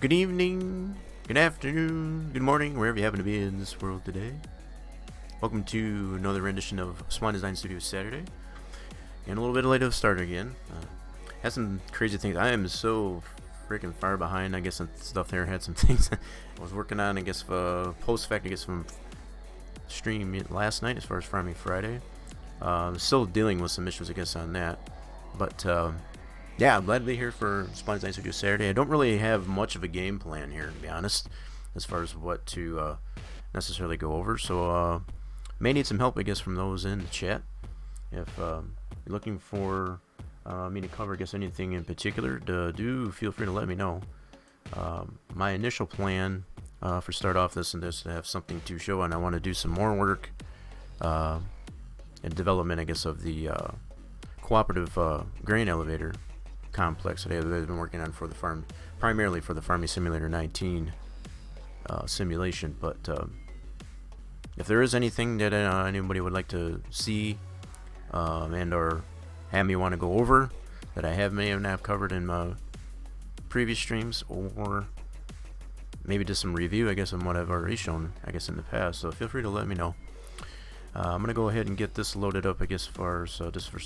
Good evening, good afternoon, good morning, wherever you happen to be in this world today. Welcome to another rendition of Spline Design Studios Saturday. And a little bit late to start again. Had some crazy things. I am so freaking far behind, I guess, on stuff there. Had some things I was working on, I guess, post-fact, I guess, from stream last night as far as Farming Friday. Still dealing with some issues, I guess, on that. But, yeah, I'm glad to be here for Spline Design Studios Saturday. I don't really have much of a game plan here, to be honest, as far as what to necessarily go over. So, may need some help, I guess, from those in the chat. If you're looking for me to cover, I guess, anything in particular, do feel free to let me know. My initial plan for start off this and this to have something to show, and I want to do some more work and development, I guess, of the cooperative grain elevator complex that I've been working on for the farm, primarily for the Farming Simulator 19 simulation. But if there is anything that anybody would like to see and or have me want to go over that I may have covered in my previous streams, or maybe just some review, I guess, on what I've already shown, I guess, in the past, so feel free to let me know. I'm gonna go ahead and get this loaded up, I guess, as far as just for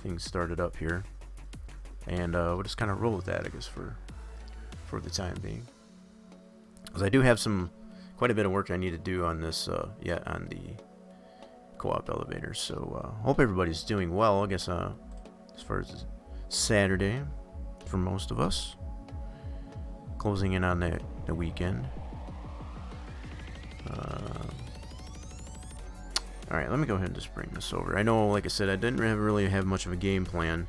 things started up here, and we'll just kind of roll with that, I guess, for the time being, because I do have quite a bit of work I need to do on this yet on the co-op elevator. So hope everybody's doing well, I guess, as far as Saturday for most of us, closing in on the weekend. Alright, let me go ahead and just bring this over. I know, like I said, I didn't really have much of a game plan.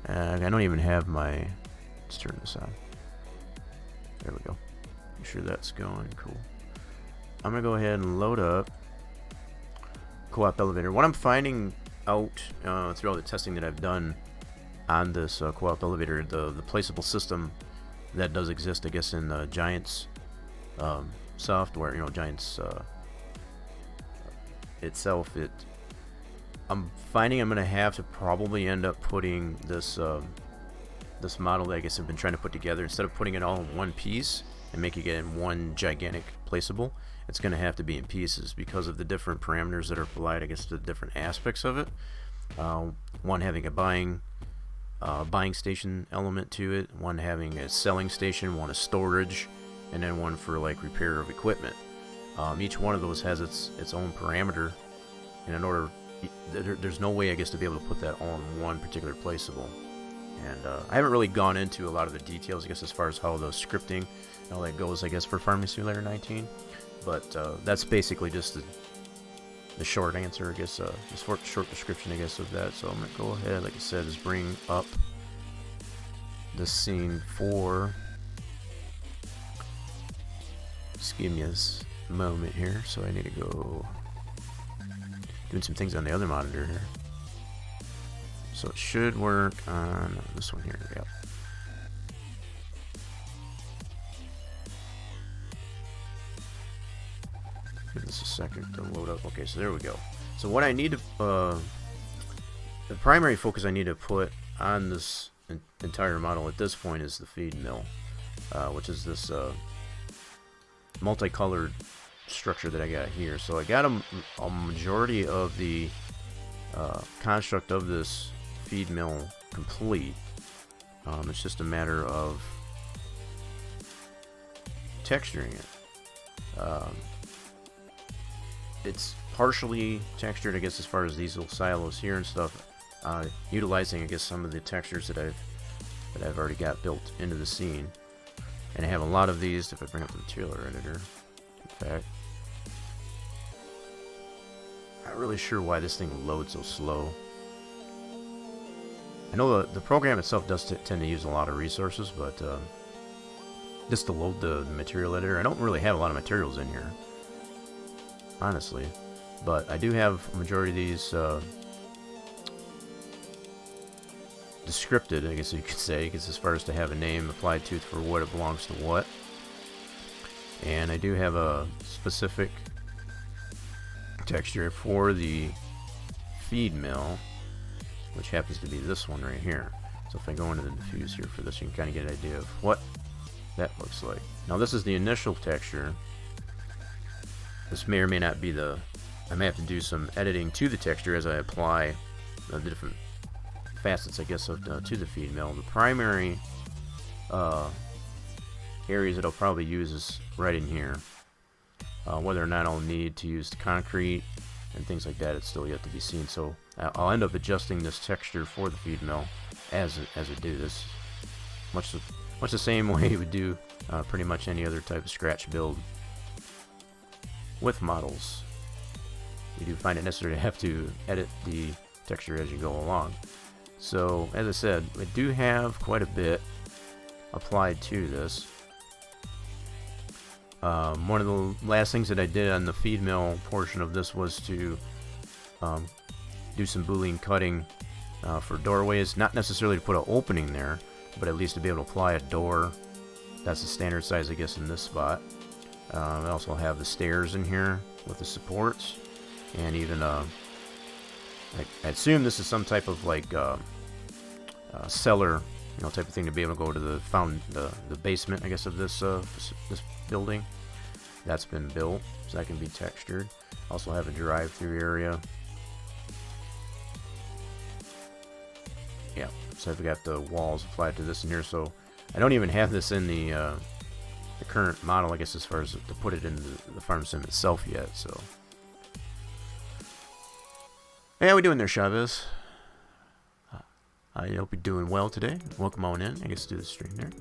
I don't even have my... Let's turn this on. There we go. Make sure that's going. Cool. I'm going to go ahead and load up co-op elevator. What I'm finding out through all the testing that I've done on this co-op elevator, the placeable system that does exist, I guess, in Giants software, Giants itself, I'm finding I'm gonna have to probably end up putting this this model that I guess I've been trying to put together, instead of putting it all in one piece and making it in one gigantic placeable, it's gonna have to be in pieces because of the different parameters that are applied, I guess, to the different aspects of it. One having a buying station element to it, one having a selling station, one a storage, and then one for like repair of equipment. Each one of those has its own parameter, and in order, there's no way, I guess, to be able to put that all in one particular placeable. And I haven't really gone into a lot of the details, I guess, as far as how the scripting and all that goes, I guess, for Farming Simulator 19. But that's basically just the short answer, I guess, the short description, I guess, of that. So I'm gonna go ahead, like I said, just bring up the scene for. Just give me a moment here, so I need to go doing some things on the other monitor here. So it should work on this one here. Yep. Give this a second to load up. Okay, so there we go. So what I need to, the primary focus I need to put on this entire model at this point is the feed mill, which is this multicolored structure that I got here. So I got a majority of the construct of this feed mill complete. It's just a matter of texturing it. It's partially textured, I guess, as far as these little silos here and stuff, utilizing, I guess, some of the textures that I've already got built into the scene. And I have a lot of these. If I bring up the material editor, in fact, I'm not really sure why this thing loads so slow. I know the program itself does tend to use a lot of resources, but just to load the material editor, I don't really have a lot of materials in here, honestly. But I do have a majority of these descripted, I guess you could say, because as far as to have a name applied to for what it belongs to what. And I do have a specific texture for the feed mill, which happens to be this one right here. So if I go into the diffuse here for this, you can kind of get an idea of what that looks like. Now this is the initial texture. This may or may not be the... I may have to do some editing to the texture as I apply the different facets, I guess, of to the feed mill. The primary areas that I'll probably use is right in here. Whether or not I'll need to use the concrete and things like that, it's still yet to be seen. So I'll end up adjusting this texture for the feed mill as I do this. Much the same way you would do pretty much any other type of scratch build with models. You do find it necessary to have to edit the texture as you go along. So as I said, I do have quite a bit applied to this. One of the last things that I did on the feed mill portion of this was to do some boolean cutting for doorways. Not necessarily to put an opening there, but at least to be able to apply a door. That's the standard size, I guess, in this spot. I also have the stairs in here with the supports, and even I assume this is some type of like cellar, type of thing to be able to go to the basement, I guess, of this this building. That's been built, so that can be textured. Also have a drive-through area. Yeah, so I've got the walls applied to this in here. So I don't even have this in the current model, I guess, as far as to put it in the farm sim itself yet. So hey, how we doing there, Chavez? I hope you're doing well today. Welcome on in, I guess, to the stream there.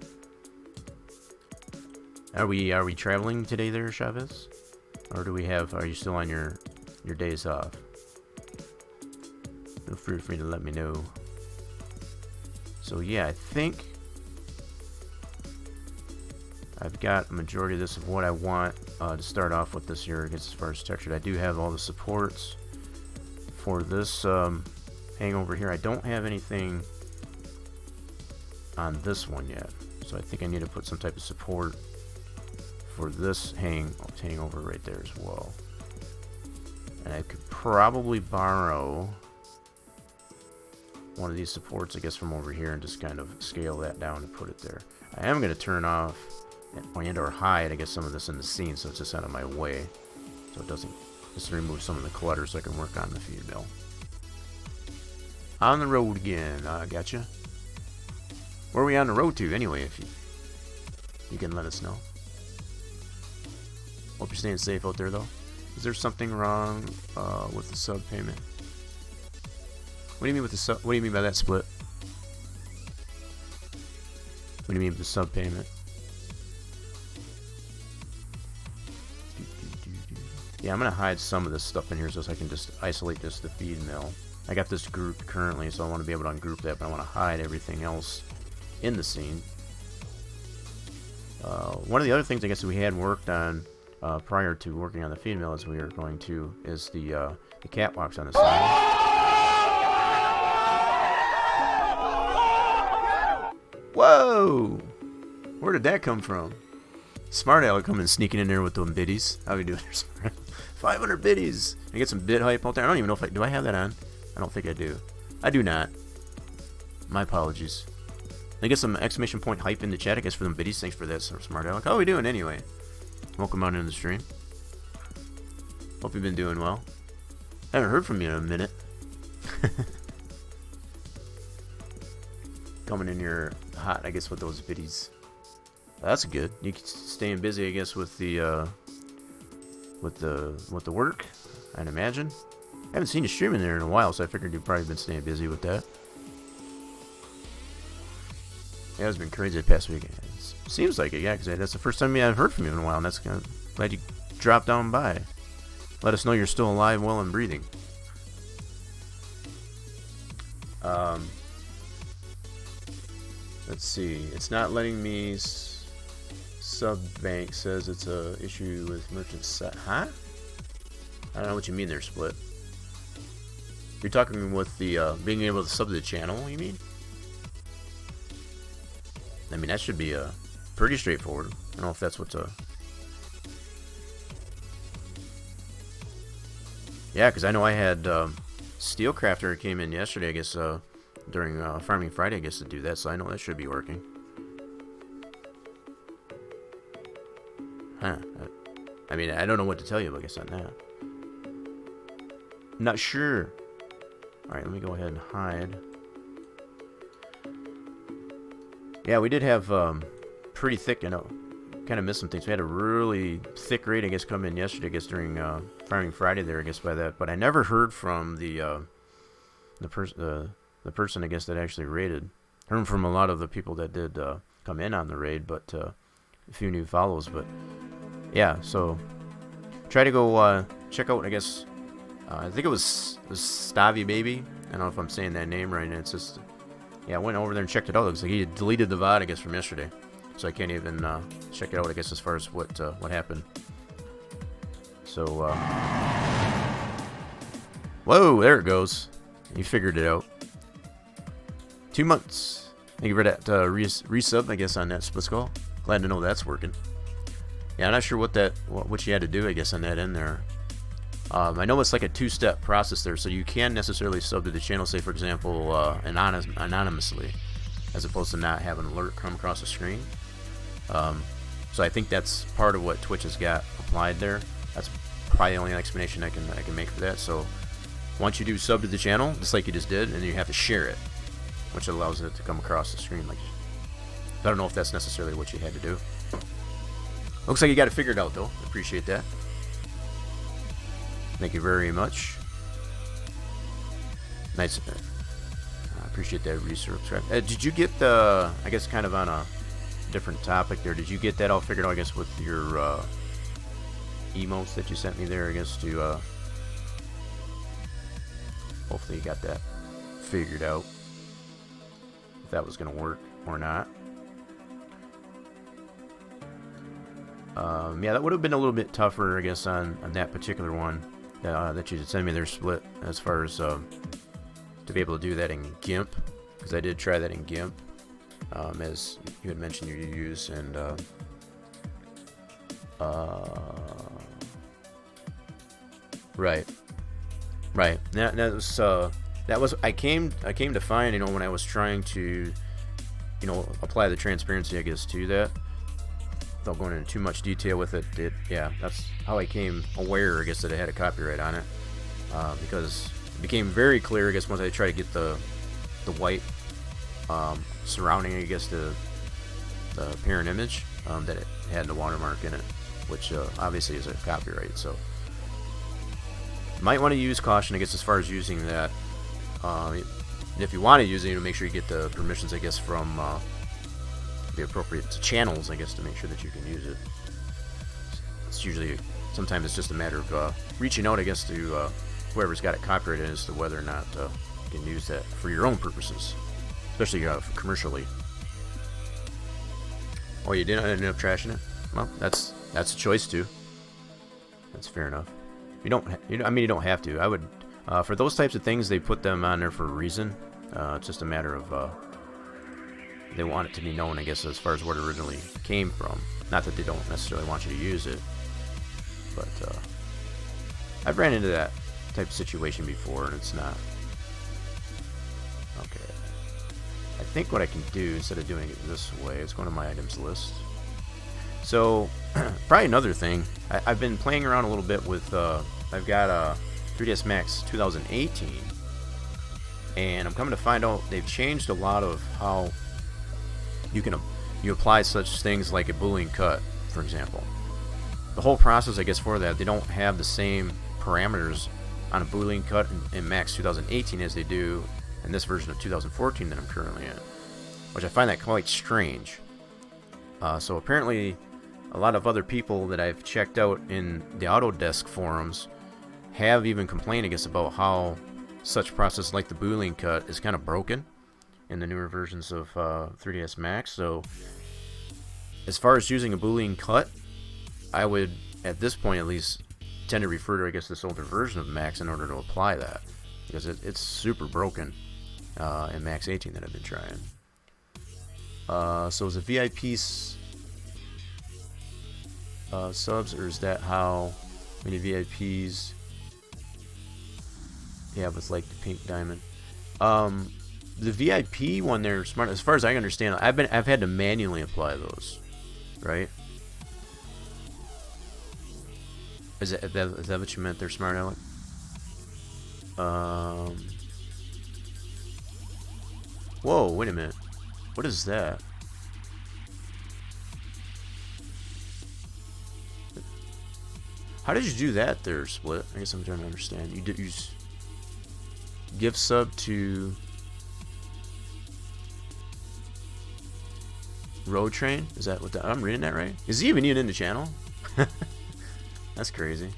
Are we traveling today there, Chavez? Or are you still on your days off? Feel free to let me know. So yeah, I think I've got a majority of this of what I want to start off with this year, I guess, as far as textured. I do have all the supports for this hangover here. I don't have anything on this one yet, so I think I need to put some type of support for this hangover right there as well. And I could probably borrow one of these supports, I guess, from over here and just kind of scale that down and put it there. I am going to turn off or hide, I guess, some of this in the scene, so it's just out of my way, so it doesn't just remove some of the clutter, so I can work on the feed mill. On the road again. Gotcha. Where are we on the road to anyway? If you can let us know. Hope you're staying safe out there, though. Is there something wrong with the sub payment? What do you mean with the sub? What do you mean by that split? What do you mean with the sub payment? Yeah, I'm gonna hide some of this stuff in here so I can just isolate just the feed mill. I got this grouped currently, so I want to be able to ungroup that, but I want to hide everything else in the scene. One of the other things I guess we had worked on prior to working on the feed mill is the catwalks on the side. Whoa! Where did that come from? Smart Aleck coming sneaking in there with them biddies. How we doing there, Smart? 500 biddies! I get some bid hype out there. I don't even know if do I have that on? I don't think I do. I do not. My apologies. I get some exclamation point hype in the chat, I guess, for them biddies. Thanks for that, Smart Aleck. How are we doing anyway? Welcome on into the stream. Hope you've been doing well. Haven't heard from you in a minute. Coming in here hot, I guess, with those biddies. That's good. You staying busy, I guess, with the work, I'd imagine. I haven't seen you streaming there in a while, so I figured you've probably been staying busy with that. Yeah, it's been crazy the past week. It seems like it, yeah, because that's the first time I've heard from you in a while, and that's kind of glad you dropped down by. Let us know you're still alive, well, and breathing. Let's see. It's not letting me sub bank. Says it's a issue with merchant set. Huh? I don't know what you mean there, Split. You're talking with the being able to sub the channel, you mean? I mean, that should be pretty straightforward. I don't know if that's what's yeah, because I know I had Steelcrafter came in yesterday, I guess, during Farming Friday, I guess, to do that, so I know that should be working. I mean, I don't know what to tell you, I guess, on that. Not sure. Alright, let me go ahead and hide. Yeah, we did have pretty thick, kind of missed some things. We had a really thick raid, I guess, come in yesterday, I guess, during Farming Friday there, I guess, by that. But I never heard from the person, I guess, that actually raided. Heard from a lot of the people that did come in on the raid, but a few new follows. But yeah, so try to go check out, I guess, I think it was Stavi Baby. I don't know if I'm saying that name right. And it's just, yeah, I went over there and checked it out. It looks like he had deleted the VOD, I guess, from yesterday. So I can't even check it out, I guess, as far as what happened. So, whoa, there it goes. You figured it out. 2 months. Thank you for that resub, I guess, on that split skull. Glad to know that's working. Yeah, I'm not sure what you had to do, I guess, on that end there. I know it's like a two-step process there, so you can necessarily sub to the channel, say, for example, anonymously, as opposed to not having an alert come across the screen. So I think that's part of what Twitch has got applied there. That's probably the only explanation I can make for that. So once you do sub to the channel, just like you just did, and you have to share it, which allows it to come across the screen. Like, I don't know if that's necessarily what you had to do. Looks like you got it figured out, though. Appreciate that. Thank you very much. Nice. I appreciate that research. Did you get the, I guess, kind of on a different topic there, did you get that all figured out, I guess, with your emotes that you sent me there, I guess, to hopefully you got that figured out, if that was going to work or not. Yeah, that would have been a little bit tougher, I guess, on that particular one that you sent me there, split, as far as to be able to do that in GIMP, because I did try that in GIMP, as you had mentioned you use, and right. That was I came to find, you know, when I was trying to, you know, apply the transparency, I guess, to that. Without going into too much detail with it, yeah, that's how I came aware, I guess, that it had a copyright on it, because it became very clear, I guess, once I tried to get the white surrounding, I guess, the parent image, that it had the watermark in it, which obviously is a copyright. So you might want to use caution, I guess, as far as using that. If you want to use it, you know, make sure you get the permissions, I guess, from the appropriate channels, I guess, to make sure that you can use it. It's usually, sometimes it's just a matter of reaching out, I guess, to whoever's got it copyrighted as to whether or not you can use that for your own purposes, especially commercially. Oh, you didn't end up trashing it? Well, that's a choice too. That's fair enough. You don't have to. I would, for those types of things, they put them on there for a reason. It's just a matter of they want it to be known, I guess, as far as where it originally came from. Not that they don't necessarily want you to use it, but I've ran into that type of situation before, and it's not. Okay. I think what I can do, instead of doing it this way, is go to my items list. So, probably another thing, I've been playing around a little bit with, I've got a 3ds Max 2018, and I'm coming to find out they've changed a lot of how you apply such things like a Boolean cut, for example. The whole process, I guess, for that, they don't have the same parameters on a Boolean cut in Max 2018 as they do in this version of 2014 that I'm currently in, which I find that quite strange. So apparently a lot of other people that I've checked out in the Autodesk forums have even complained, I guess, about how such process like the Boolean cut is kind of broken in the newer versions of 3ds Max. So as far as using a Boolean cut, I would, at this point at least, tend to refer to, I guess, this older version of Max in order to apply that, because it's super broken in Max 18 that I've been trying. So is it VIPs subs, or is that how many VIPs? Yeah, with like the pink diamond. The VIP one there, smart. As far as I understand, I've had to manually apply those, right? Is that what you meant there, Smart Alec? Whoa, wait a minute. What is that? How did you do that there, Split? I guess I'm trying to understand. You did use give sub to Road Train? Is that what I'm reading that right? Is he even in the channel? That's crazy.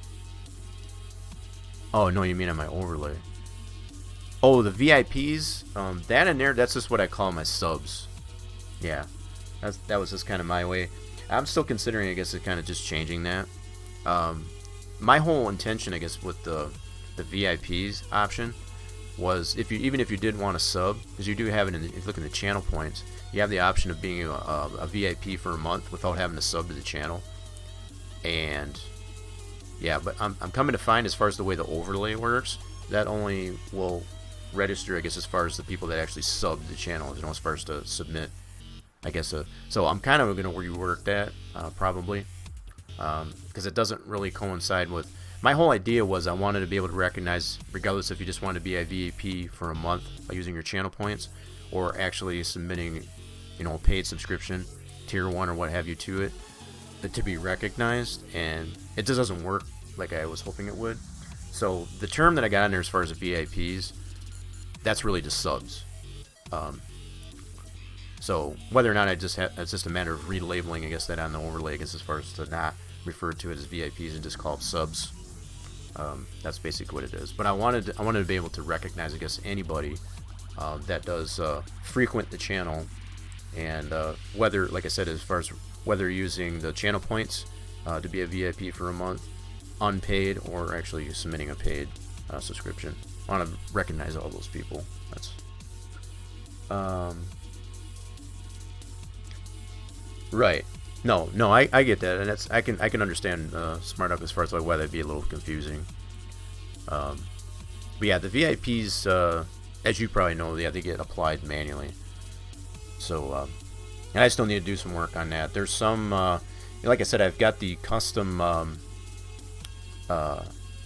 Oh no, you mean on my overlay? Oh, the VIPs. That in there. That's just what I call my subs. Yeah, that was just kind of my way. I'm still considering, I guess, it kind of just changing that. My whole intention, I guess, with the VIPs option was even if you did want to sub, because you do have it if you look in the channel points, you have the option of being a VIP for a month without having to sub to the channel. And yeah, but I'm coming to find, as far as the way the overlay works, that only will register, I guess, as far as the people that actually sub the channel, you know, as far as to submit, I guess. So I'm kind of going to rework that probably, because it doesn't really coincide with my whole idea. Was I wanted to be able to recognize, regardless if you just wanted to be a VIP for a month by using your channel points, or actually submitting, you know, a paid subscription, tier 1 or what have you, to it, to be recognized. And it just doesn't work like I was hoping it would. So the term that I got in there as far as the VIPs, that's really just subs. So whether or not it's just a matter of relabeling, I guess, that on the overlay, I guess, as far as to not refer to it as VIPs and just call it subs. That's basically what it is. But I wanted to be able to recognize, I guess, anybody that does frequent the channel, and whether, like I said, as far as whether using the channel points to be a VIP for a month, unpaid, or actually submitting a paid subscription. I want to recognize all those people. That's right. No, I get that, and that's I can understand Smart Up as far as like why that'd be a little confusing. But yeah, the VIPs, as you probably know, they get applied manually. So and I still need to do some work on that. There's some, like I said, I've got the custom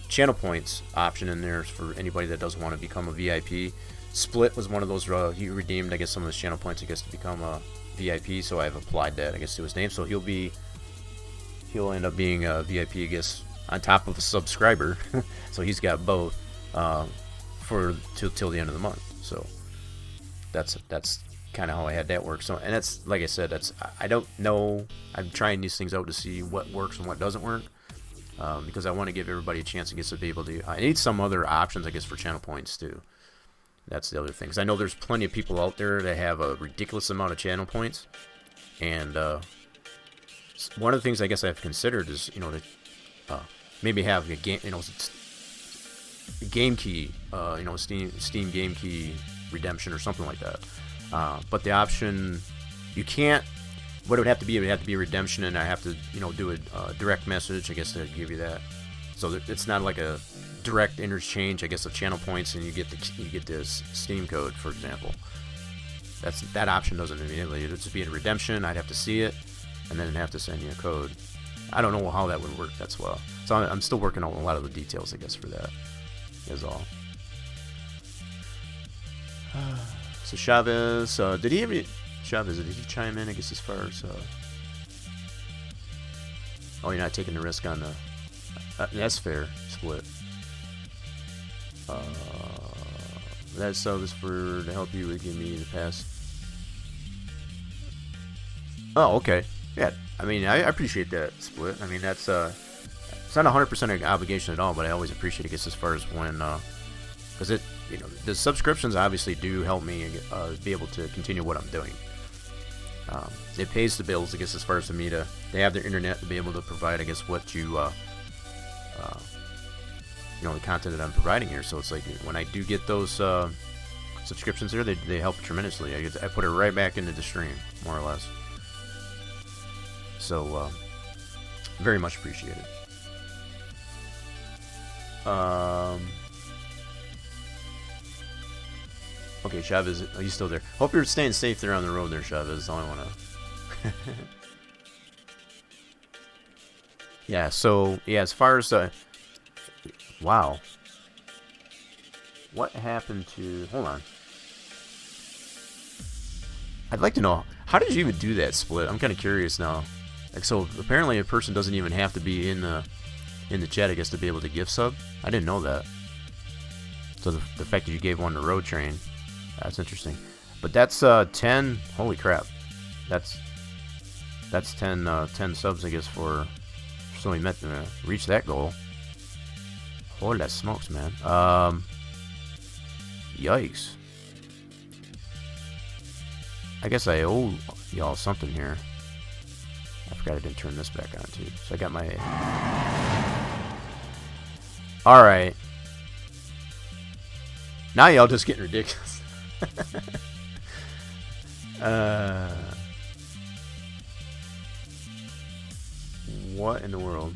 channel points option in there for anybody that doesn't want to become a VIP. Split was one of those. He redeemed, I guess, some of his channel points, I guess, to become a VIP. So I've applied that, I guess, to his name. So he'll end up being a VIP, I guess, on top of a subscriber. So he's got both for till the end of the month. So that's kind of how I had that work. So, and that's, like I said, I don't know. I'm trying these things out to see what works and what doesn't work. Because I want to give everybody a chance, I guess, to be able to. I need some other options, I guess, for channel points too. That's the other thing. Because I know there's plenty of people out there that have a ridiculous amount of channel points, and one of the things I guess I've considered is, you know, to maybe have a game, you know, game key, you know, Steam game key redemption or something like that. But the option, you can't. What it would have to be a redemption, and I have to, you know, do a direct message, I guess, to give you that. So it's not like a direct interchange, I guess, of channel points, and you get this Steam code, for example. That option doesn't immediately. It'd just be a redemption. I'd have to see it, and then have to send you a code. I don't know how that would work. That's well. So I'm still working on a lot of the details, I guess, for that. Is all. So Chavez, did he chime in, I guess, as far as oh, you're not taking the risk on the that's fair, Split. That sub is to help you with give me the pass. Oh, okay. Yeah, I mean, I appreciate that, Split. I mean, that's it's not 100% an obligation at all, but I always appreciate it, I guess, as far as when because it, you know, the subscriptions obviously do help me be able to continue what I'm doing. It pays the bills, I guess, as far as for me to have their internet to be able to provide, I guess, what you you know, the content that I'm providing here. So it's like when I do get those subscriptions there, they help tremendously. I put it right back into the stream, more or less. So very much appreciated. Okay, Chavez, are you still there? Hope you're staying safe there on the road there, Chavez. All I want to... Yeah, so, yeah, as far as, wow. What happened to, hold on. I'd like to know, how did you even do that split? I'm kind of curious now. Like, so apparently a person doesn't even have to be in the chat, I guess, to be able to gift sub. I didn't know that. So the fact that you gave one to Road Train, that's interesting. But that's 10. Holy crap, that's 10 subs, I guess, for somebody meant to reach that goal. Holy smokes, man. Yikes. I guess I owe y'all something here. I forgot I didn't turn this back on too. So I got my. All right. Now y'all just getting ridiculous. What in the world?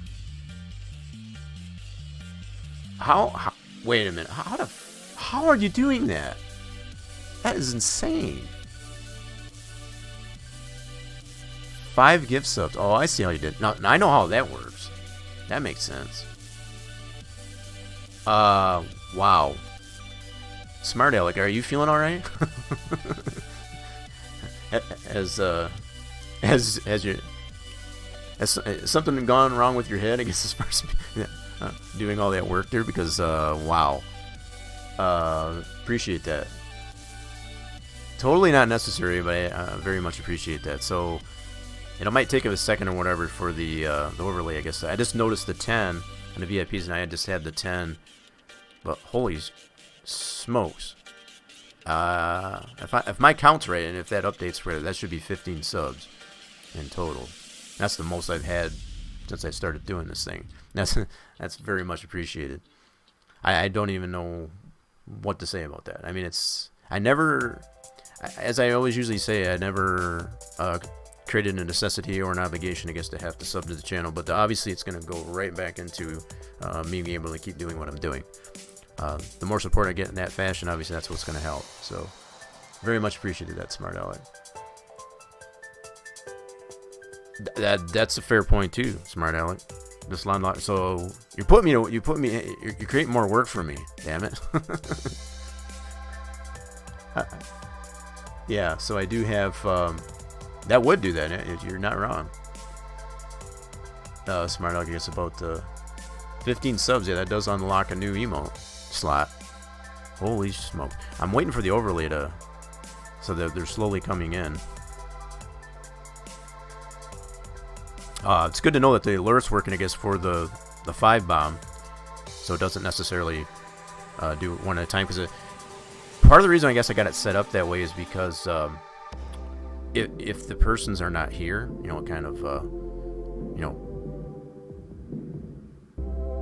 How wait a minute. How are you doing that? That is insane. 5 gift subs. Oh, I see how you did. Now I know how that works. That makes sense. Wow. Smart Alec, are you feeling all right? Has something gone wrong with your head? I guess as far as doing all that work there, because wow. Appreciate that. Totally not necessary, but I very much appreciate that. So it might take a second or whatever for the overlay, I guess. I just noticed the 10 and the VIPs, and I just had the 10. But holy smokes. If my count's right, and if that update's right, that should be 15 subs in total. That's the most I've had since I started doing this thing. That's very much appreciated. I don't even know what to say about that. I mean, I never, as I always usually say, I never created a necessity or an obligation, I guess, to have to sub to the channel. But obviously, it's going to go right back into me being able to keep doing what I'm doing. The more support I get in that fashion, obviously that's what's going to help. So, very much appreciated that, Smart Alec. That's a fair point too, Smart Alec. This line lock. So you're creating more work for me. Damn it. Yeah. So I do have. That would do that. You're not wrong. Smart Alec, I guess about 15 subs. Yeah, that does unlock a new emote slot. Holy smoke! I'm waiting for the overlay so that they're slowly coming in. It's good to know that the alert's working, I guess, for the 5 bomb, so it doesn't necessarily do it one at a time. Because part of the reason I guess I got it set up that way is because if the persons are not here, kind of,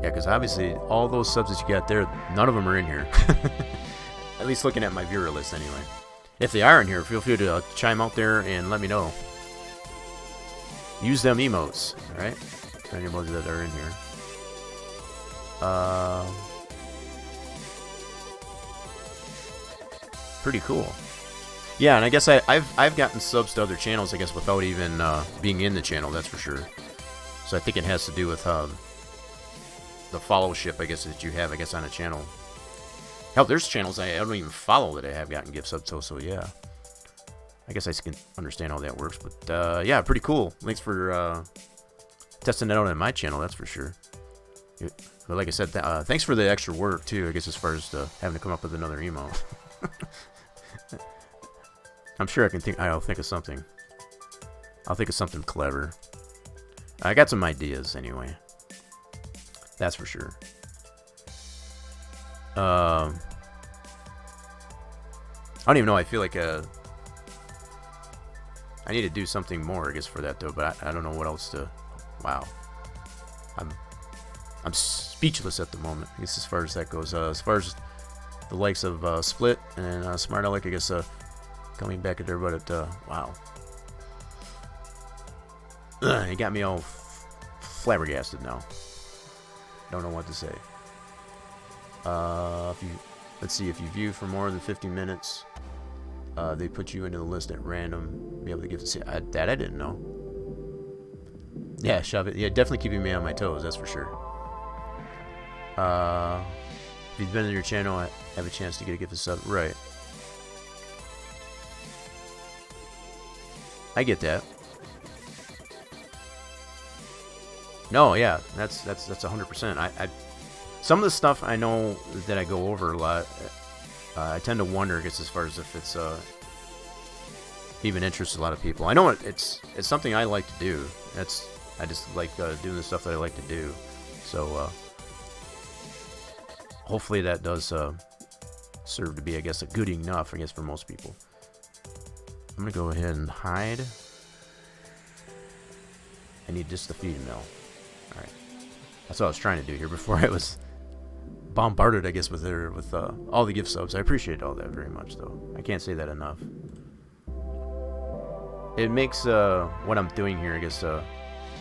yeah, because obviously all those subs that you got there, none of them are in here. At least looking at my viewer list, anyway. If they are in here, feel free to chime out there and let me know. Use them emotes, alright? For anybody that are in here. Pretty cool. Yeah, and I guess I've gotten subs to other channels, I guess, without even being in the channel, that's for sure. So I think it has to do with the followership, I guess, that you have, I guess, on a channel. Hell, there's channels I don't even follow that I have gotten gift subs to, so yeah. I guess I can understand how that works, but yeah, pretty cool. Thanks for testing it out on my channel, that's for sure. But like I said, thanks for the extra work too, I guess, as far as having to come up with another emote. I'm sure I'll think of something. I'll think of something clever. I got some ideas anyway. That's for sure. I don't even know. I feel like I need to do something more, I guess, for that though. But I don't know what else to. Wow, I'm speechless at the moment, I guess, as far as that goes. As far as the likes of Split and Smart Alec, I guess, coming back at there, but wow, he got me all flabbergasted now. Don't know what to say. Let's see, if you view for more than 50 minutes, they put you into the list at random. Be able to give that I didn't know. Yeah, shove it. Yeah, definitely keeping me on my toes, that's for sure. If you've been to your channel, I have a chance to get a gift sub. Right. I get that. No, yeah, that's 100%. I some of the stuff I know that I go over a lot. I tend to wonder, I guess, as far as if it's even interests a lot of people. I know it's something I like to do. I just like doing the stuff that I like to do. So hopefully that does serve to be, I guess, a good enough, I guess, for most people. I'm gonna go ahead and hide. I need just the feed mill. All right, that's what I was trying to do here before I was bombarded, I guess, with all the gift subs. I appreciate all that very much, though. I can't say that enough. It makes what I'm doing here, I guess,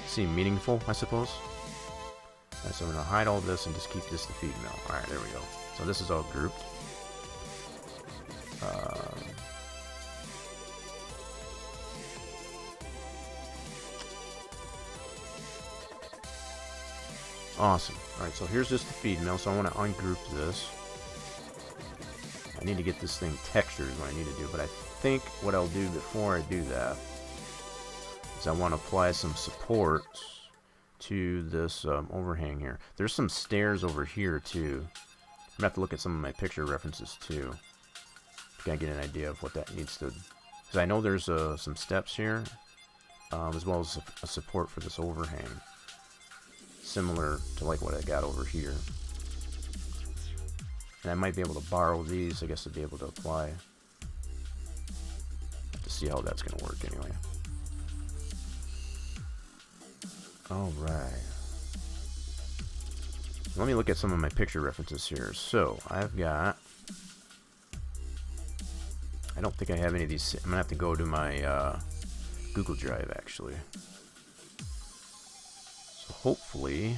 seem meaningful, I suppose. Right, so I'm gonna hide all this and just keep just the feed mill. All right, there we go. So this is all grouped. Awesome. Alright, so here's just the feed mill, so I want to ungroup this. I need to get this thing textured is what I need to do, but I think what I'll do before I do that is I want to apply some supports to this overhang here. There's some stairs over here too. I'm going to have to look at some of my picture references too to kind of get an idea of what that needs to... Because I know there's some steps here, as well as a support for this overhang. Similar to like what I got over here. And I might be able to borrow these, I guess, to be able to apply. To see how that's going to work anyway. Alright. Let me look at some of my picture references here. So, I've got... I don't think I have any of these. I'm going to have to go to my Google Drive, actually. So, hopefully...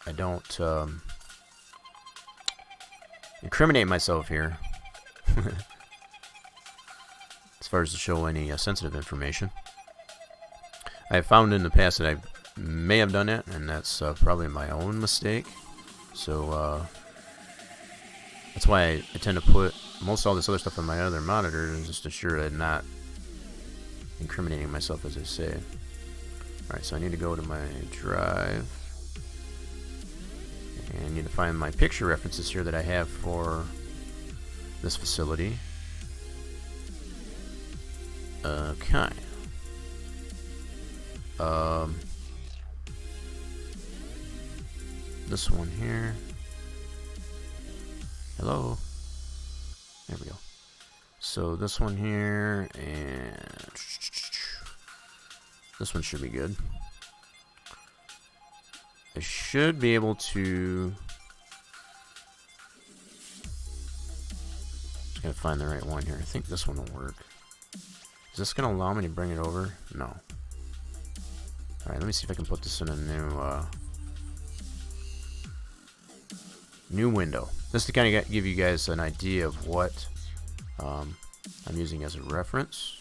I don't incriminate myself here as far as to show any sensitive information. I've found in the past that I may have done it, and that's probably my own mistake. So that's why I tend to put most all this other stuff on my other monitor, just to ensure that I'm not incriminating myself, as I say. Alright, so I need to go to my drive. And I need to find my picture references here that I have for this facility. Okay. This one here. Hello. There we go. So this one here, and this one should be good. I should be able to... Just gotta find the right one here. I think this one will work. Is this gonna allow me to bring it over? No. Alright, let me see if I can put this in a new window. Just to kind of give you guys an idea of what I'm using as a reference.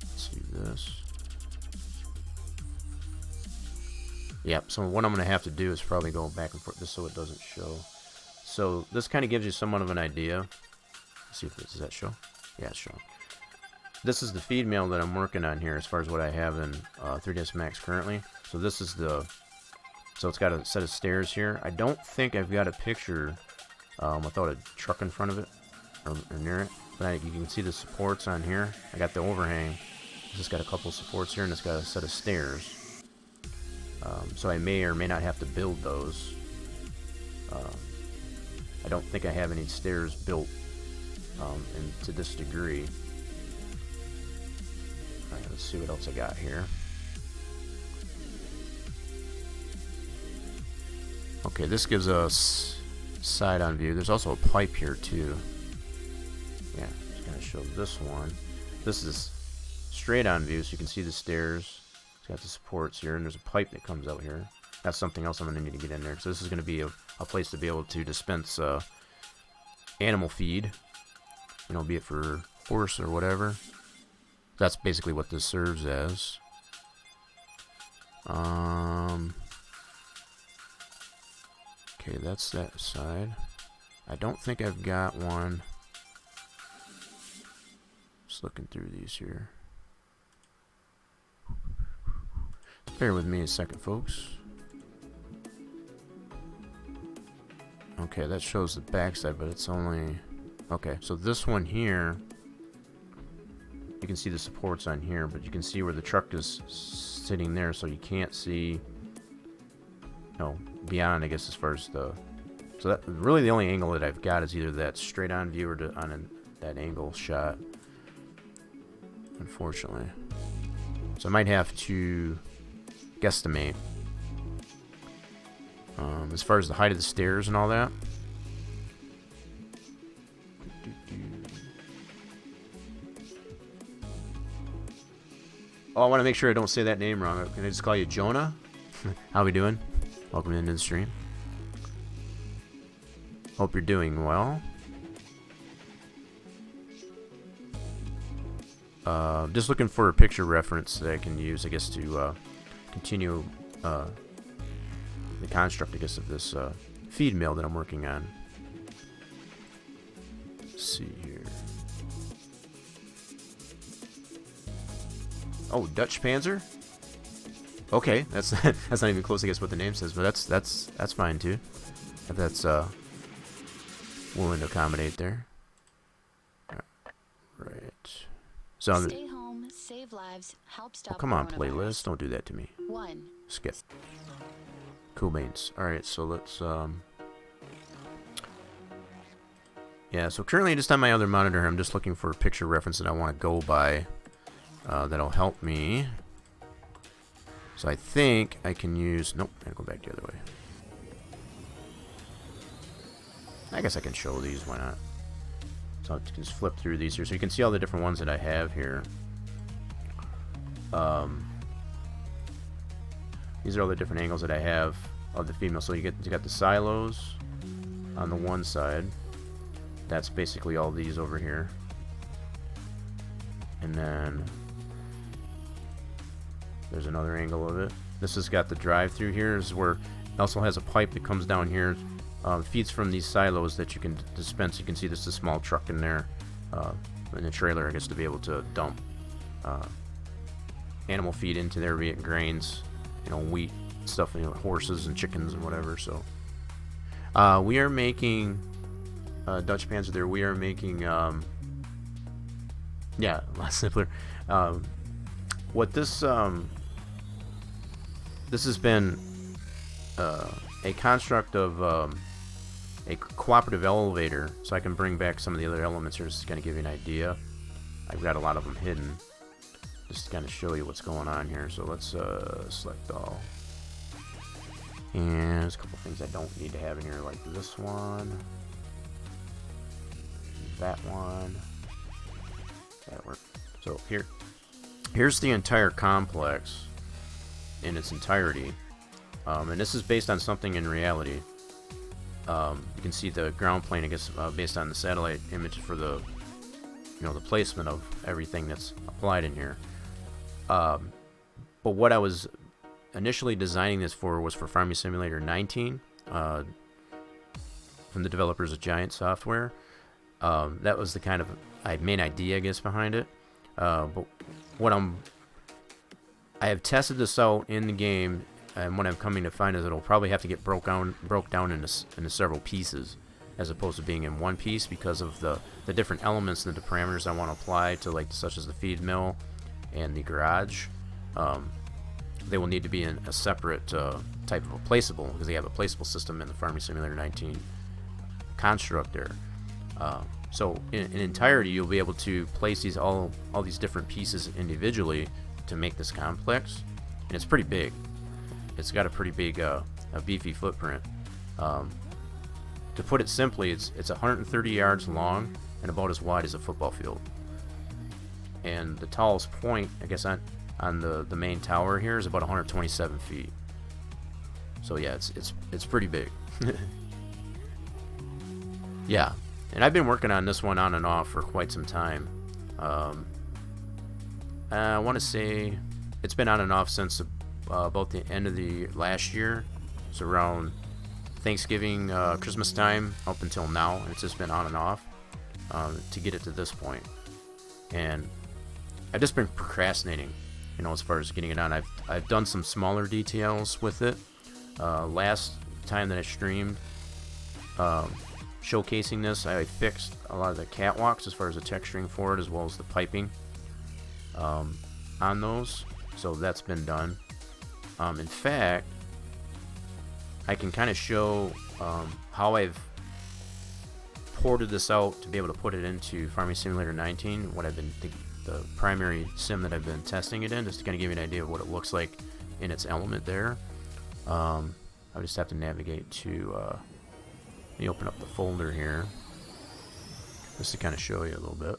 Let's do this. Yep, so what I'm going to have to do is probably go back and forth just so it doesn't show. So this kind of gives you somewhat of an idea. Let's see if does that show? Yeah, it's showing. This is the feed mill that I'm working on here as far as what I have in 3ds Max currently. So this is the... So it's got a set of stairs here. I don't think I've got a picture without a truck in front of it or near it. But you can see the supports on here. I got the overhang. It's just got a couple supports here, and it's got a set of stairs. So I may or may not have to build those. I don't think I have any stairs built to this degree. Alright, let's see what else I got here. Okay, this gives us side-on view. There's also a pipe here too. Yeah, just gonna show this one. This is straight-on view, so you can see the stairs. It's got the supports here, and there's a pipe that comes out here. That's something else I'm going to need to get in there. So this is going to be a place to be able to dispense animal feed. You know, be it for horse or whatever. That's basically what this serves as. Okay, that's that side. I don't think I've got one. Just looking through these here. Bear with me a second, folks. Okay, that shows the backside, but it's only... Okay, so this one here, you can see the supports on here, but you can see where the truck is sitting there, so you can't see, beyond, I guess, as far as the... So that really the only angle that I've got is either that straight-on view or that angle shot, unfortunately. So I might have to guesstimate. As far as the height of the stairs and all that. Oh, I want to make sure I don't say that name wrong. Can I just call you Jonah? How we doing? Welcome into the stream. Hope you're doing well. Just looking for a picture reference that I can use, I guess, to continue the construct, I guess, of this feed mill that I'm working on. Let's see here. Oh, Dutch Panzer? Okay, that's that's not even close, I guess, what the name says, but that's fine too. If that's willing to accommodate there. Right. So stay home, save lives, help stop. Oh, come on, playlist, don't do that to me. 1. Skip. Cool beans. Alright, so let's yeah, so currently just on my other monitor I'm just looking for a picture reference that I want to go by that'll help me. So I think I can use... Nope, I'm going to go back the other way. I guess I can show these, why not? So I'll just flip through these here so you can see all the different ones that I have here. These are all the different angles that I have of the female. So you got the silos on the one side. That's basically all these over here. And then there's another angle of it. This has got the drive-through here. This is where it also has a pipe that comes down here. Feeds from these silos that you can dispense. You can see there's a small truck in there, in the trailer, I guess, to be able to dump animal feed into there, be it grains, wheat, stuff, horses and chickens and whatever. So we are making Dutch Panzer there. We are making yeah, a lot simpler. What this this has been a construct of a cooperative elevator, so I can bring back some of the other elements here just to kind of give you an idea. I've got a lot of them hidden just to kind of show you what's going on here. So let's select all, and there's a couple things I don't need to have in here, like this one, that one. That'll work. So here's the entire complex in its entirety, and this is based on something in reality. You can see the ground plane, I guess, based on the satellite image for the, the placement of everything that's applied in here. But what I was initially designing this for was for Farming Simulator 19, from the developers of Giant Software. That was the kind of main idea, I guess, behind it. But what I have tested this out in the game. And what I'm coming to find is it'll probably have to get broke down into several pieces, as opposed to being in one piece, because of the different elements and the parameters I want to apply to, like, such as the feed mill and the garage. They will need to be in a separate type of a placeable, because they have a placeable system in the Farming Simulator 19 construct there. So in entirety, you'll be able to place these all these different pieces individually to make this complex, and it's pretty big. It's got a pretty big, a beefy footprint. To put it simply, it's 130 yards long and about as wide as a football field. And the tallest point, I guess, on the main tower here is about 127 feet. So yeah, it's pretty big. Yeah, and I've been working on this one on and off for quite some time. I want to say it's been on and off since about the end of the last year. It's around Thanksgiving, Christmas time up until now. It's just been on and off to get it to this point. And I've just been procrastinating, as far as getting it on. I've done some smaller details with it. Last time that I streamed showcasing this, I fixed a lot of the catwalks as far as the texturing for it, as well as the piping on those. So that's been done. In fact, I can kind of show how I've ported this out to be able to put it into Farming Simulator 19. What I've been the primary sim that I've been testing it in, just to kind of give you an idea of what it looks like in its element there. I just have to navigate to. Let me open up the folder here, just to kind of show you a little bit.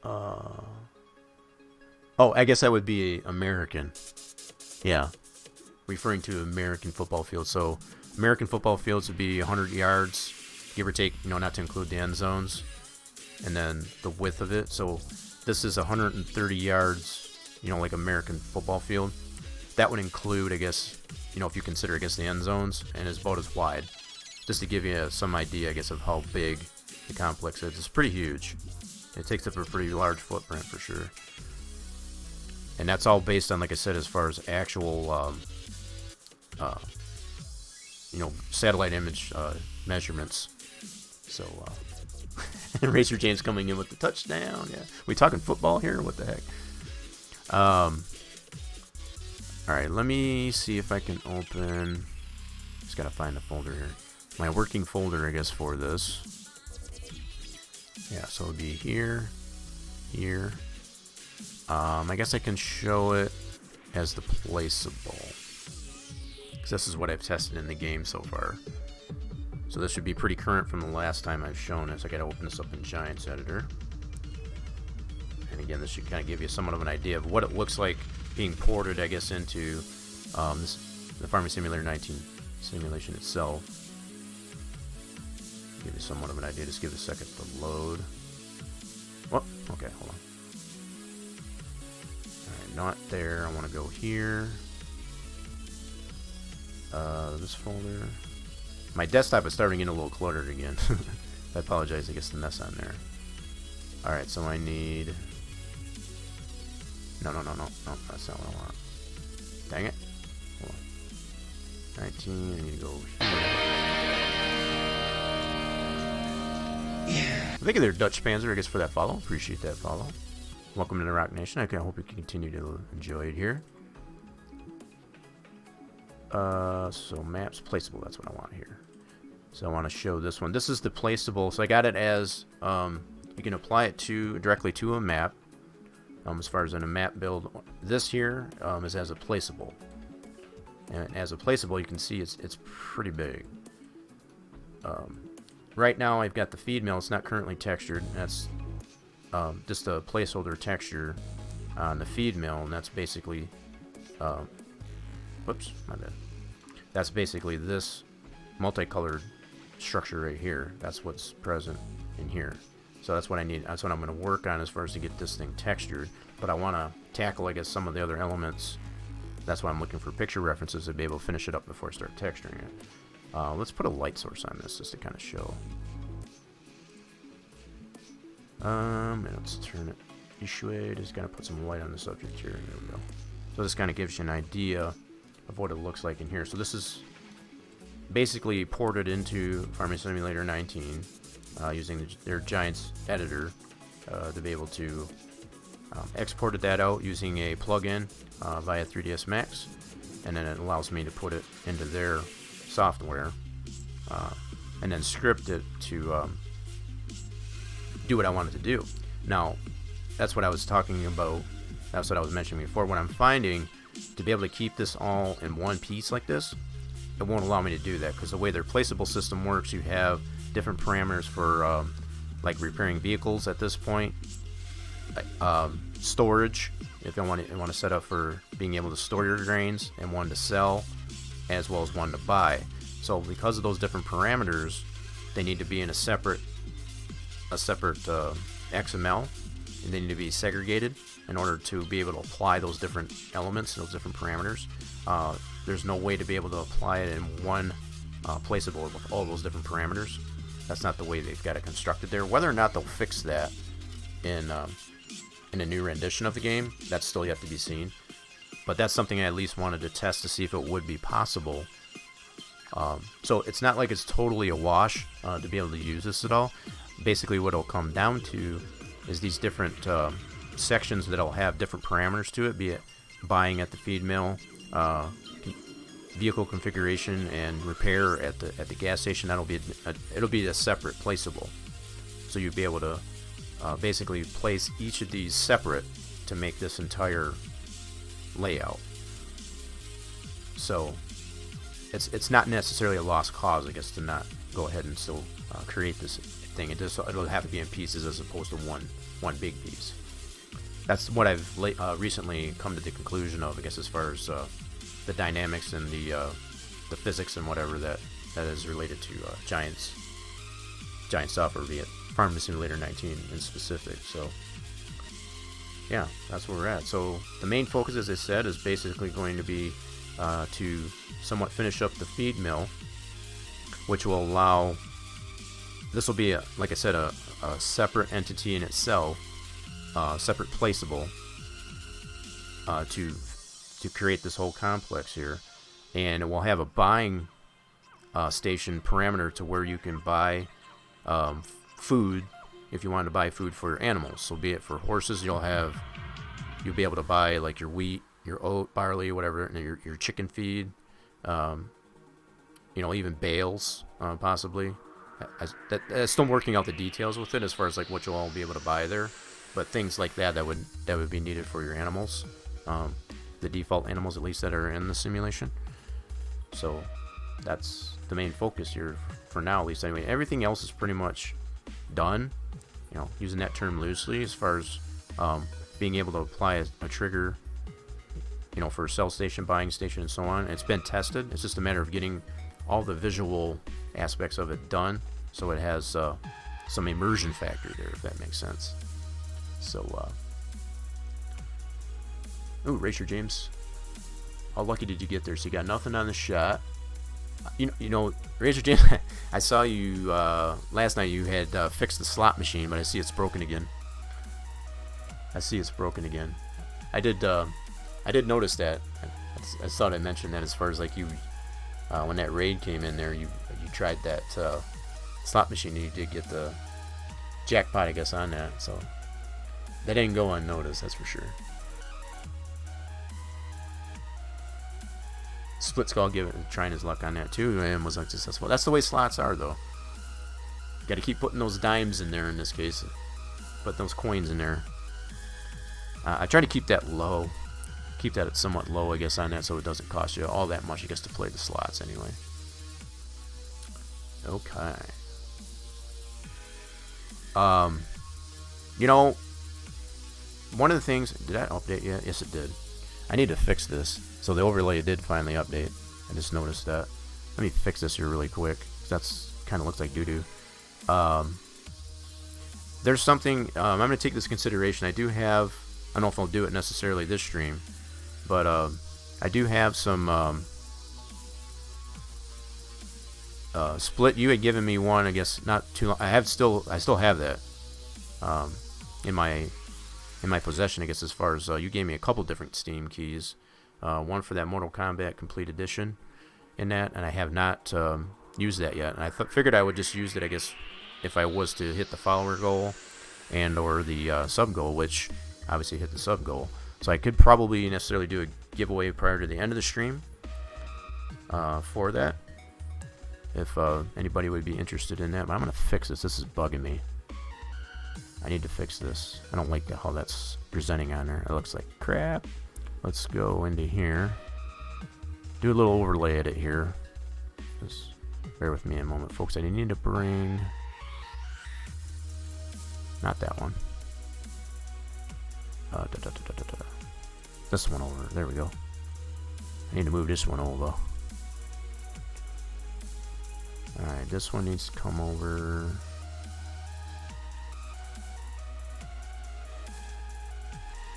Oh, I guess that would be American. Yeah, referring to American football fields. So American football fields would be 100 yards, give or take, not to include the end zones, and then the width of it. So this is 130 yards, like American football field. That would include, I guess, if you consider, I guess, the end zones, and is about as wide. Just to give you some idea, I guess, of how big the complex is. It's pretty huge. It takes up a pretty large footprint for sure. And that's all based on, like I said, as far as actual, satellite image measurements. So, Racer James coming in with the touchdown. Yeah, we talking football here? What the heck? All right, let me see if I can open. Just gotta find the folder here. My working folder, I guess, for this. Yeah, so it'll be here, here. I guess I can show it as the placeable, because this is what I've tested in the game so far. So this should be pretty current from the last time I've shown it. So I gotta open this up in Giants Editor. And again, this should kind of give you somewhat of an idea of what it looks like being ported, I guess, into the Farming Simulator 19 simulation itself. Give you somewhat of an idea. Just give it a second to load. Oh, okay, hold on. Alright, not there. I want to go here. This folder. My desktop is starting to get a little cluttered again. I apologize, I guess, the mess on there. Alright, so I need... No, that's not what I want. Dang it. Hold on. 19, I need to go here. Yeah. Thank you there, Dutch Panzer, I guess, for that follow. Appreciate that follow. Welcome to the Rock Nation. I hope you can continue to enjoy it here. So maps, placeable, that's what I want here. So I want to show this one. This is the placeable. So I got it as, you can apply it directly to a map. As far as in a map build, this here is as a placeable, and as a placeable, you can see it's pretty big. Right now, I've got the feed mill. It's not currently textured. That's just a placeholder texture on the feed mill, and that's basically, whoops, my bad. That's basically this multicolored structure right here. That's what's present in here. So that's what I need. That's what I'm going to work on as far as to get this thing textured. But I want to tackle, I guess, some of the other elements. That's why I'm looking for picture references to be able to finish it up before I start texturing it. Let's put a light source on this just to kind of show. And let's turn it this way. Just kind of put some light on the subject here. There we go. So this kind of gives you an idea of what it looks like in here. So this is basically ported into Farming Simulator 19. Using their Giants editor to be able to exported that out using a plugin via 3ds Max, and then it allows me to put it into their software and then script it to do what I wanted to do. Now, that's what I was talking about. That's what I was mentioning before. What I'm finding, to be able to keep this all in one piece like this, it won't allow me to do that, because the way their placeable system works, you have different parameters for like repairing vehicles at this point, storage, if you want to set up for being able to store your grains, and one to sell, as well as one to buy. So because of those different parameters, they need to be in a separate XML, they need to be segregated in order to be able to apply those different elements, those different parameters. There's no way to be able to apply it in one placeable with all those different parameters. That's not the way they've got it constructed there. Whether or not they'll fix that in a new rendition of the game, that's still yet to be seen. But that's something I at least wanted to test to see if it would be possible. So it's not like it's totally a wash to be able to use this at all. Basically what it'll come down to is these different sections that'll have different parameters to it, be it buying at the feed mill, vehicle configuration, and repair at the gas station. It'll be a separate placeable. So you'll be able to basically place each of these separate to make this entire layout. So it's not necessarily a lost cause, I guess, to not go ahead and still create this thing. It'll have to be in pieces as opposed to one big piece. That's what I've recently come to the conclusion of, I guess, as far as the dynamics and the physics and whatever that is related to Giant software, be it Farming Simulator 19 in specific. So yeah, that's where we're at. So the main focus, as I said, is basically going to be to somewhat finish up the feed mill, which will allow, this will be, like I said, a separate entity in itself, separate placeable, to create this whole complex here. And it will have a buying station parameter to where you can buy food if you want to buy food for your animals. So be it for horses, you'll be able to buy like your wheat, your oat, barley, whatever, and your chicken feed, even bales, possibly. Still working out the details with it as far as like what you'll all be able to buy there, but things like that would be needed for your animals, the default animals at least that are in the simulation. So that's the main focus here for now, at least. Anyway, everything else is pretty much done. Using that term loosely, as far as being able to apply a trigger, for a sell station, buying station, and so on. It's been tested. It's just a matter of getting all the visual aspects of it done, so it has some immersion factor there, if that makes sense. So, Racer James, how lucky did you get there? So you got nothing on the shot. Racer James, I saw you last night. You had fixed the slot machine, but I see it's broken again. I did notice that. I thought I mentioned that as far as like you, when that raid came in there, you tried that slot machine and you did get the jackpot, I guess, on that. So that didn't go unnoticed, that's for sure. Split Skull trying his luck on that too and was unsuccessful. That's the way slots are, though. Got to keep putting those dimes in there in this case. Put those coins in there. I try to keep that low. Keep that at somewhat low, I guess, on that, so it doesn't cost you all that much, I guess, to play the slots anyway. Okay. One of the things, did that update yet? Yes, it did. I need to fix this. So the overlay did finally update. I just noticed that. Let me fix this here really quick. That's kind of looks like doo-doo. There's something, I'm going to take this into consideration. I do have, I don't know if I'll do it necessarily this stream, but I do have some split. You had given me one, I guess, not too long. I still have that in my possession, I guess, as far as you gave me a couple different Steam keys. One for that Mortal Kombat Complete Edition in that, and I have not used that yet. And I figured I would just use it, I guess, if I was to hit the follower goal and or the sub goal, which obviously hit the sub goal. So I could probably necessarily do a giveaway prior to the end of the stream for that, if anybody would be interested in that. But I'm going to fix this. This is bugging me. I need to fix this. I don't like how that's presenting on there. It looks like crap. Let's go into here. Do a little overlay edit here. Just bear with me a moment, folks. I need to bring... Not that one. This one over. There we go. I need to move this one over. Alright, this one needs to come over.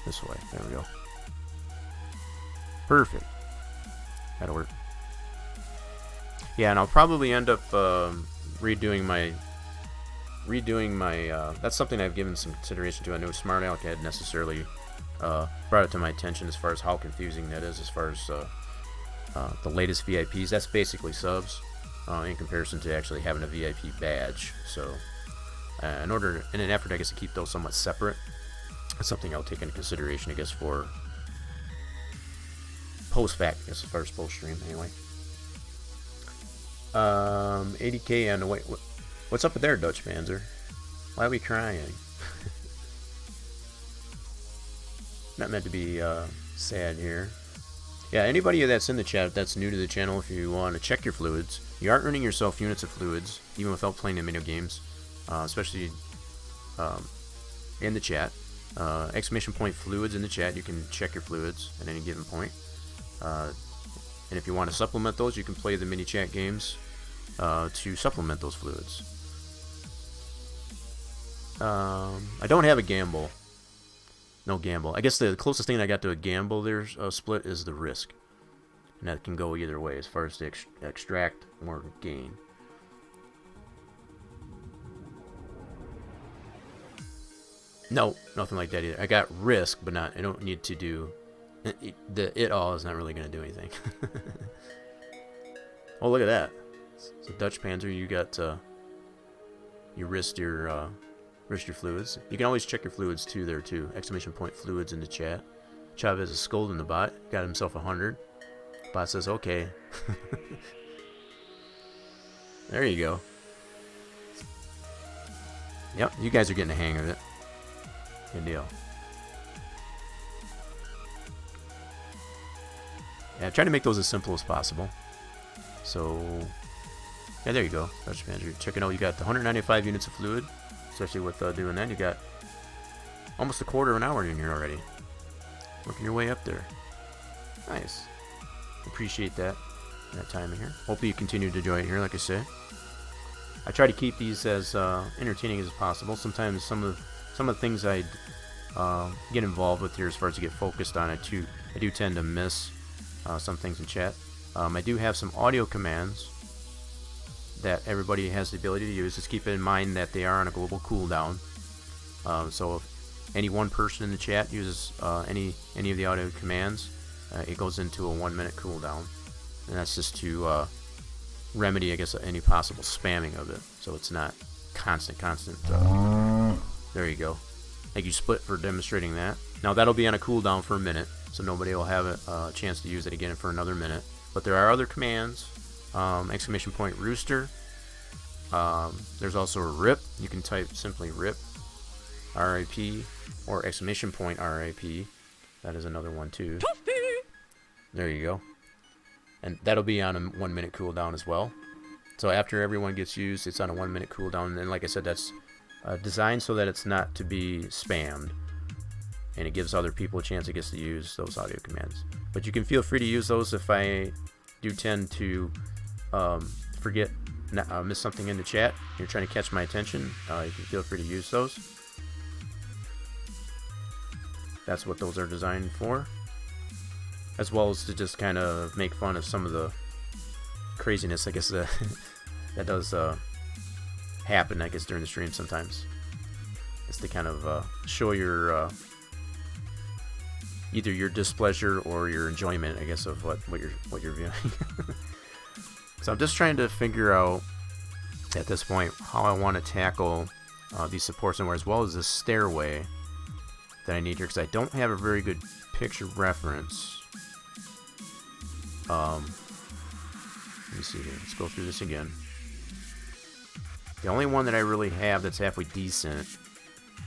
This way. There we go. Perfect. That'll work. Yeah, and I'll probably end up redoing my. That's something I've given some consideration to. I know Smart Alec had necessarily brought it to my attention as far as how confusing that is, as far as the latest VIPs. That's basically subs in comparison to actually having a VIP badge. So, in an effort, I guess, to keep those somewhat separate, that's something I'll take into consideration, I guess, for post-fact, I guess, as far as post-stream, anyway. 80k on the way. What's up with there, Dutch Panzer? Why are we crying? Not meant to be sad here. Yeah, anybody that's in the chat that's new to the channel, if you want to check your fluids, you are earning yourself units of fluids, even without playing the video games, especially in the chat. Exclamation point fluids in the chat, you can check your fluids at any given point. And if you want to supplement those, you can play the mini chat games to supplement those fluids. I don't have a gamble. No gamble. I guess the closest thing I got to a gamble there, split, is the risk. And that can go either way as far as to extract or gain. No, nothing like that either. I got risk, but not. I don't need to do. It all is not really going to do anything. Oh, look at that. So Dutch Panzer, you got you risked your fluids. You can always check your fluids too there too. Exclamation point fluids in the chat. Chavez is scolding the bot. Got himself 100. Bot says okay. There you go. Yep, you guys are getting the hang of it. Good deal. Yeah, try to make those as simple as possible. So, yeah, there you go. Dutch Manager, check it out. You got the 195 units of fluid, especially with doing that. You got almost a quarter of an hour in here already. Working your way up there. Nice. Appreciate that time in here. Hopefully you continue to enjoy it here, like I said. I try to keep these as entertaining as possible. Sometimes some of the things I get involved with here, as far as to get focused on it too, I do tend to miss some things in chat. I do have some audio commands that everybody has the ability to use. Just keep in mind that they are on a global cooldown. So if any one person in the chat uses any of the audio commands, it goes into a 1 minute cooldown, and that's just to remedy, I guess, any possible spamming of it, so it's not constant. There you go. Thank you, Split, for demonstrating that. Now that'll be on a cooldown for a minute, so nobody will have a chance to use it again for another minute. But there are other commands. Exclamation point rooster. There's also a rip. You can type simply rip, RIP, or exclamation point RIP. That is another one too. There you go. And that'll be on a 1 minute cooldown as well. So after everyone gets used, it's on a 1 minute cooldown. And like I said, that's designed so that it's not to be spammed, and it gives other people a chance, I guess, to use those audio commands. But you can feel free to use those if I do tend to forget, miss something in the chat. You're trying to catch my attention. You can feel free to use those. That's what those are designed for, as well as to just kind of make fun of some of the craziness, I guess, that does happen, I guess, during the stream sometimes. Just to kind of show your either your displeasure or your enjoyment, I guess, of what you're viewing. So I'm just trying to figure out at this point how I want to tackle these support somewhere, as well as this stairway that I need here, because I don't have a very good picture reference. Let me see here. Let's go through this again. The only one that I really have that's halfway decent.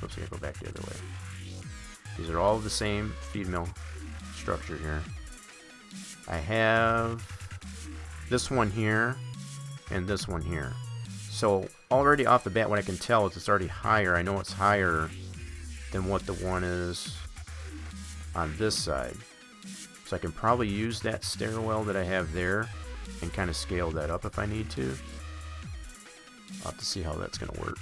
Oops, I gotta go back the other way. These are all the same feed mill structure here. I have this one here and this one here. So already off the bat, what I can tell is it's already higher. I know it's higher than what the one is on this side. So I can probably use that stairwell that I have there and kind of scale that up if I need to. I'll have to see how that's going to work.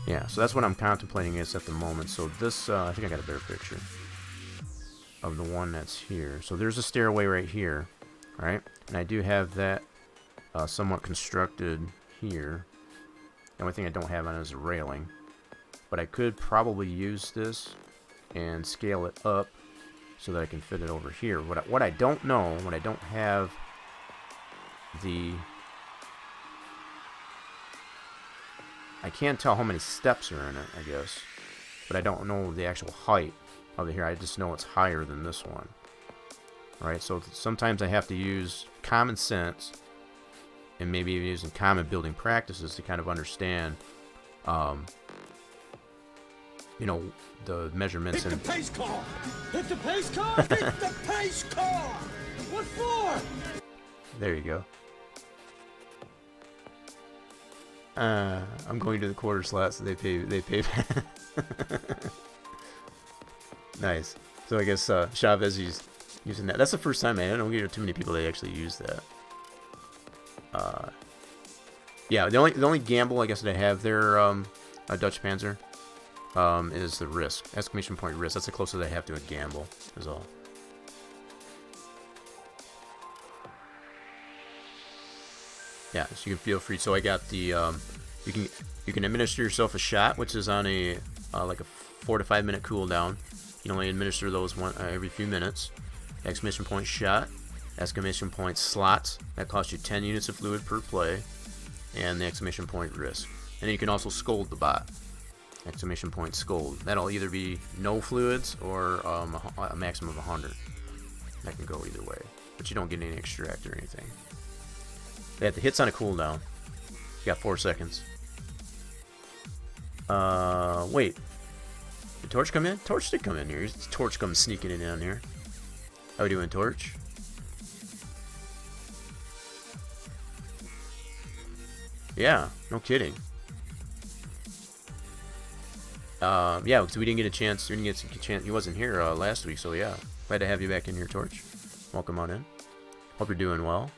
Yeah, so that's what I'm contemplating is at the moment. So this, I think I got a better picture of the one that's here. So there's a stairway right here, right? And I do have that somewhat constructed here. The only thing I don't have on it is a railing. But I could probably use this and scale it up so that I can fit it over here. What I don't know, what I don't have the... I can't tell how many steps are in it, I guess. But I don't know the actual height of it here. I just know it's higher than this one. Right, so sometimes I have to use common sense and maybe even using common building practices to kind of understand, you know, the measurements. Hit the pace car! Hit the pace car! Hit the pace car! What for? There you go. I'm going to the quarter slot, so they pay. Nice. So I guess Chavez is using that. That's the first time, man. I don't get too many people that actually use that. Yeah, the only gamble I guess that I have there, a Dutch Panzer, is the risk. Exclamation point risk. That's the closest I have to a gamble, is all. Yeah, so you can feel free. So I got the you can administer yourself a shot, which is on a like a 4 to 5 minute cooldown. You can only administer those every few minutes. Exclamation point shot, exclamation point slots. That costs you 10 units of fluid per play, and the exclamation point risk. And then you can also scold the bot. Exclamation point scold. That'll either be no fluids or a maximum of 100. That can go either way, but you don't get any extract or anything. They have the hits on a cooldown. You got 4 seconds. Wait. Did Torch come in? Torch did come in here. Torch comes sneaking in down here. How we doing, Torch? Yeah, no kidding. Yeah, because we didn't get a chance. We didn't get a chance. He wasn't here last week, so yeah. Glad to have you back in here, Torch. Welcome on in. Hope you're doing well.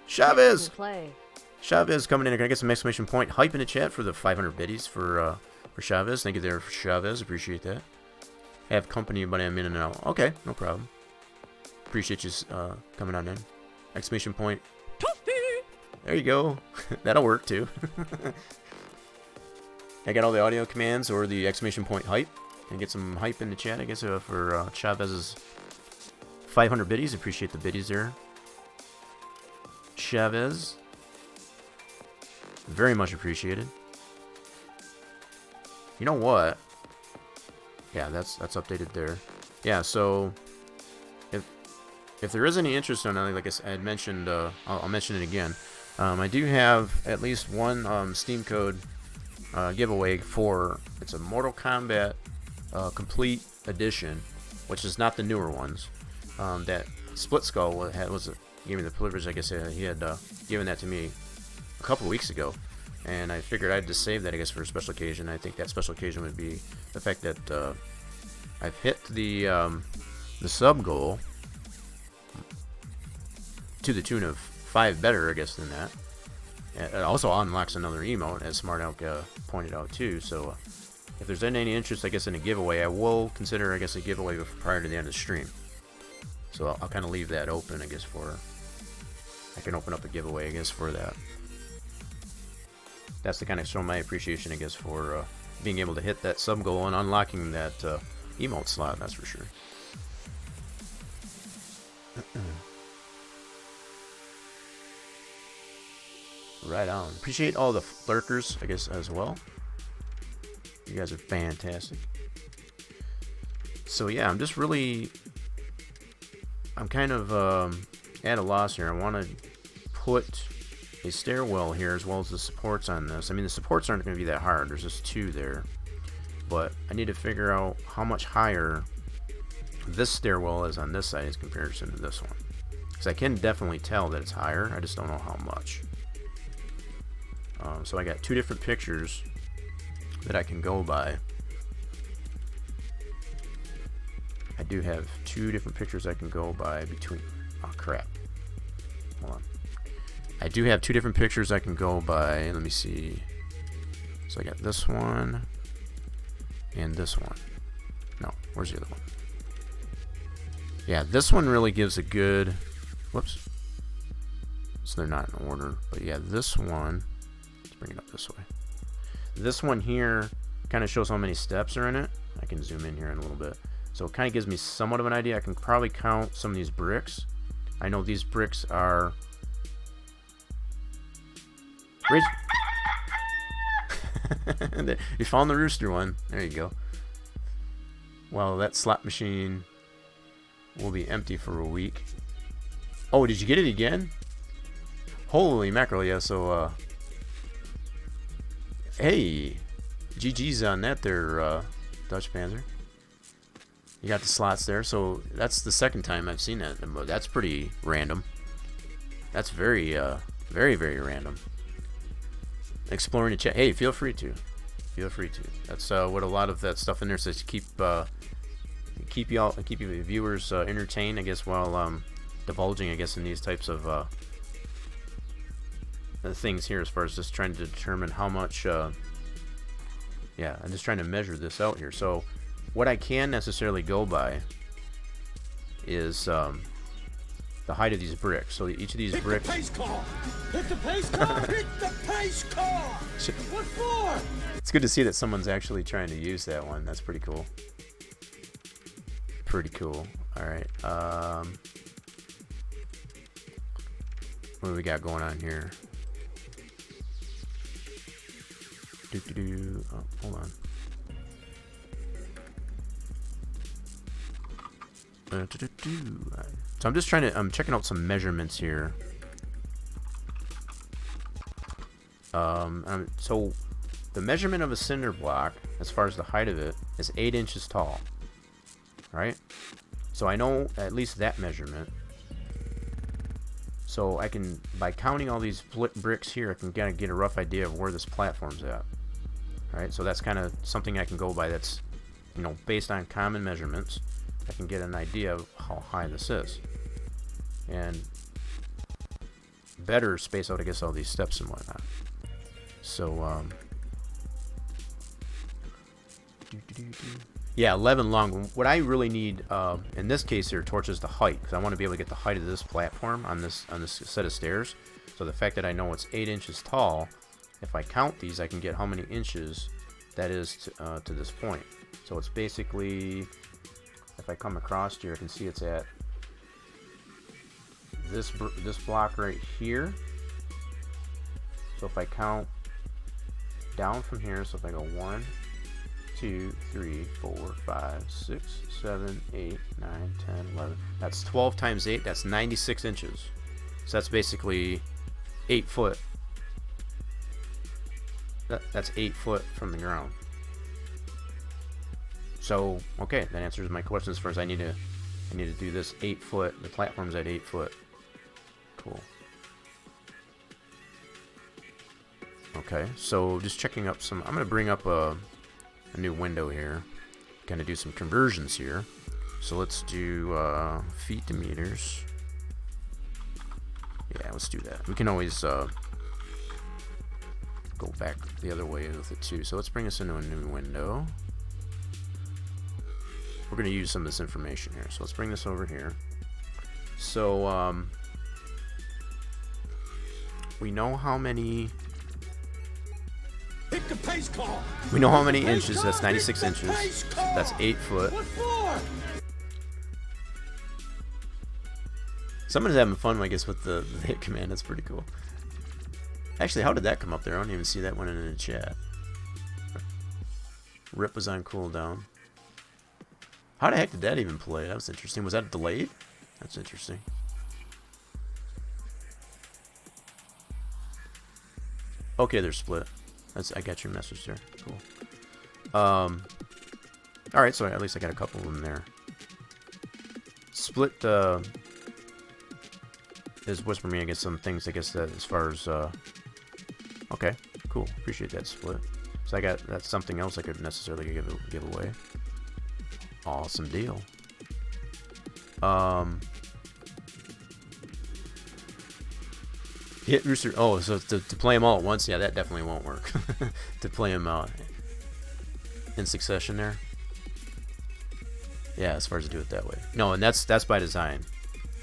Chavez! Chavez coming in. Can I get some exclamation point hype in the chat for the 500 biddies for Chavez? Thank you there for Chavez. Appreciate that. I have company, but I'm in and out. Okay, no problem. Appreciate you coming on in. Exclamation point. There you go. That'll work too. I got all the audio commands or the exclamation point hype. Can I get some hype in the chat, I guess, for Chavez's 500 biddies. Appreciate the biddies there. Chavez. Very much appreciated. You know what? Yeah, that's updated there. Yeah, so if there is any interest in it, like I had mentioned, I'll mention it again. I do have at least one Steam code giveaway for, it's a Mortal Kombat Complete Edition, which is not the newer ones. That Split Skull gave me the privilege, I guess he had given that to me a couple weeks ago, and I figured I'd just save that, I guess, for a special occasion. I think that special occasion would be the fact that I've hit the sub goal to the tune of 5 better, I guess, than that. It also unlocks another emote, as Smart Elk pointed out too. So if there's any interest, I guess, in a giveaway, I will consider, I guess, a giveaway prior to the end of the stream. So I'll kind of leave that open, I guess, I can open up a giveaway, I guess, for that. That's to kind of show my appreciation, I guess, for being able to hit that sub goal and unlocking that emote slot, that's for sure. Right on. Appreciate all the lurkers, I guess, as well. You guys are fantastic. So yeah, I'm kind of at a loss here. I want to put a stairwell here as well as the supports on this. I mean, the supports aren't going to be that hard. There's just 2 there. But I need to figure out how much higher this stairwell is on this side in comparison to this one. Because I can definitely tell that it's higher. I just don't know how much. So I got 2 different pictures that I can go by. I do have 2 different pictures I can go by between. Oh crap! Hold on. I do have two different pictures I can go by. Let me see. So I got this one and this one. No, where's the other one? Yeah, this one really gives a good... Whoops. So they're not in order. But yeah, this one... Let's bring it up this way. This one here kind of shows how many steps are in it. I can zoom in here in a little bit. So it kind of gives me somewhat of an idea. I can probably count some of these bricks. I know these bricks are... You found the rooster one. There you go. Well, that slot machine will be empty for a week. Oh, did you get it again? Holy mackerel, yeah, so, hey, GG's on that there, Dutch Panzer. You got the slots there, so that's the second time I've seen that. That's pretty random. That's very, very, very random. Exploring the chat. Hey, feel free to. Feel free to. That's what a lot of that stuff in there says. Keep your viewers entertained, I guess, while divulging, I guess, in these types of things here, as far as just trying to determine how much. Yeah, I'm just trying to measure this out here. So, what I can necessarily go by is the height of these bricks. So each of these bricks. Hit the pace car! Hit the pace car! Hit the pace car! What for? It's good to see that someone's actually trying to use that one. That's pretty cool. Pretty cool. All right. What do we got going on here? Oh, hold on. So I'm just trying to, I'm checking out some measurements here. So the measurement of a cinder block, as far as the height of it, is 8 inches tall. Right? So I know at least that measurement. So I can, by counting all these bricks here, I can kind of get a rough idea of where this platform's at. Right? So that's kind of something I can go by. That's, you know, based on common measurements. I can get an idea of how high this is, and better space out, I guess, all these steps and whatnot. So yeah, 11 long. What I really need in this case here, Torch, is the height, because I want to be able to get the height of this platform on this set of stairs. So the fact that I know it's 8 inches tall, if I count these, I can get how many inches that is to this point. So it's basically, if I come across here, I can see it's at this block right here. So if I count down from here, so if I go 1, 2, 3, 4, 5, 6, 7, 8, 9, 10, 11. That's 12 times 8. That's 96 inches. So that's basically 8 foot. That's 8 foot from the ground. So, okay, that answers my question as far as I need to do this 8 foot. The platform's at 8 foot. Cool. Okay, so just checking up some. I'm gonna bring up a new window here. Gonna do some conversions here. So let's do feet to meters. Yeah, let's do that. We can always go back the other way with it too. So let's bring this into a new window. We're going to use some of this information here. So let's bring this over here. So we know how many. Hit the pace car! We know how many inches. That's 96 inches. That's 8 foot. What for? Someone's having fun, I guess, with the hit command. That's pretty cool. Actually, how did that come up there? I don't even see that one in the chat. Rip was on cooldown. How the heck did that even play? That was interesting. Was that delayed? That's interesting. Okay, they're split. I got your message there. Cool. Alright, so at least I got a couple of them there. Split is whispering me, I guess, some things, I guess, that as far as okay, cool. Appreciate that split. So that's something else I could necessarily give away. Awesome deal. Hit rooster. Oh, so to play them all at once, yeah, that definitely won't work. To play them in succession there. Yeah, as far as to do it that way. No, and that's by design.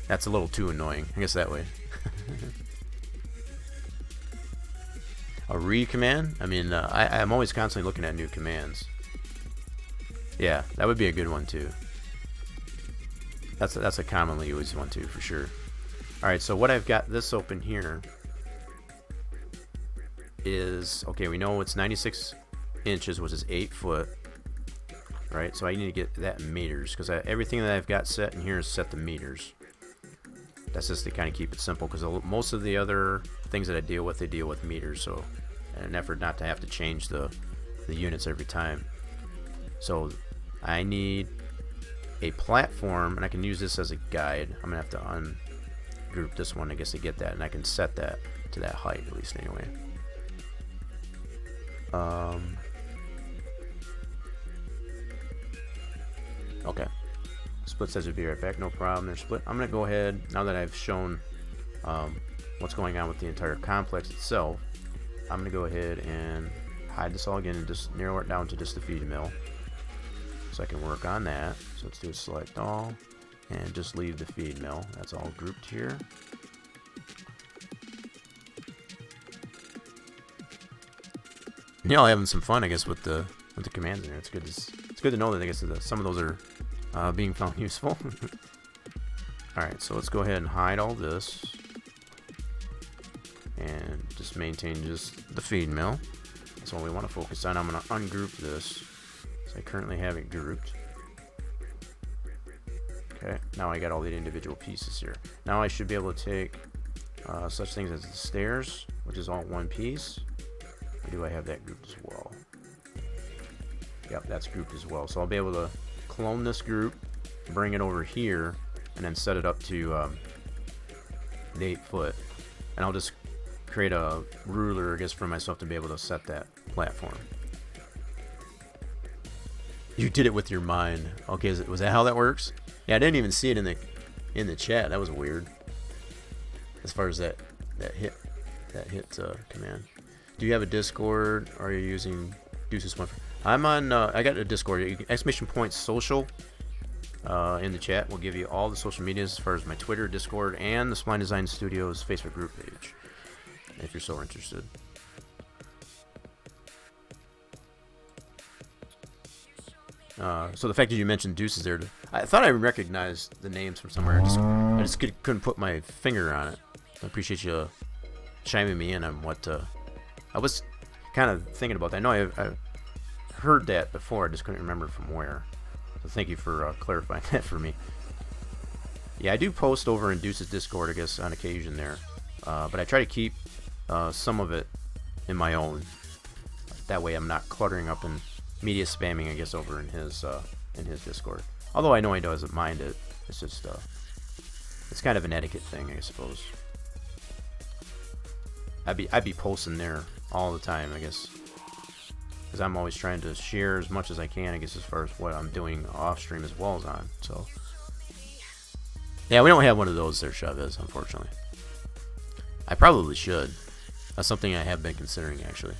That's a little too annoying. I guess that way. A re-command? I mean, I'm always constantly looking at new commands. Yeah, that would be a good one too. That's a commonly used one too, for sure. Alright, so what I've got this open here is, okay, we know it's 96 inches, which is 8 foot. Right, so I need to get that in meters, because everything that I've got set in here is set to meters. That's just to kind of keep it simple, because most of the other things that I deal with, they deal with meters, so in an effort not to have to change the units every time. So I need a platform, and I can use this as a guide. I'm going to have to ungroup this one, I guess, to get that, and I can set that to that height, at least anyway. Okay. Split says it'd be right back, no problem. They're split. I'm going to go ahead, now that I've shown what's going on with the entire complex itself, I'm going to go ahead and hide this all again and just narrow it down to just the feed mill. So I can work on that. So let's do a select all and just leave the feed mill. That's all grouped here. Yeah, having some fun, I guess, with the commands in there. It's good to know that I guess some of those are being found useful. All right, so let's go ahead and hide all this and just maintain just the feed mill. That's all we want to focus on. I'm going to ungroup this. So I currently have it grouped. Okay, now I got all the individual pieces here. Now I should be able to take such things as the stairs, which is all one piece. Or do I have that grouped as well? Yep, that's grouped as well. So I'll be able to clone this group, bring it over here, and then set it up to the 8 foot. And I'll just create a ruler, I guess, for myself to be able to set that platform. You did it with your mind. Okay, was that how that works? Yeah, I didn't even see it in the chat. That was weird. As far as that hit command. Do you have a Discord? Or are you using Deuce's one? I'm on. I got a Discord. ! social in the chat will give you all the social medias as far as my Twitter, Discord, and the Spline Design Studios Facebook group page, if you're so interested. So the fact that you mentioned Deuces there, I thought I recognized the names from somewhere. I just couldn't put my finger on it. I appreciate you chiming me in on what I was kind of thinking about that. I know I've heard that before. I just couldn't remember from where. So thank you for clarifying that for me. Yeah, I do post over in Deuce's Discord, I guess, on occasion there. But I try to keep some of it in my own. That way I'm not cluttering up and media spamming, I guess, over in his Discord. Although I know he doesn't mind it. It's just it's kind of an etiquette thing, I suppose. I'd be posting there all the time, I guess, because I'm always trying to share as much as I can, I guess, as far as what I'm doing off stream as well as on. So yeah, we don't have one of those there, Chavez, unfortunately. I probably should. That's something I have been considering, actually.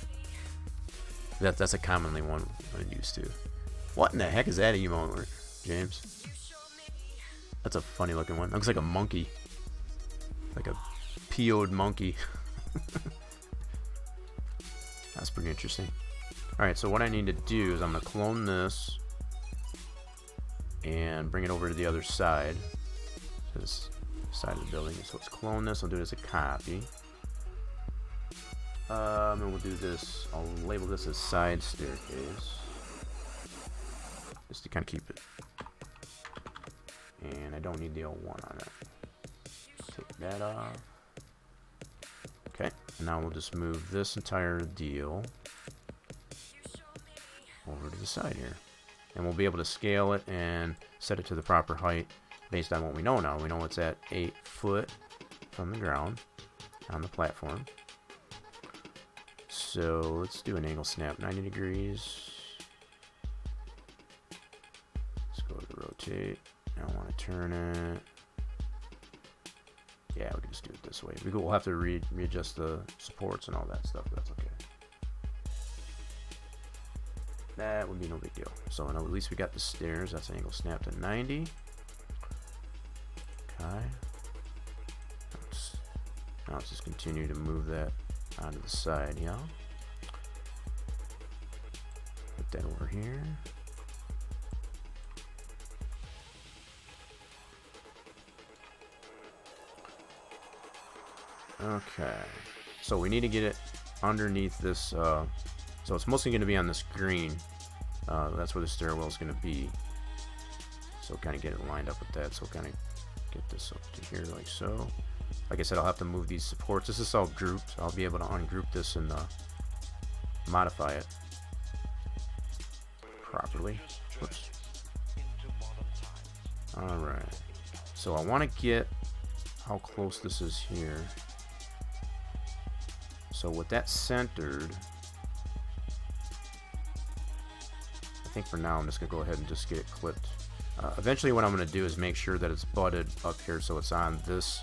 That's a commonly one I'm used to. What in the heck is that emote, James? That's a funny looking one. Looks like a monkey. Like a PO'd monkey. That's pretty interesting. Alright, so what I need to do is I'm going to clone this and bring it over to the other side. This side of the building. So let's clone this. I'll do it as a copy. And we'll do this. I'll label this as side staircase, just to kind of keep it. And I don't need the L1 on it. Take that off. Okay. And now we'll just move this entire deal over to the side here, and we'll be able to scale it and set it to the proper height based on what we know now. We know it's at 8 foot from the ground on the platform. So let's do an angle snap, 90 degrees. Let's go to rotate. I want to turn it. Yeah, we can just do it this way. We'll have to readjust the supports and all that stuff, but that's okay. That would be no big deal. So now at least we got the stairs. That's angle snapped at 90. Okay. Now let's just continue to move that onto the side, yeah. Put that over here. Okay. So we need to get it underneath this, so it's mostly going to be on this green. That's where the stairwell is going to be. So kind of get it lined up with that. So kind of get this up to here like so. Like I said, I'll have to move these supports. This is all grouped. I'll be able to ungroup this and modify it properly. Whoops. Alright. So I want to get how close this is here. So with that centered, I think for now I'm just going to go ahead and just get it clipped. Eventually what I'm going to do is make sure that it's butted up here so it's on this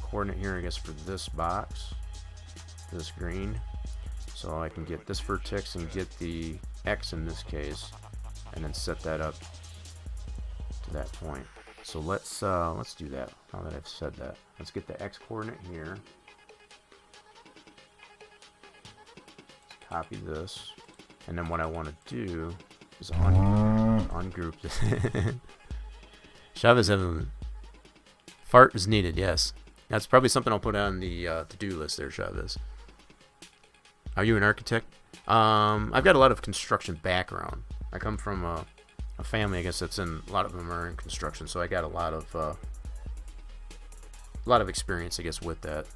coordinate here, I guess, for this box, this green. So I can get this vertex and get the X in this case, and then set that up to that point. So let's do that now that I've said that. Let's get the X coordinate here. Let's copy this. And then what I want to do is ungroup this. Chavez having fart is needed, yes. That's probably something I'll put on the to-do list there, Chavez. Are you an architect? I've got a lot of construction background. I come from a family, I guess, that's in, a lot of them are in construction, so I got a lot of experience, I guess, with that.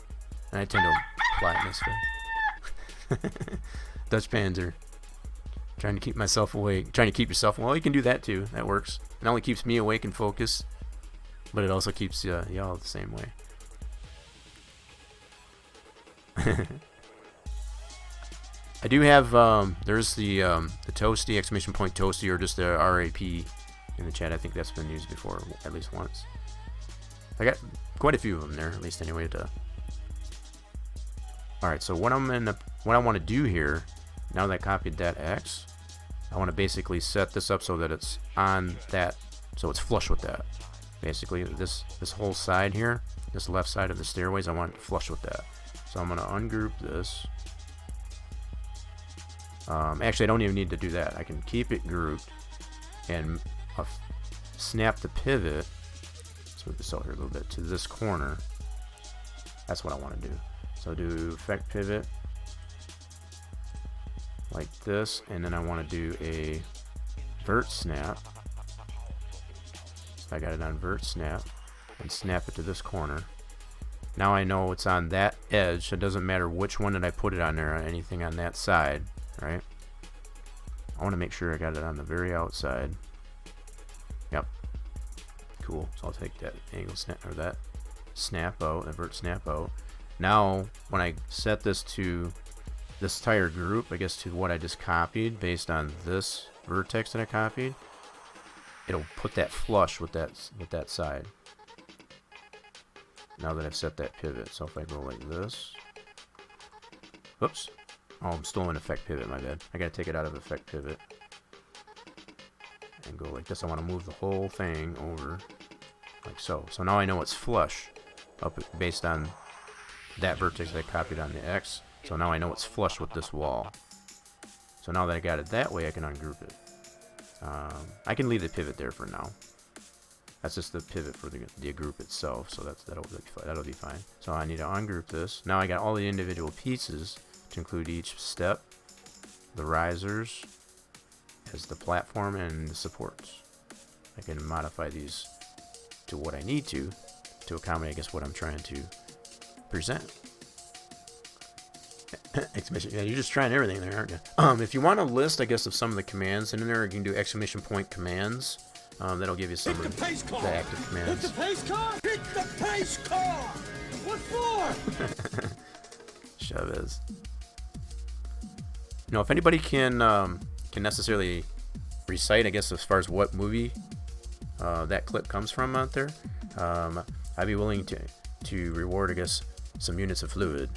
And I tend to apply it in this way. Dutch Panzer. Trying to keep myself awake. Trying to keep yourself. Well, you can do that too. That works. It not only keeps me awake and focused, but it also keeps y'all the same way. I do have there's the Toasty, exclamation point Toasty, or just the RAP in the chat. I think that's been used before at least once. I got quite a few of them there, at least anyway. All right, so what I want to do here, now that I copied that X, I want to basically set this up so that it's on that, so it's flush with that. Basically, this whole side here, this left side of the stairways, I want it flush with that. So I'm going to ungroup this. Actually, I don't even need to do that. I can keep it grouped and snap the pivot. Let's move this out here a little bit to this corner. That's what I want to do. So do effect pivot like this, and then I want to do a vert snap. So I got it on vert snap and snap it to this corner. Now I know it's on that edge, so it doesn't matter which one that I put it on there, or anything on that side, right? I want to make sure I got it on the very outside. Yep. Cool. So I'll take that angle snap, or that snap out, that vert snap out. Now when I set this to this entire group, I guess to what I just copied based on this vertex that I copied, it'll put that flush with that side. Now that I've set that pivot. So if I go like this, oops, oh, I'm still in effect pivot, my bad. I gotta take it out of effect pivot and go like this. I want to move the whole thing over like so. So now I know it's flush up based on that vertex that I copied on the X. So now I know it's flush with this wall. So now that I got it that way, I can ungroup it. I can leave the pivot there for now. That's just the pivot for the group itself, so that'll be fine. So I need to ungroup this. Now I got all the individual pieces to include each step, the risers, as the platform, and the supports. I can modify these to what I need to accommodate, I guess, what I'm trying to present. Exclamation! Yeah, you're just trying everything there, aren't you? If you want a list, I guess, of some of the commands in there, you can do exclamation point commands. That'll give you some of the active commands. Hit the pace car! Hit the pace car! What for? Chavez. You know, if anybody can necessarily recite, I guess, as far as what movie that clip comes from out there, I'd be willing to to reward, I guess, some units of fluid.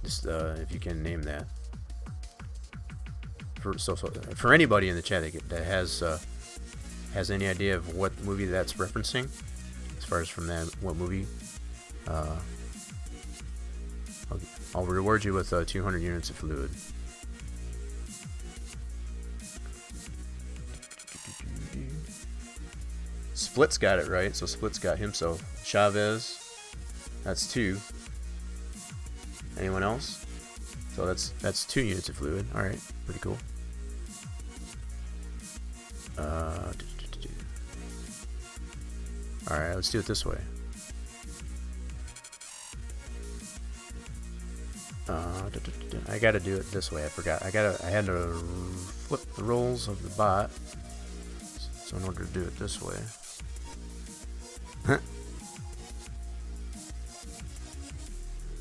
Just if you can name that. For anybody in the chat that has any idea of what movie that's referencing, as far as from that what movie, I'll reward you with 200 units of fluid. Split's got it right, so Split's got himself. Chavez, that's 2. Anyone else? So that's 2 units of fluid. All right, pretty cool. All right, let's do it this way. I gotta do it this way. I forgot. I had to flip the roles of the bot. So in order to do it this way.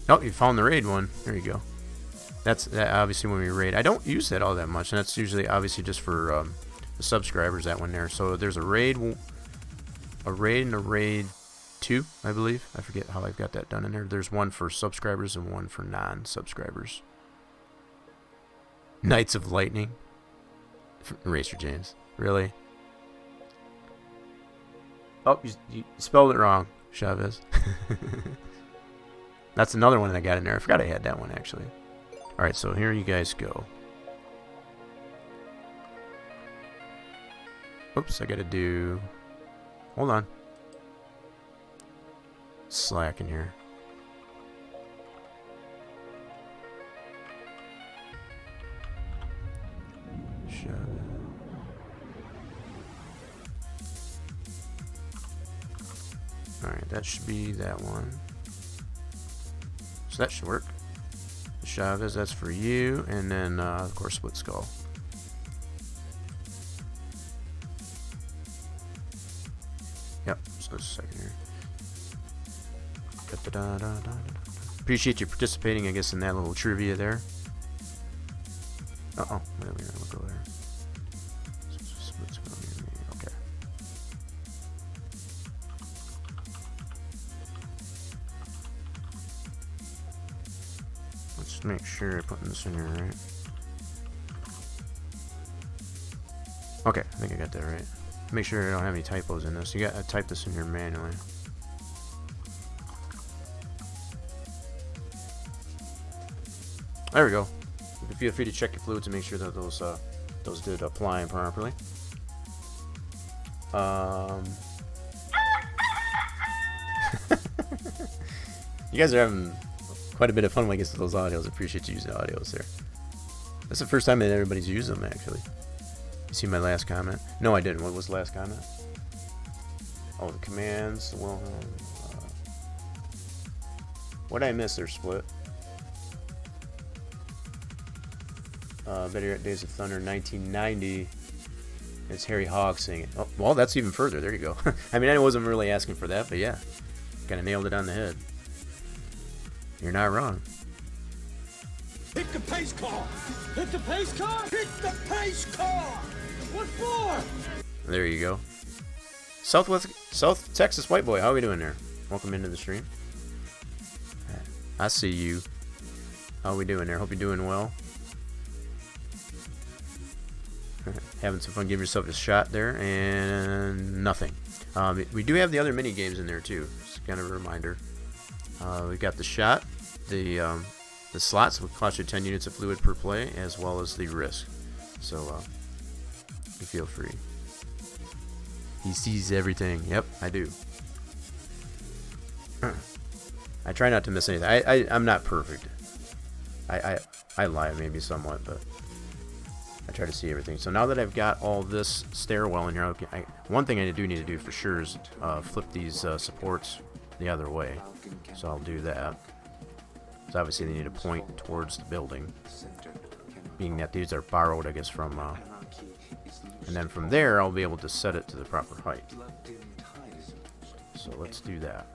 Oh, you found the raid one. There you go. That's obviously when we raid. I don't use that all that much, and that's usually obviously just for the subscribers. That one there. So there's a raid and a raid 2, I believe. I forget how I've got that done in there. There's one for subscribers and one for non-subscribers. Knights of Lightning. Racer James. Really? Oh, you spelled it wrong, Chavez. That's another one that I got in there. I forgot I had that one, actually. Alright, so here you guys go. Oops, I gotta do... Hold on. Slack in here. Alright, that should be that one. So that should work. Chavez, that's for you. And then, of course, Split Skull. Yep, so just a second here. Appreciate you participating, I guess, in that little trivia there. Uh-oh, wait a minute, we'll go there. Okay. Let's make sure I'm putting this in here right. Okay, I think I got that right. Make sure I don't have any typos in this. You got to type this in here manually. There we go. You can feel free to check your fluids and make sure that those did apply properly. You guys are having quite a bit of fun when I get to those audios. I appreciate you using the audios there. That's the first time that everybody's used them, actually. You see my last comment? No, I didn't. What was the last comment? Oh, the commands. Well, what did I miss there, Split? Better Yet Days of Thunder 1990. It's Harry Hogg singing. Oh, well, that's even further. There you go. I mean, I wasn't really asking for that, but yeah. Kind of nailed it on the head. You're not wrong. Hit the pace car! Hit the pace car! Hit the pace car! What for? There you go. South Texas White Boy, how are we doing there? Welcome into the stream. I see you. How are we doing there? Hope you're doing well. Having some fun. Give yourself a shot there. And nothing. We do have the other mini games in there too. Just kind of a reminder. We've got the shot. The slots will cost you 10 units of fluid per play, as well as the risk. So you feel free. He sees everything. Yep, I do. I try not to miss anything. I'm not perfect. I lie maybe somewhat, but I try to see everything. So now that I've got all this stairwell in here, okay, one thing I do need to do for sure is flip these supports the other way. So I'll do that. So obviously they need to point towards the building, being that these are borrowed, I guess, from and then from there I'll be able to set it to the proper height. So let's do that.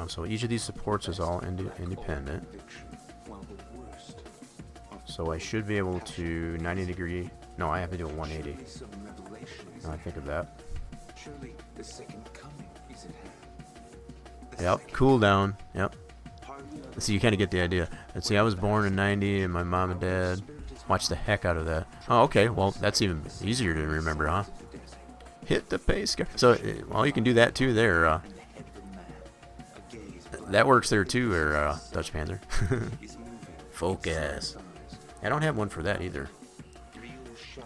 So each of these supports is all independent. So I should be able to 90 degree. No, I have to do a 180. Now I think of that. Surely the second coming is at hand. Yep, cool down. Yep. So you kind of get the idea. Let's see, I was born in 90, and my mom and dad watched the heck out of that. Oh, okay. Well, that's even easier to remember, huh? Hit the pace car. So, well, you can do that too there. That works there too, or Dutch Panther. Focus. I don't have one for that either.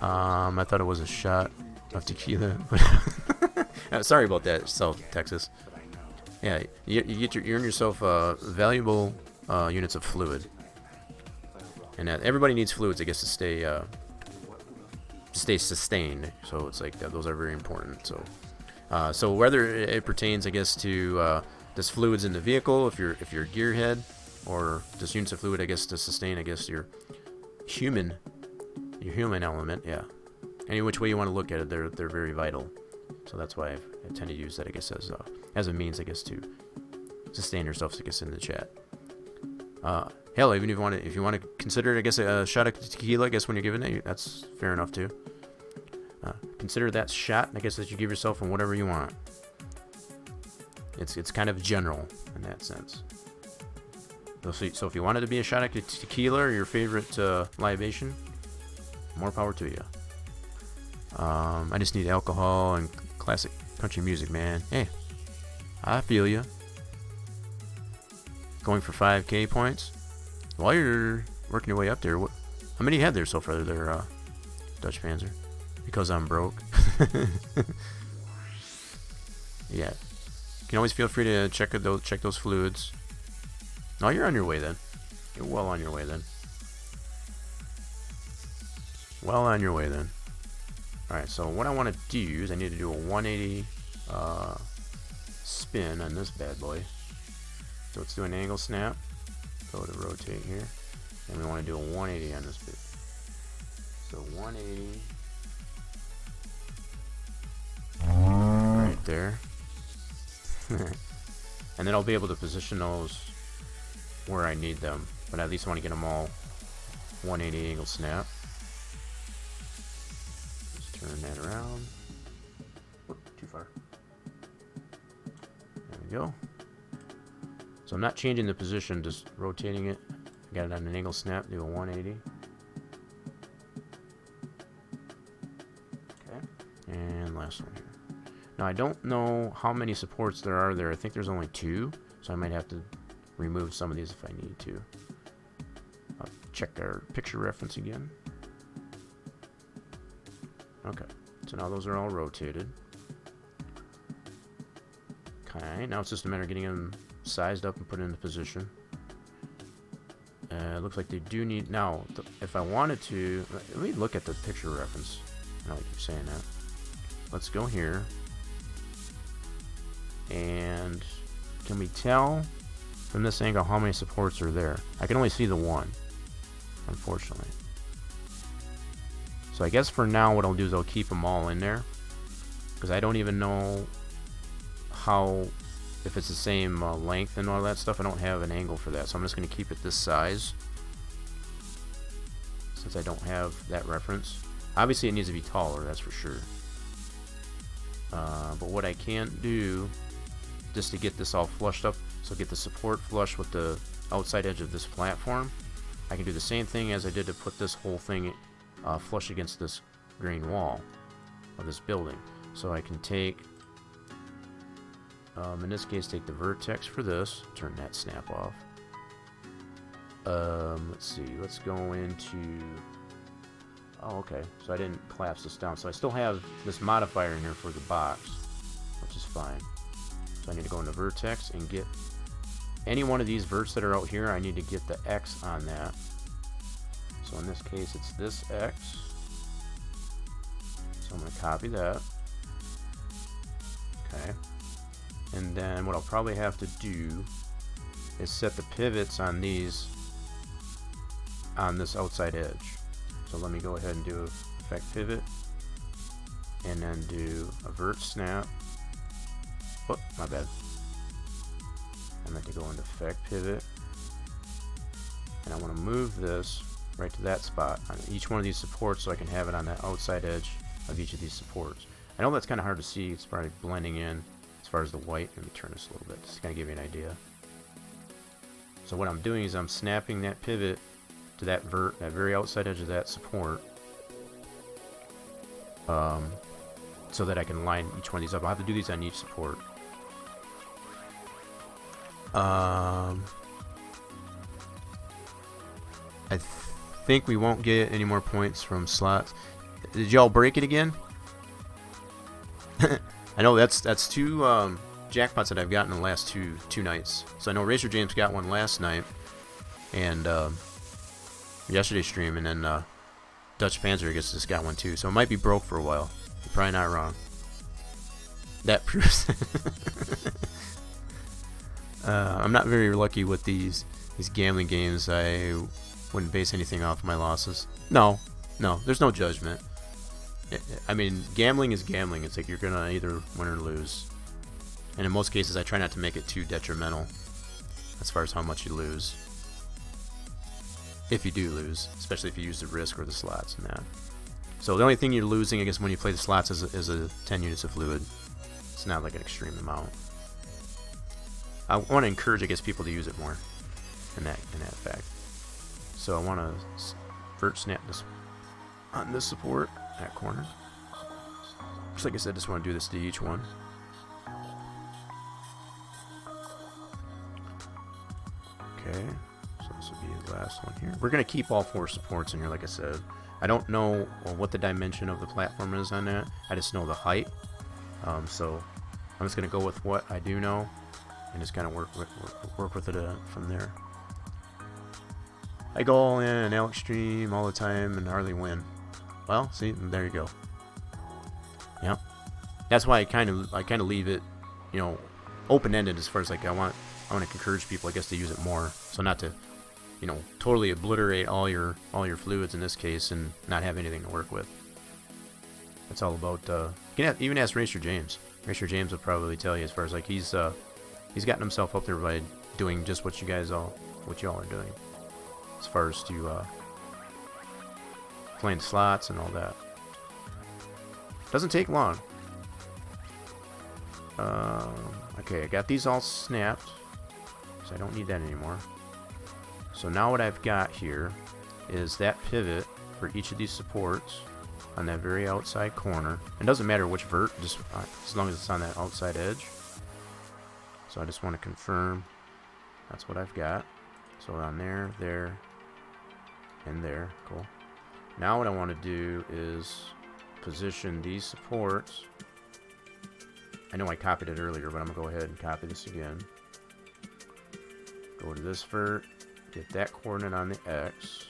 I thought it was a shot of tequila. Sorry about that, South Texas. Yeah, you earn yourself valuable units of fluid, and everybody needs fluids, I guess, to stay sustained. So it's like those are very important. So whether it pertains, I guess, to just fluids in the vehicle, if you're a gearhead, or just units of fluid, I guess, to sustain, I guess, your human element. Yeah, any which way you want to look at it, they're very vital. So that's why I tend to use that, I guess, as a means, I guess, to sustain yourself, I guess, in the chat. Hell, even if you want to consider it, I guess, a shot of tequila, I guess, when you're giving it, that's fair enough too. Consider that shot, I guess, that you give yourself, and whatever you want. It's kind of general in that sense. So if you wanted to be a shot of tequila or your favorite libation, more power to you. I just need alcohol and classic country music, man. Hey, I feel you. Going for 5K points. While you're working your way up there, how many you had there so far there, Dutch Panzer? Because I'm broke. Yeah. You can always feel free to check those fluids. Oh, you're on your way then. You're well on your way then. Well on your way then. Alright, so what I want to do is I need to do a 180 spin on this bad boy. So let's do an angle snap. Go to rotate here. And we want to do a 180 on this bit. So 180. Right there. And then I'll be able to position those where I need them. But I at least want to get them all 180 angle snap. Just turn that around. Whoop, too far. There we go. So I'm not changing the position, just rotating it. I got it on an angle snap, do a 180. Okay. And last one here. Now I don't know how many supports there are there. I think there's only 2, so I might have to remove some of these if I need to. I'll check our picture reference again. Okay, so now those are all rotated. Okay, now it's just a matter of getting them sized up and put into position. It looks like they do need... Now, if I wanted to... Let me look at the picture reference. I know I keep saying that. Let's go here. And can we tell from this angle how many supports are there? I can only see the one, unfortunately. So I guess for now what I'll do is I'll keep them all in there, because I don't even know how, if it's the same length and all that stuff. I don't have an angle for that, so I'm just going to keep it this size since I don't have that reference. Obviously it needs to be taller, that's for sure. But what I can't do, just to get this all flushed up, so get the support flush with the outside edge of this platform, I can do the same thing as I did to put this whole thing flush against this green wall of this building. So I can take, in this case, take the vertex for this, turn that snap off. Let's see, let's go into... Oh, okay, so I didn't collapse this down. So I still have this modifier in here for the box, which is fine. So I need to go into vertex and get any one of these verts that are out here. I need to get the X on that. So in this case, it's this X. So I'm going to copy that. Okay. And then what I'll probably have to do is set the pivots on these, on this outside edge. So let me go ahead and do effect pivot, and then do a vert snap. Oh, my bad. I meant to go into effect pivot, and I want to move this right to that spot on each one of these supports so I can have it on the outside edge of each of these supports. I know that's kind of hard to see. It's probably blending in as far as the white. Let me turn this a little bit just to kind of give you an idea. So what I'm doing is I'm snapping that pivot to that very outside edge of that support, so that I can line each one of these up. I'll have to do these on each support. I think we won't get any more points from slots. Did y'all break it again? I know that's two jackpots that I've gotten in the last two nights. So I know Racer James got one last night, and yesterday's stream, and then Dutch Panzer I guess just got one too. So it might be broke for a while. You're probably not wrong. That proves. I'm not very lucky with these gambling games. I wouldn't base anything off my losses. No, there's no judgment. I mean, gambling is gambling. It's like you're gonna either win or lose. And in most cases, I try not to make it too detrimental as far as how much you lose. If you do lose, especially if you use the risk or the slots and that. So the only thing you're losing, I guess, when you play the slots is a 10 units of fluid. It's not like an extreme amount. I want to encourage, I guess, people to use it more in that fact. So I want to vert snap this on this support, that corner. Just like I said, just want to do this to each one. Okay, so this will be the last one here. We're going to keep all 4 supports in here, like I said. I don't know what the dimension of the platform is on that. I just know the height. So I'm just going to go with what I do know and just kind of work with it from there. I go all in and out extreme all the time and hardly win. Well, see, there you go. Yep. That's why I kind of leave it, open-ended as far as like I want to encourage people, I guess, to use it more. So not to, totally obliterate all your fluids in this case and not have anything to work with. It's all about. You can even ask Racer James. Racer James will probably tell you as far as like he's gotten himself up there by doing just what y'all are doing, as far as to playing slots and all that. Doesn't take long. Okay, I got these all snapped, so I don't need that anymore. So now what I've got here is that pivot for each of these supports on that very outside corner. It doesn't matter which vert, just as long as it's on that outside edge. So I just want to confirm that's what I've got. So on there, and there. Cool. Now what I want to do is position these supports. I know I copied it earlier, but I'm going to go ahead and copy this again. Go to this vert, get that coordinate on the X.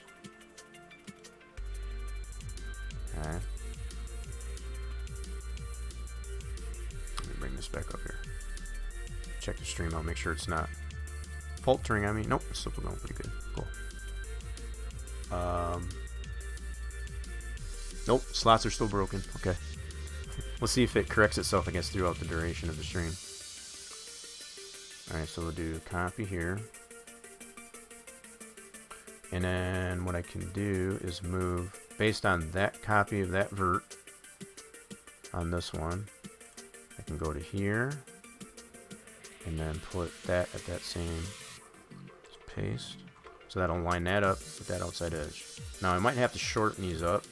Okay. Let me bring this back up here. Check the stream out, make sure it's not faltering on me. Nope, it's still going pretty good. Cool. Nope, slots are still broken. Okay. We'll see if it corrects itself, I guess, throughout the duration of the stream. Alright, so we'll do copy here. And then what I can do is move, based on that copy of that vert on this one, I can go to here and then put that at that same paste. So that'll line that up with that outside edge. Now I might have to shorten these up.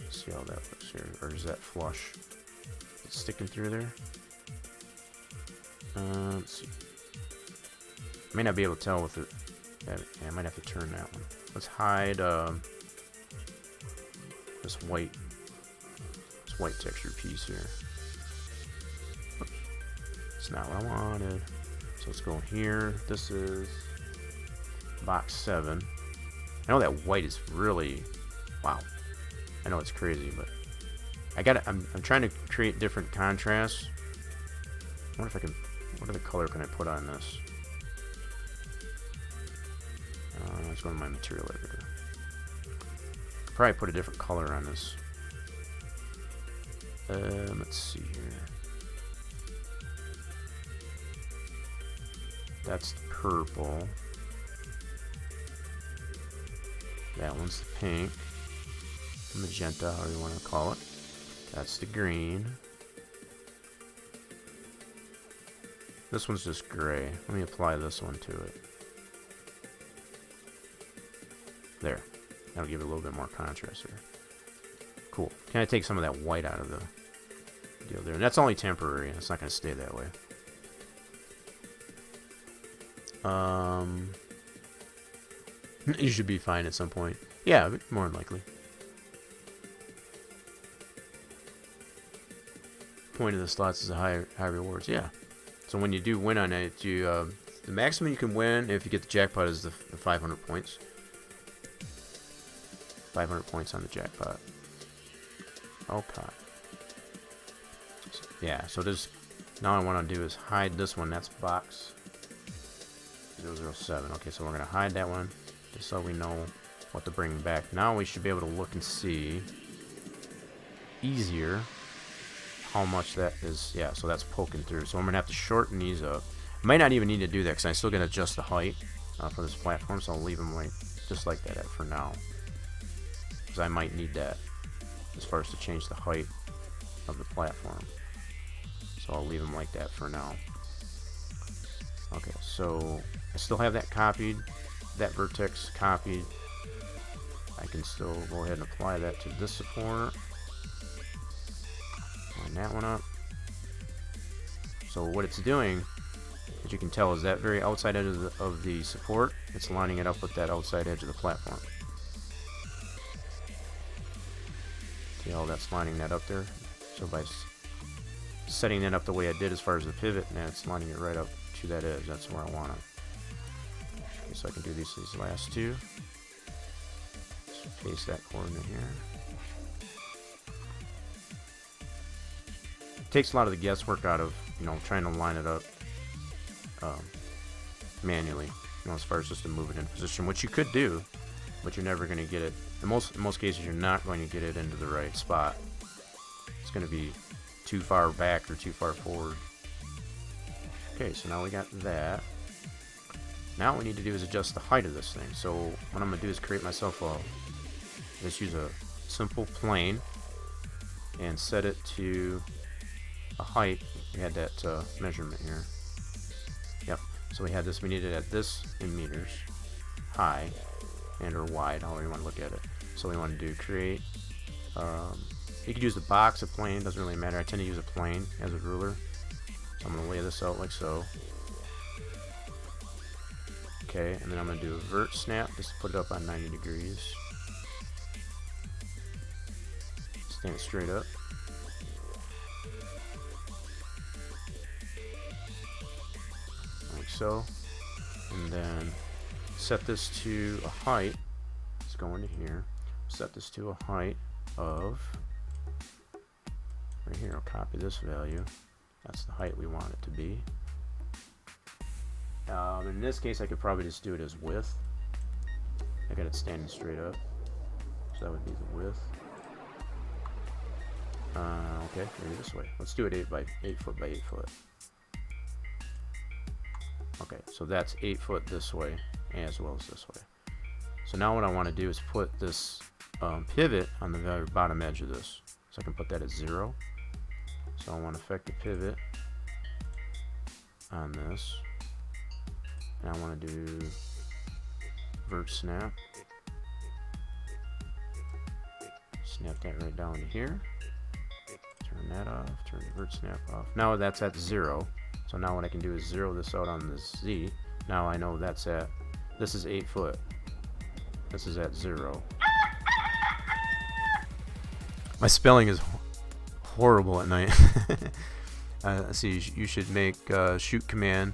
Let's see how that looks here. Or is that flush? Is it sticking through there? Let's see. I may not be able to tell with it. Yeah, I might have to turn that one. Let's hide this white texture piece here. Oops. It's not what I wanted. So let's go here. This is box 7. I know that white is really, wow. I know it's crazy, but I'm trying to create different contrasts. I wonder if I can. What other color can I put on this? Let's go to my material editor. Could probably put a different color on this. Let's see here. That's the purple. That one's the pink. Magenta, however you want to call it. That's the green. This one's just gray. Let me apply this one to it. There. That'll give it a little bit more contrast there. Cool. Kind of take some of that white out of the deal there. And that's only temporary. It's not going to stay that way. You should be fine at some point. Yeah, more than likely. Point of the slots is a high rewards. Yeah. So when you do win on it, you the maximum you can win if you get the jackpot is the 500 points. 500 points on the jackpot. Okay. So, yeah. So this now I want to do is hide this one. That's box 007. Okay, so we're gonna hide that one just so we know what to bring back. Now we should be able to look and see easier how much that is. Yeah, so that's poking through. So I'm gonna have to shorten these up. Might not even need to do that because I'm still gonna adjust the height for this platform. So I'll leave them like just like that for now, because I might need that as far as to change the height of the platform. So I'll leave them like that for now. Okay, so I still have that copied, that vertex copied. I can still go ahead and apply that to this support. Line that one up. So what it's doing, as you can tell, is that very outside edge of the support. It's lining it up with that outside edge of the platform. See how that's lining that up there? So by setting that up the way I did as far as the pivot, now it's lining it right up to that edge. That's where I want it. Okay, so I can do these last two. Just paste that coordinate here. It takes a lot of the guesswork out of, you know, trying to line it up manually, you know, as far as just to move it in position, which you could do, but you're never going to get it. In most cases, you're not going to get it into the right spot. It's going to be too far back or too far forward. Okay, so now we got that. Now what we need to do is adjust the height of this thing. So what I'm going to do is create myself just use a simple plane and set it to a height. We had that measurement here. Yep. So we had this. We needed at this in meters, high and or wide, however you want to look at it. So we want to do create. You could use the box, a plane, doesn't really matter. I tend to use a plane as a ruler. So I'm going to lay this out like so. Okay, and then I'm going to do a vert snap, just to put it up on 90 degrees. Stand straight up. Like so. And then set this to a height. Let's go into here. Set this to a height of, right here, I'll copy this value. That's the height we want it to be. In this case, I could probably just do it as width. I got it standing straight up, so that would be the width. Okay, maybe this way. Let's do it 8 foot by 8 foot. Okay, so that's 8 foot this way as well as this way. So now what I want to do is put this pivot on the very bottom edge of this, so I can put that at 0. So I want to affect the pivot on this. And I want to do vert snap. Snap that right down to here. Turn that off. Turn the vert snap off. Now that's at 0. So now what I can do is 0 this out on the Z. Now I know that's at, this is 8 foot. This is at 0. My spelling is horrible at night. Let's see, you should make shoot command.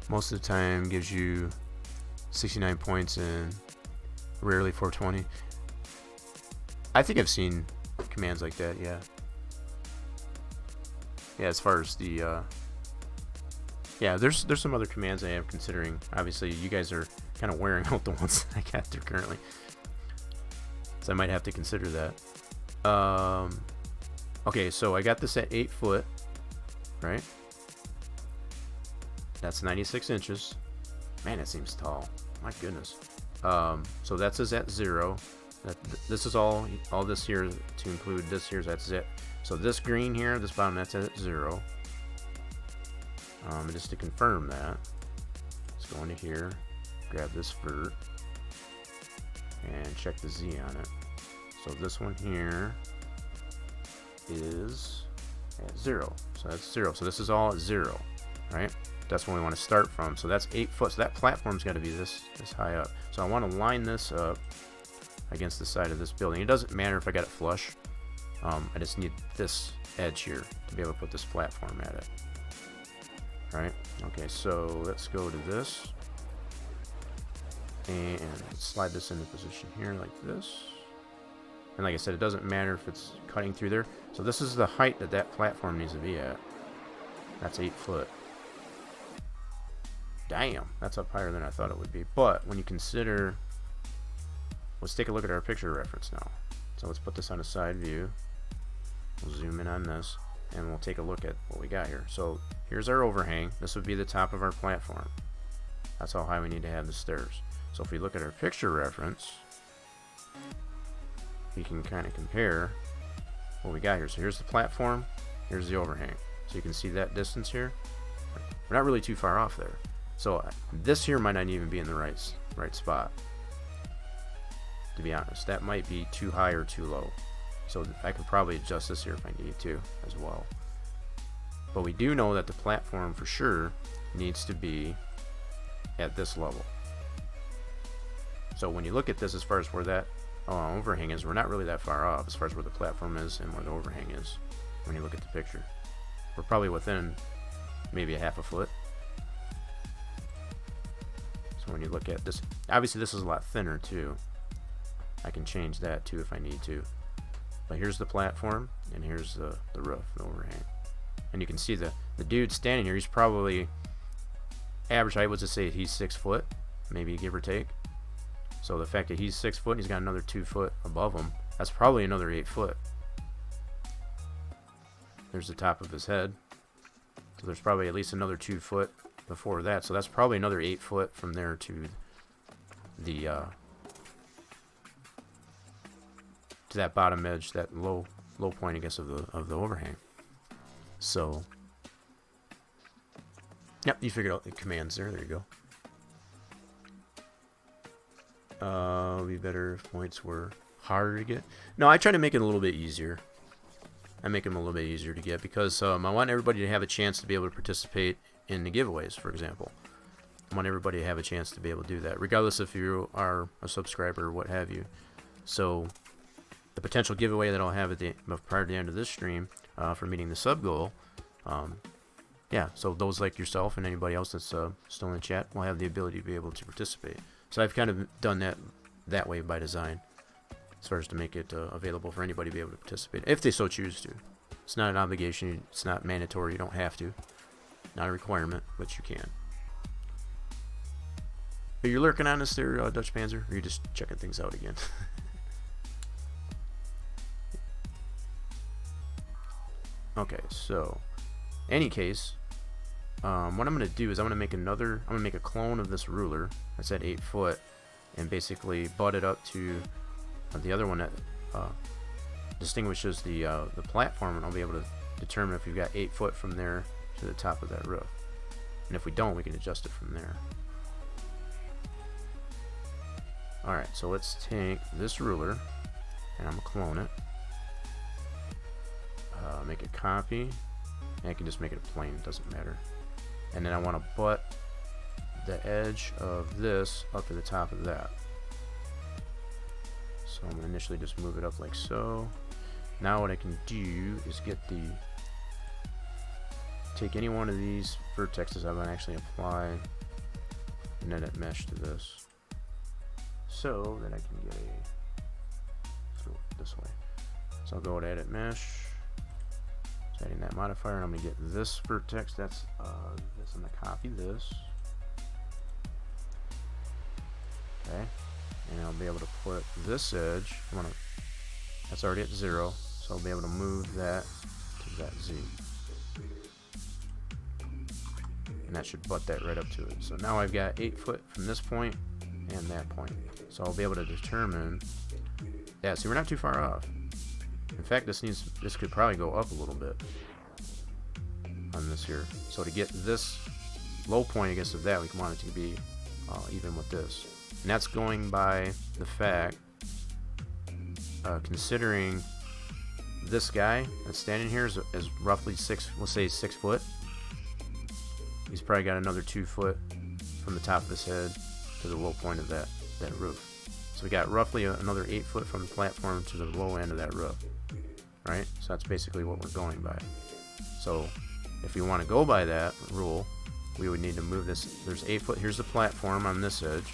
Most of the time gives you 69 points and rarely 420. I think I've seen commands like that, yeah. Yeah, as far as the yeah, there's some other commands I am considering. Obviously, you guys are kind of wearing out the ones that I got through currently, so I might have to consider that. Okay, so I got this at 8 foot, right? That's 96 inches. Man, it seems tall. My goodness. So that says at 0. This is all this here to include this here. That's it. So this green here, this bottom, that's at 0. Just to confirm that, let's go into here, grab this vert, and check the Z on it. So this one here is at 0. So that's 0. So this is all at 0, right? That's when we want to start from. So that's 8 foot. So that platform's got to be this high up. So I want to line this up against the side of this building. It doesn't matter if I got it flush. I just need this edge here to be able to put this platform at it. Right? Okay, so let's go to this. And slide this into position here like this. And like I said, it doesn't matter if it's cutting through there. So this is the height that that platform needs to be at. That's 8 foot. Damn, that's up higher than I thought it would be. But when you consider, let's take a look at our picture reference now. So let's put this on a side view. We'll zoom in on this, and we'll take a look at what we got here. So here's our overhang. This would be the top of our platform. That's how high we need to have the stairs. So if we look at our picture reference, we can kind of compare what we got here. So here's the platform, here's the overhang. So you can see that distance here. We're not really too far off there. So this here might not even be in the right spot. To be honest, that might be too high or too low. So I can probably adjust this here if I need to as well. But we do know that the platform for sure needs to be at this level. So when you look at this as far as where that overhang is, we're not really that far off as far as where the platform is and where the overhang is when you look at the picture. We're probably within maybe a half a foot. So when you look at this, obviously this is a lot thinner too. I can change that too if I need to. But here's the platform, and here's the roof, the overhang. And you can see the dude standing here, he's probably, average height was to say he's 6 foot, maybe give or take. So the fact that he's 6 foot and he's got another 2 foot above him, that's probably another 8 foot. There's the top of his head. So there's probably at least another 2 foot before that. So that's probably another 8 foot from there to the to that bottom edge, that low point, I guess, of the overhang. So, yep, you figured out the commands there. There you go. Be better if points were harder to get. No, I try to make it a little bit easier. I make them a little bit easier to get because I want everybody to have a chance to be able to participate in the giveaways, for example. I want everybody to have a chance to be able to do that, regardless if you are a subscriber or what have you. So the potential giveaway that I'll have at prior to the end of this stream for meeting the sub goal, yeah, so those like yourself and anybody else that's still in the chat will have the ability to be able to participate. So I've kind of done that way by design, as far as to make it available for anybody to be able to participate, if they so choose to. It's not an obligation, it's not mandatory, you don't have to. Not a requirement, but you can. Are you lurking on us there, Dutch Panzer? Or are you just checking things out again? Okay, so any case, what I'm gonna do is I'm gonna make a clone of this ruler that's at 8 foot, and basically butt it up to the other one that distinguishes the platform, and I'll be able to determine if we've got 8 foot from there to the top of that roof. And if we don't, we can adjust it from there. Alright, so let's take this ruler, and I'm gonna clone it. Make a copy, and I can just make it a plane, it doesn't matter. And then I want to butt the edge of this up to the top of that. So I'm going to initially just move it up like so. Now what I can do is take any one of these vertexes I'm going to actually apply an edit mesh to this, so that I can get let's go this way. So I'll go to edit mesh, adding that modifier, and I'm going to get this vertex, that's this, I'm going to copy this, okay, and I'll be able to put this edge, that's already at 0, so I'll be able to move that to that Z, and that should butt that right up to it. So now I've got 8 foot from this point and that point, so I'll be able to determine, yeah, see, we're not too far off. In fact, this could probably go up a little bit on this here. So to get this low point against of that, we want it to be even with this. And that's going by the fact, considering this guy that's standing here is roughly let's say 6 foot. He's probably got another 2 foot from the top of his head to the low point of that roof. So we got roughly another 8 foot from the platform to the low end of that roof. Right? So that's basically what we're going by. So if we want to go by that rule, we would need to move this. There's 8 foot. Here's the platform on this edge.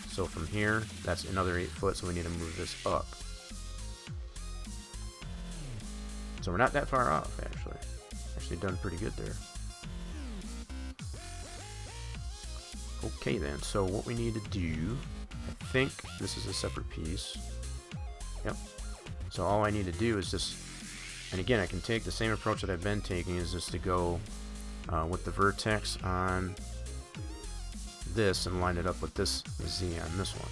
So from here, that's another 8 foot. So we need to move this up. So we're not that far off, actually. Actually done pretty good there. Okay then, so what we need to do, I think this is a separate piece. Yep. So all I need to do is just, and again, I can take the same approach that I've been taking, is just to go with the vertex on this and line it up with this Z on this one.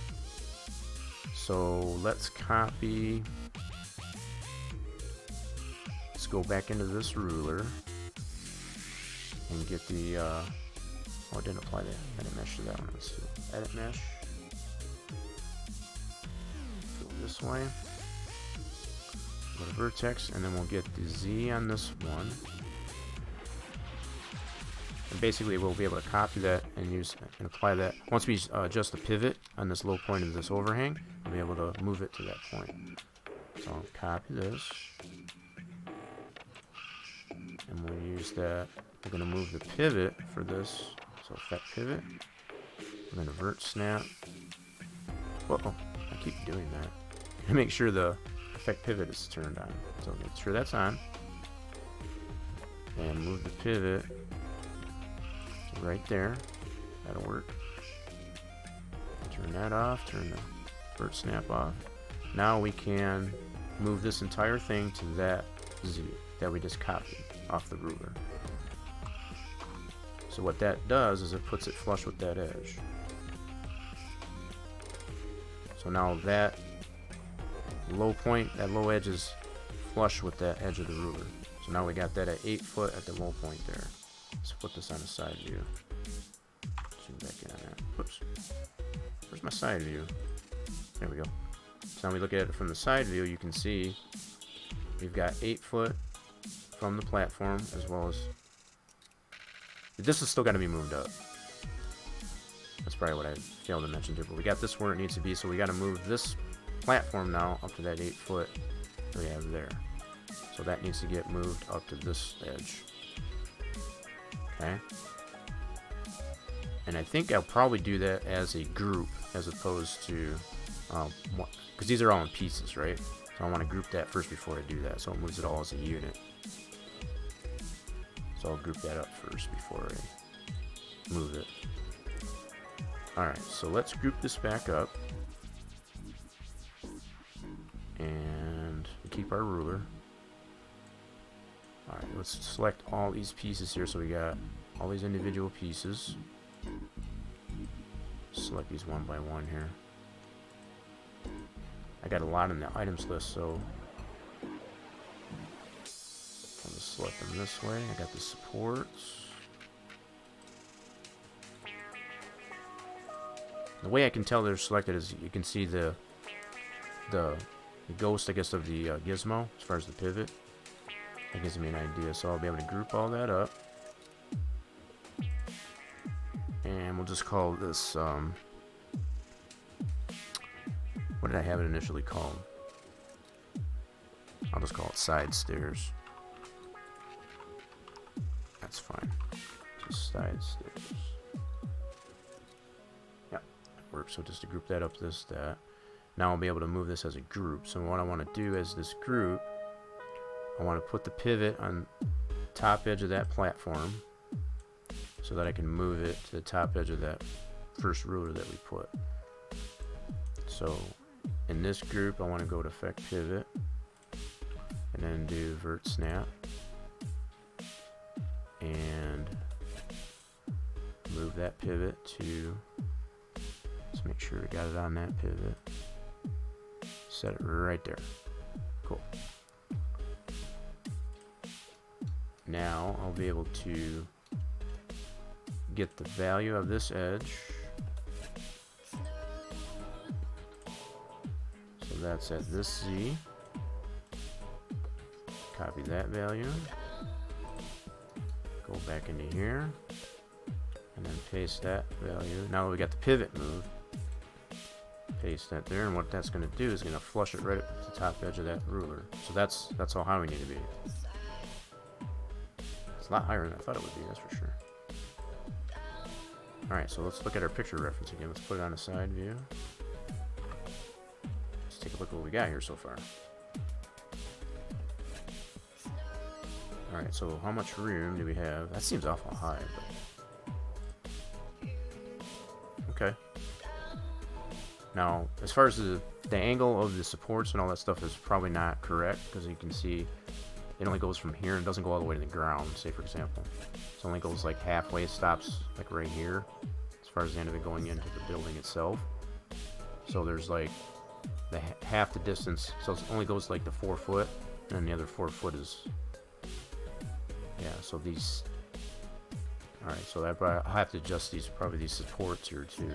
So let's copy. Let's go back into this ruler and get the oh, it didn't apply the edit mesh to that one. Let's do edit mesh. Go this way. Go to vertex, and then we'll get the Z on this one. And basically we'll be able to copy that and use and apply that. Once we adjust the pivot on this low point of this overhang, we'll be able to move it to that point. So I'll copy this. And we'll use that. We're going to move the pivot for this. So effect pivot. We're going to vert snap. Uh-oh, I keep doing that. To make sure the effect pivot is turned on. So make sure that's on. And move the pivot to right there. That'll work. Turn that off. Turn the vert snap off. Now we can move this entire thing to that Z that we just copied off the ruler. So what that does is it puts it flush with that edge. So now that low point, that low edge is flush with that edge of the ruler. So now we got that at 8 foot at the low point there. Let's put this on a side view. Zoom back in on that. Whoops. Where's my side view? There we go. So now we look at it from the side view, you can see we've got 8 foot from the platform, as well as this is still got to be moved up. That's probably what I failed to mention too, but we got this where it needs to be, so we got to move this platform now up to that 8 foot we have there. So that needs to get moved up to this edge. Okay. And I think I'll probably do that as a group as opposed to, because these are all in pieces, right? So I want to group that first before I do that, so it moves it all as a unit. So I'll group that up first before I move it. Alright, so let's group this back up. And keep our ruler. Alright, let's select all these pieces here. So we got all these individual pieces. Select these one by one here. I got a lot in the items list, so I'll just select them this way. I got the supports. The way I can tell they're selected is you can see the ghost, I guess, of the gizmo as far as the pivot. That gives me an idea, so I'll be able to group all that up. And we'll just call this, what did I have it initially called? I'll just call it side stairs. That's fine. Just side stairs. Yeah, that works. So just to group that up, that. Now I'll be able to move this as a group. So what I want to do as this group, I want to put the pivot on top edge of that platform so that I can move it to the top edge of that first ruler that we put. So in this group, I want to go to effect pivot and then do vert snap and move that pivot to, let's make sure we got it on that pivot. Set it right there. Cool. now I'll be able to get the value of this edge. So that's at this Z. Copy that value. Go back into here. And then paste that value. Now that we got the pivot moved, paste that there, and what that's going to do is going to flush it right up to the top edge of that ruler. So that's how high we need to be. It's a lot higher than I thought it would be, that's for sure. Alright, so let's look at our picture reference again. Let's put it on a side view. Let's take a look at what we got here so far. Alright, so how much room do we have? That seems awful high, but... Okay. Now, as far as the angle of the supports and all that stuff is probably not correct, because you can see it only goes from here and doesn't go all the way to the ground, say for example. It only goes like halfway, stops like right here, as far as the end of it going into the building itself. So there's like the half the distance, so it only goes like the 4 foot, and then the other 4 foot is, yeah, so these, alright, so I'll have to adjust these, probably these supports here too.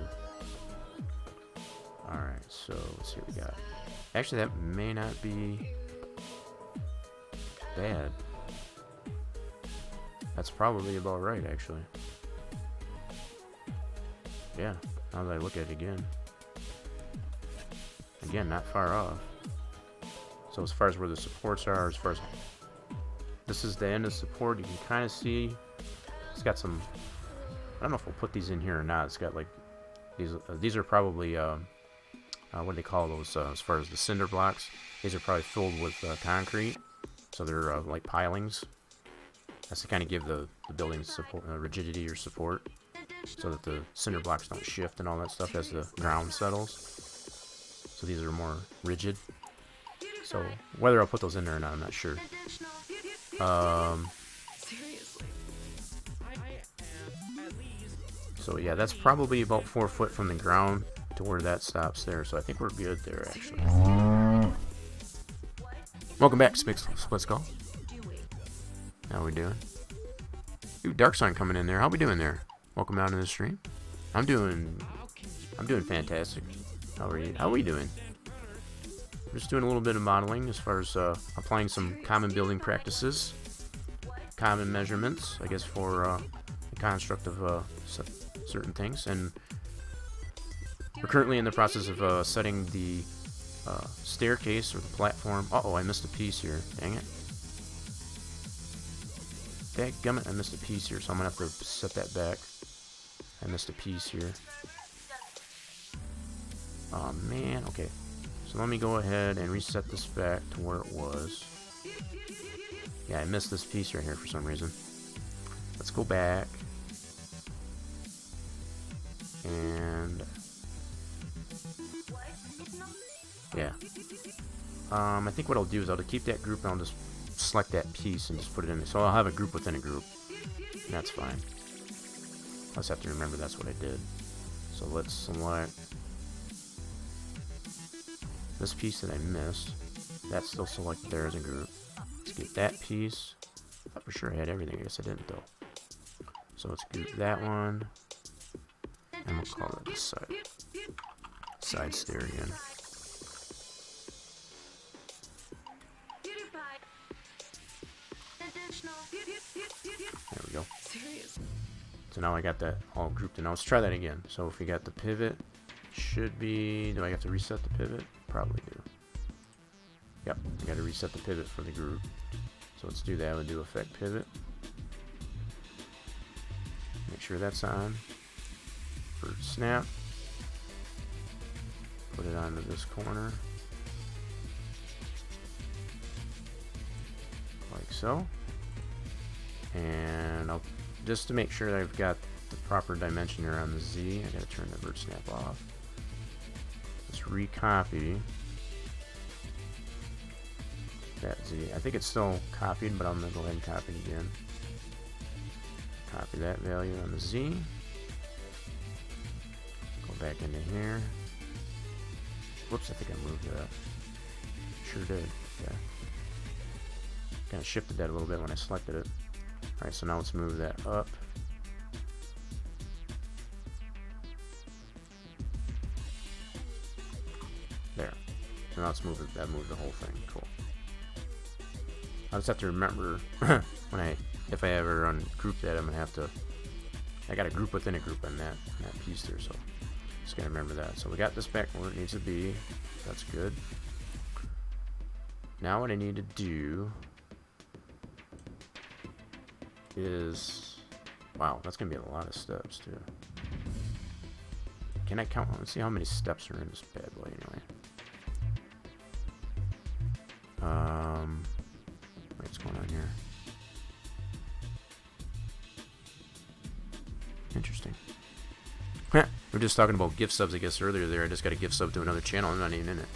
Alright, so let's see what we got. Actually, that may not be bad. That's probably about right, actually. Yeah, now that I look at it again. Again, not far off. So as far as where the supports are, as far as... This is the end of support, you can kind of see... It's got some... I don't know if we'll put these in here or not. It's got like... These are probably... what do they call those as far as the cinder blocks? These are probably filled with concrete, so they're like pilings. That's to kind of give the building support, rigidity or support, so that the cinder blocks don't shift and all that stuff as the ground settles. So these are more rigid. So whether I'll put those in there or not, I'm not sure. So yeah, that's probably about 4 foot from the ground to where that stops there, so I think we're good there actually. Welcome back, Split Skull. How we doing? Ooh, Dark Sun coming in there. How we doing there? Welcome out to the stream. I'm doing fantastic. How are you? How are we doing? We're just doing a little bit of modeling as far as applying some common building practices, common measurements, I guess, for the construct of certain things, and we're currently in the process of setting the staircase or the platform. Uh-oh, I missed a piece here. Dang it. Dadgummit, I missed a piece here, so I'm going to have to set that back. I missed a piece here. Oh, man. Okay. So let me go ahead and reset this back to where it was. Yeah, I missed this piece right here for some reason. Let's go back. And... yeah. I think what I'll do is I'll keep that group and I'll just select that piece and just put it in there. So I'll have a group within a group. And that's fine. I just have to remember that's what I did. So let's select this piece that I missed. That's still selected there as a group. Let's get that piece. I thought for sure I had everything. I guess I didn't though. So let's group that one. And we'll call it the side stair again. There we go. So now I got that all grouped in. Now let's try that again. So if we got the pivot, should be... Do I have to reset the pivot? Probably do. Yep, I got to reset the pivot for the group. So let's do that. We'll do effect pivot. Make sure that's on. For snap. Put it onto this corner. Like so. And I'll, just to make sure that I've got the proper dimension here on the Z, I gotta turn the vert snap off. Let's recopy that Z. I think it's still copied, but I'm gonna go ahead and copy it again. Copy that value on the Z. Go back into here. Whoops, I think I moved that. Sure did. Yeah. Kind of shifted that a little bit when I selected it. Alright, so now let's move that up. There. So now let's move it. That moved the whole thing. Cool. I just have to remember if I ever ungroup that, I'm gonna have to. I got a group within a group on that piece there, so just gotta remember that. So we got this back where it needs to be. That's good. Now what I need to do is, wow, that's gonna be a lot of steps too. Can I count? Let's see how many steps are in this bad boy anyway. What's going on here? Interesting. We're just talking about gift subs, I guess, earlier there. I just got a gift sub to another channel. I'm not even in it.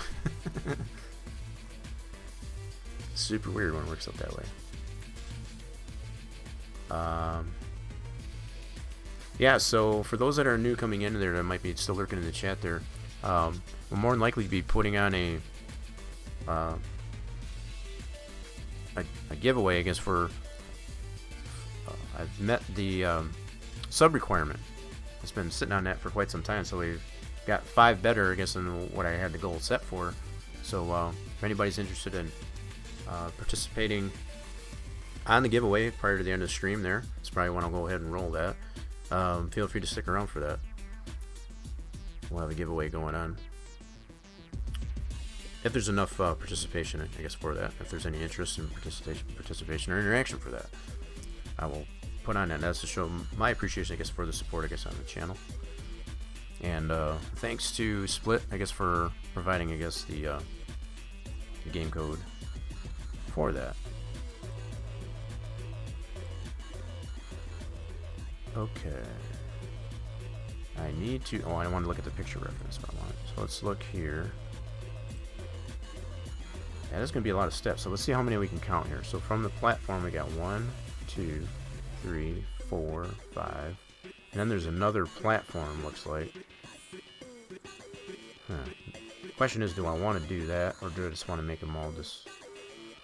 Super weird when it works out that way. Yeah, so for those that are new coming in there that might be still lurking in the chat there, we'll more than likely be putting on a giveaway, I guess, for I've met the sub requirement. It's been sitting on that for quite some time, so we've got 5 better, I guess, than what I had the goal set for. So if anybody's interested in participating on the giveaway prior to the end of the stream there, it's probably when I'll go ahead and roll that. Feel free to stick around for that. We'll have a giveaway going on. If there's enough participation, I guess, for that. If there's any interest in participation or interaction for that, I will put on that. That's to show my appreciation, I guess, for the support, I guess, on the channel. And thanks to Split, I guess, for providing, I guess, the game code for that. Okay. I need to. Oh, I want to look at the picture reference. But I want. So let's look here. Yeah, there's going to be a lot of steps. So let's see how many we can count here. So from the platform, we got 1, 2, 3, 4, 5. And then there's another platform, looks like. Question is, do I want to do that, or do I just want to make them all just...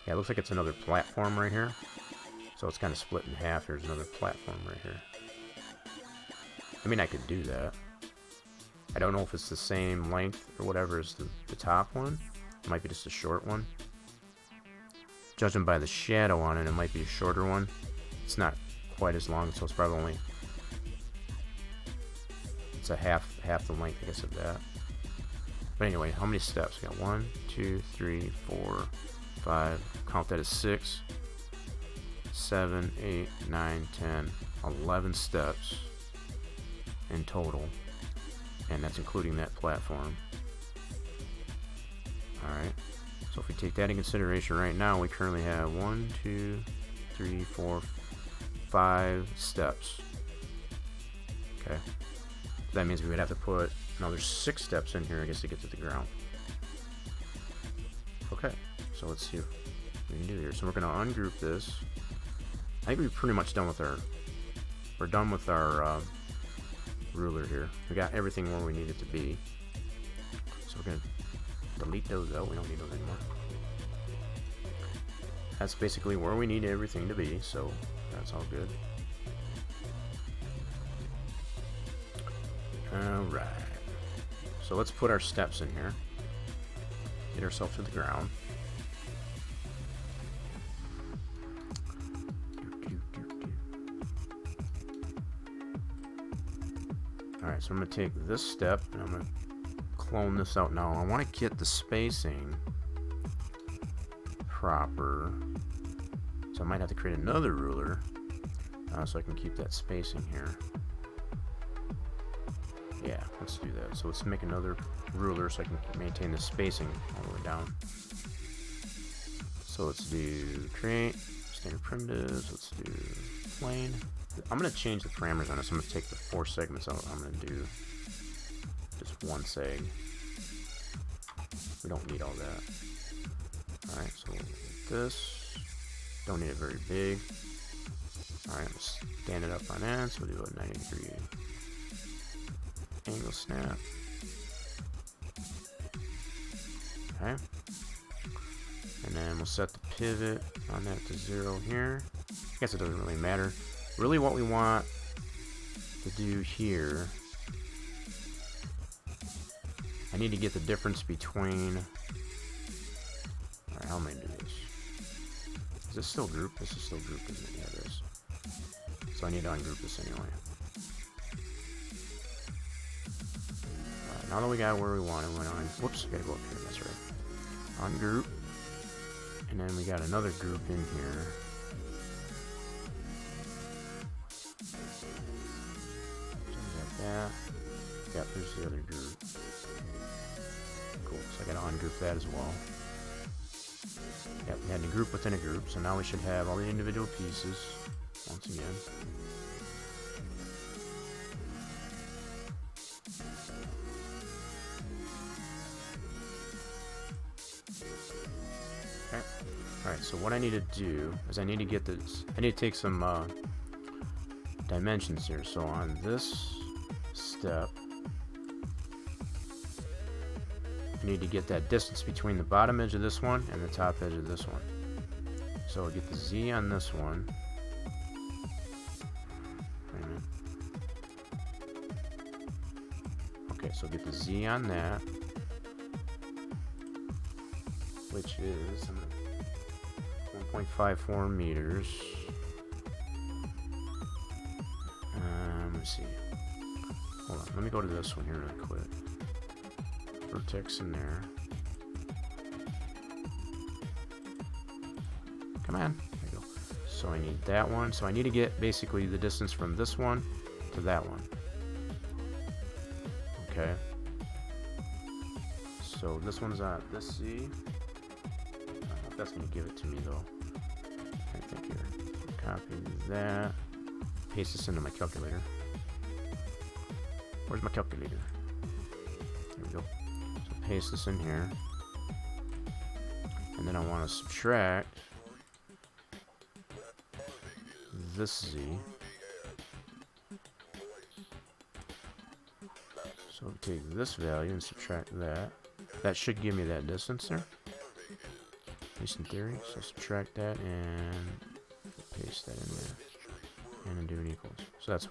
Yeah, it looks like it's another platform right here. So it's kind of split in half. There's another platform right here. I mean, I could do that. I don't know if it's the same length or whatever as the top one. It might be just a short one. Judging by the shadow on it, it might be a shorter one. It's not quite as long, so it's probably only... It's a half the length, I guess, of that. But anyway, how many steps? We got 1, 2, 3, 4, 5. Count that as 6, 7, 8, 9, 10, 11 steps in total. And that's including that platform. Alright. So if we take that in consideration right now, we currently have 1, 2, 3, 4, 5 steps. Okay. That means we would have to put another 6 steps in here, I guess, to get to the ground. Okay, so let's see what we can do here. So we're going to ungroup this. I think we're pretty much done with our... We're done with our ruler here. We got everything where we need it to be. So we're going to delete those out. We don't need those anymore. That's basically where we need everything to be, so that's all good. Alright. So let's put our steps in here. Get ourselves to the ground. Alright, so I'm going to take this step and I'm going to clone this out. Now I want to get the spacing proper. So I might have to create another ruler so I can keep that spacing here. Yeah, let's do that. So let's make another ruler so I can maintain the spacing all the way down. So let's do create, standard primitives, let's do plane. I'm going to change the parameters on this. I'm going to take the 4 segments out. I'm going to do just 1 seg. We don't need all that. Alright, so this. Don't need it very big. Alright, let's stand it up on end. So we'll do a 90-degree angle snap. Okay. And then we'll set the pivot on that to 0 here. I guess it doesn't really matter. Really what we want to do here, I need to get the difference between, alright, how am I gonna do this? Is this still grouped? This is still grouped, isn't it? Yeah, it is. So I need to ungroup this anyway. Alright, now that we got where we want it, we went on. Whoops, gotta go up here, that's right. Ungroup. And then we got another group in here. So we got that. Yep, there's the other group. Cool, so I gotta ungroup that as well. Yep, we had a group within a group, so now we should have all the individual pieces once again. Okay. Alright, so what I need to do is I need to get this, I need to take some dimensions here. So on this step, I need to get that distance between the bottom edge of this one and the top edge of this one. So I'll get the Z on this one. Wait a minute. Okay, so get the Z on that, which is 1.54 meters. Let me see. Hold on, let me go to this one here really quick. Vertex in there. Come on. There you go. So I need that one. So I need to get basically the distance from this one to that one. Okay. So this one's at this Z. I don't know if that's going to give it to me though. I think here. So copy that. Paste this into my calculator. Where's my calculator? There we go. So paste this in here. And then I want to subtract this Z. So take this value and subtract that. That should give me that distance there. At least in theory. So subtract that and paste that in there. And then do an equals. So that's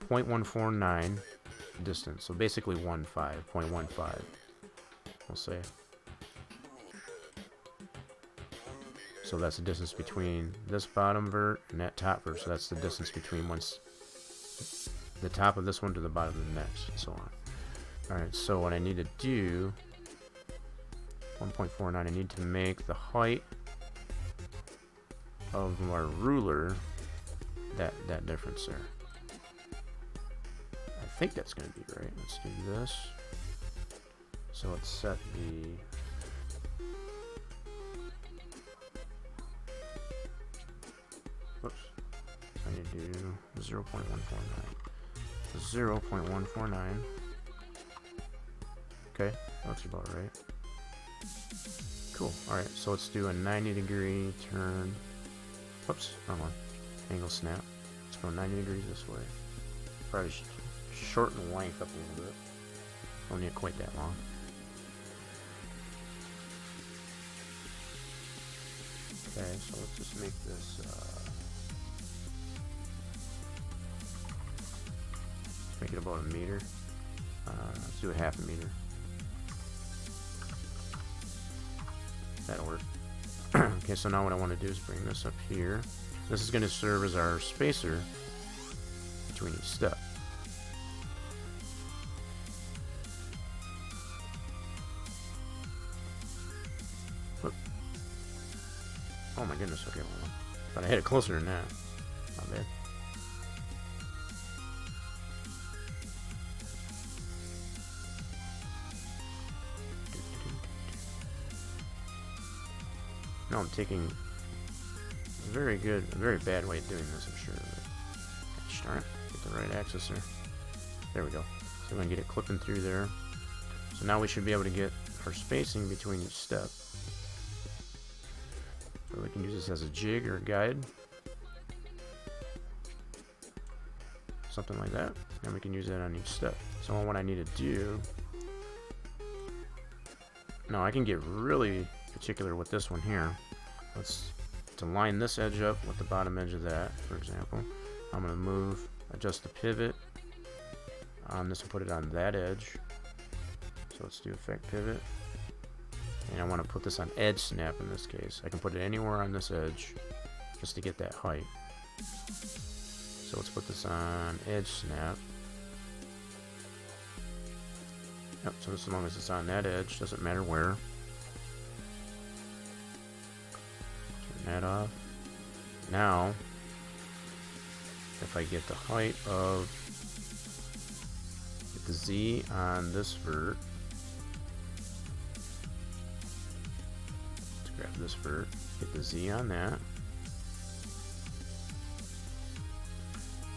0.149 distance. So basically 0.15. We'll say. So that's the distance between this bottom vert and that top vert. So that's the distance between the top of this one to the bottom of the next, and so on. Alright, so what I need to do, 1.49, I need to make the height of our ruler that difference there. I think that's going to be right. Let's do this. So let's set the whoops. So I need to do 0.149. 0.149. Okay, that's about right. Cool. Alright, so let's do a 90-degree turn. Whoops, wrong one. Angle snap. Let's go 90 degrees this way. Probably shorten the length up a little bit. Don't need quite that long. Okay, so let's just make this make it about a meter. Let's do a half a meter. That'll work. Okay, so now what I want to do is bring this up here. This is going to serve as our spacer between each step. Whoop. Oh my goodness, okay, hold on. But I had it closer than that. Not bad. No, I'm taking a very bad way of doing this, I'm sure. But, darn it, get the right axis there. There we go. So we're going to get it clipping through there. So now we should be able to get our spacing between each step. So we can use this as a jig or a guide. Something like that. And we can use that on each step. So what I need to do... Now I can get really particular with this one here. Let's to line this edge up with the bottom edge of that, for example, I'm going to adjust the pivot on this and put it on that edge. So let's do effect pivot. And I want to put this on edge snap in this case. I can put it anywhere on this edge just to get that height. So let's put this on edge snap. Yep, so as long as it's on that edge, doesn't matter where. Turn that off. Now, if I get the height of, get the Z on this vert, let's grab this vert, get the Z on that,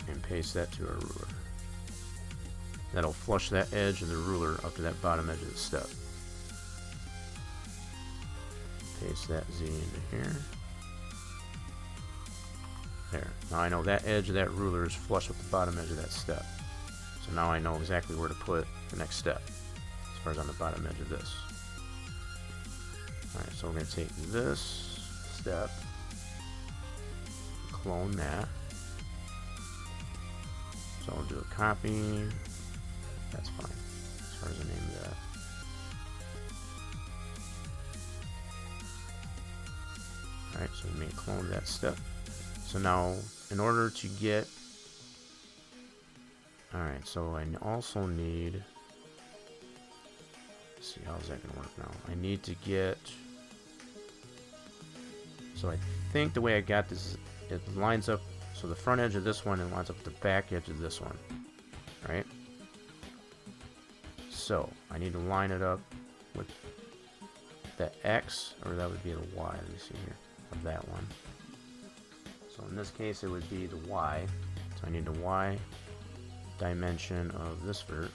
and paste that to our ruler. That'll flush that edge of the ruler up to that bottom edge of the step. Paste that Z into here. There. Now I know that edge of that ruler is flush with the bottom edge of that step. So now I know exactly where to put the next step, as far as on the bottom edge of this. Alright, so we're going to take this step, clone that. So I'll do a copy. That's fine, as far as the name of that. Alright, so we may clone that step. So now, in order to get... Alright, so I also need... Let's see, how's that going to work now? I need to get... So I think the way I got this, it lines up... So the front edge of this one, it lines up with the back edge of this one. Right? So, I need to line it up with the X, or that would be the Y, let me see here, of that one. So in this case, it would be the Y. So I need the Y dimension of this vert.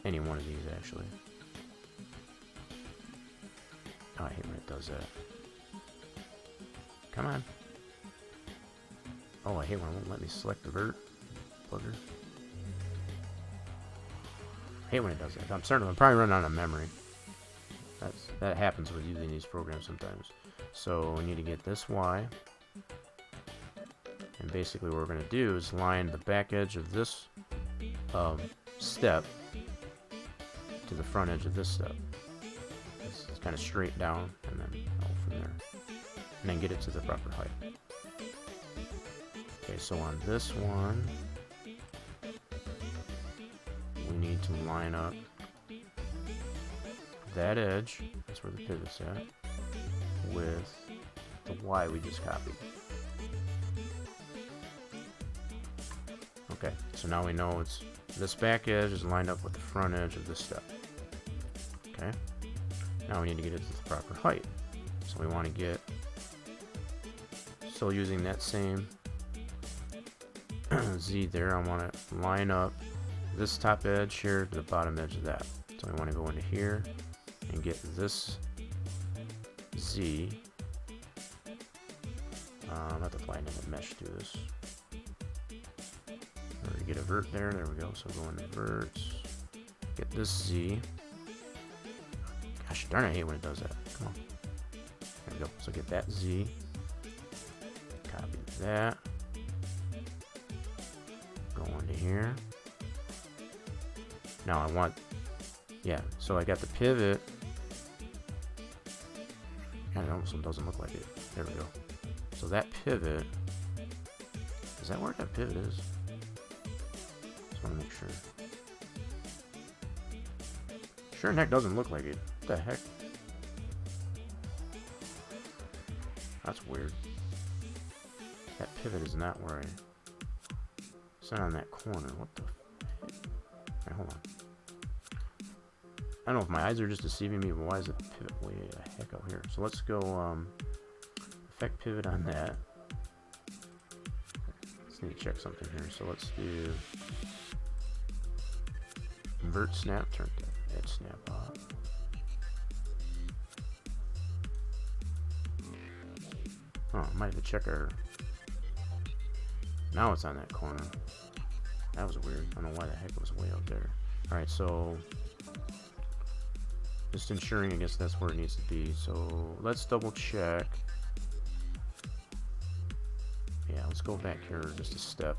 Any one of these, actually. Oh, I hate when it does that. Come on. Oh, I hate when it won't let me select the vert. Bugger. I hate when it does that. I'm probably running out of memory. That happens with using these programs sometimes. So we need to get this Y. And basically what we're going to do is line the back edge of this step to the front edge of this step. It's kind of straight down and then from there. And then get it to the proper height. Okay, so on this one, we need to line up that edge, that's where the pivot's at, with the Y we just copied. Okay, so now we know it's this back edge is lined up with the front edge of this step. Okay, now we need to get it to the proper height. So we want to get, still using that same Z there, I want to line up this top edge here to the bottom edge of that. So we want to go into here and get this Z. I have to apply another mesh to this. Or get a vert there. There we go. So go into verts. Get this Z. Gosh darn, I hate when it does that. Come on. There we go. So get that Z. Copy that. Go into here. Now I want, yeah, so I got the pivot. God, it almost doesn't look like it. There we go. So that pivot, is that where that pivot is? Just want to make sure. Sure in heck doesn't look like it. What the heck? That's weird. That pivot is not where it's not on that corner. What the heck? Alright, hold on. I don't know if my eyes are just deceiving me, but why is it pivot way the heck out here? So let's go effect pivot on that. Let's need to check something here. So let's do invert snap, turn that edge snap off. Oh, I might have to check our. Now it's on that corner. That was weird. I don't know why the heck it was way out there. Alright, so just ensuring, I guess that's where it needs to be. So let's double check Yeah, let's go back here just a step.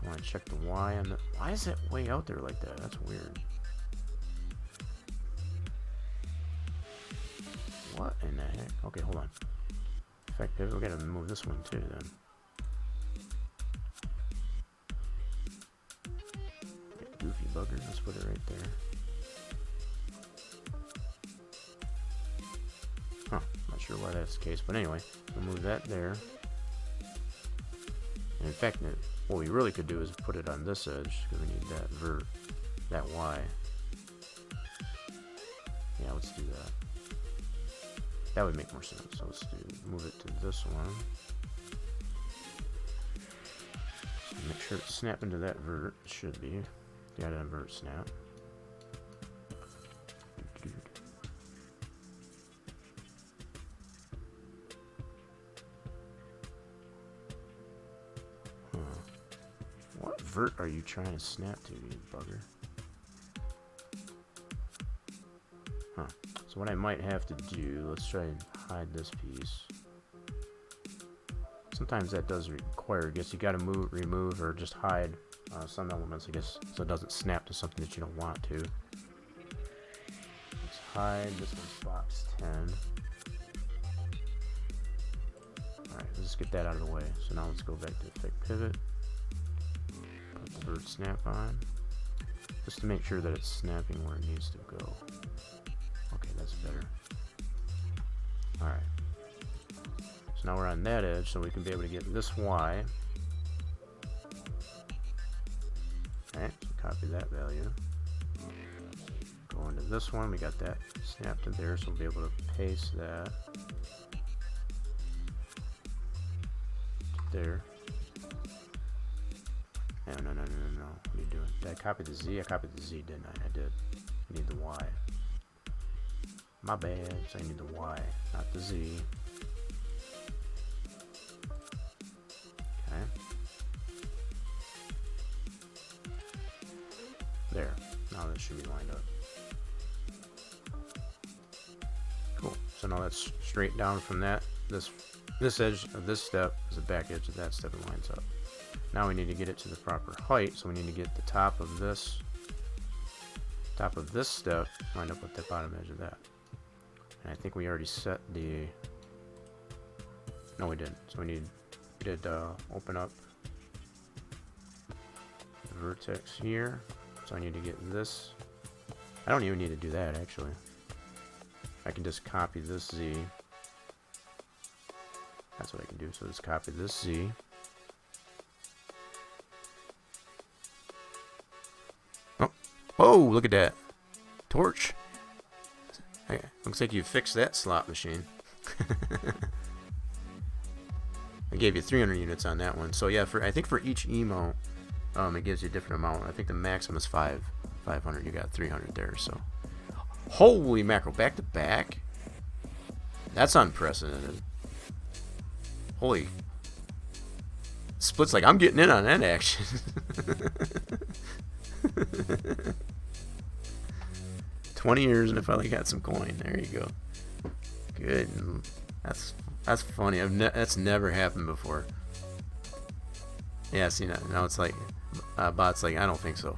I want to check the Y on the... Why is that way out there like that? That's weird. What in the heck? Okay, hold on. In fact, maybe we gotta move this one too then. Goofy bugger. Let's put it right there. Huh. Not sure why that's the case, but anyway, we'll move that there. And in fact, what we really could do is put it on this edge because we need that vert, that Y. Yeah, let's do that. That would make more sense. So let's move it to this one. So make sure it's snap into that vert. It should be. Got it on vert snap. Huh. What vert are you trying to snap to, you bugger? Huh. So what I might have to do, let's try and hide this piece. Sometimes that does require, I guess you gotta remove, or just hide some elements, I guess, so it doesn't snap to something that you don't want to. Let's hide, this one's box 10. Alright, let's just get that out of the way. So now let's go back to Effect Pivot. Put the vert snap on. Just to make sure that it's snapping where it needs to go. Okay, that's better. Alright. So now we're on that edge, so we can be able to get this Y. Alright, so copy that value. Go into this one, we got that snapped in there, so we'll be able to paste that. There. No. What are you doing? Did I copy the Z? I copied the Z, didn't I? I did. I need the Y. My bad, so I need the Y, not the Z. Okay. There. Now that should be lined up. Cool. So now that's straight down from that. This edge of this step is the back edge of that step, and lines up. Now we need to get it to the proper height, so we need to get the top of this step lined up with the bottom edge of that. And I think we already set the... No, we didn't. So we did open up the vertex here. So I need to get this. I don't even need to do that, actually. I can just copy this Z. That's what I can do. So just copy this Z. Oh, look at that. Torch. Okay. Looks like you fixed that slot machine. I gave you 300 units on that one. So yeah, I think for each emote, it gives you a different amount. I think the maximum is 500. You got 300 there. So holy mackerel, back to back. That's unprecedented. Holy. Split's like, I'm getting in on that action. 20 years and I finally got some coin. There you go. Good. That's funny. That's never happened before. Yeah, see now it's like bot's like, I don't think so.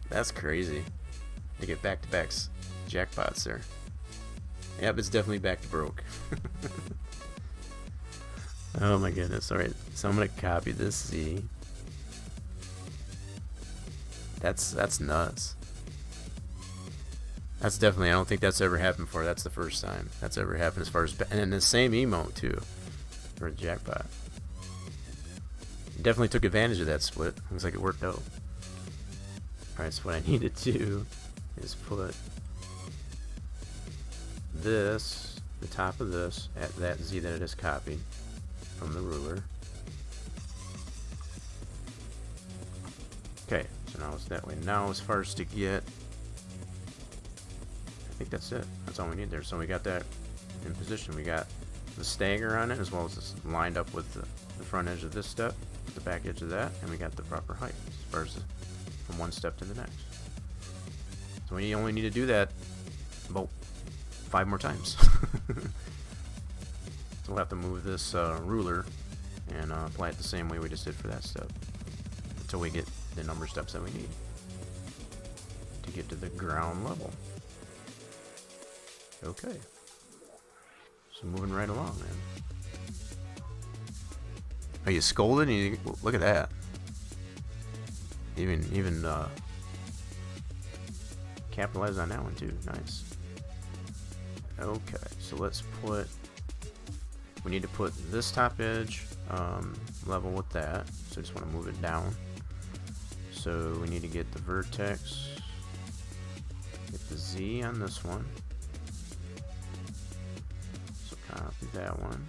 That's crazy. They get back-to-back jackpots there. Yep, it's definitely back to broke. Oh my goodness. Alright, so I'm gonna copy this Z. That's nuts. That's definitely, I don't think that's ever happened before. That's the first time that's ever happened as far as, and then the same emote too, for a jackpot. Definitely took advantage of that split. Looks like it worked out. Alright, so what I need to do is put this, the top of this, at that Z that I just copied from the ruler. Okay, so now it's that way. Now as far as to get, I think that's it. That's all we need there. So we got that in position. We got the stagger on it, as well as it's lined up with the front edge of this step, the back edge of that, and we got the proper height as far as from one step to the next. So we only need to do that about 5 more times. So we'll have to move this ruler and apply it the same way we just did for that step until we get the number of steps that we need to get to the ground level. Okay. So moving right along, man. Are you scolded? Look at that. Even capitalize on that one too. Nice. Okay, so let's put. We need to put this top edge level with that. So I just want to move it down. So we need to get the vertex. Get the Z on this one. So copy that one.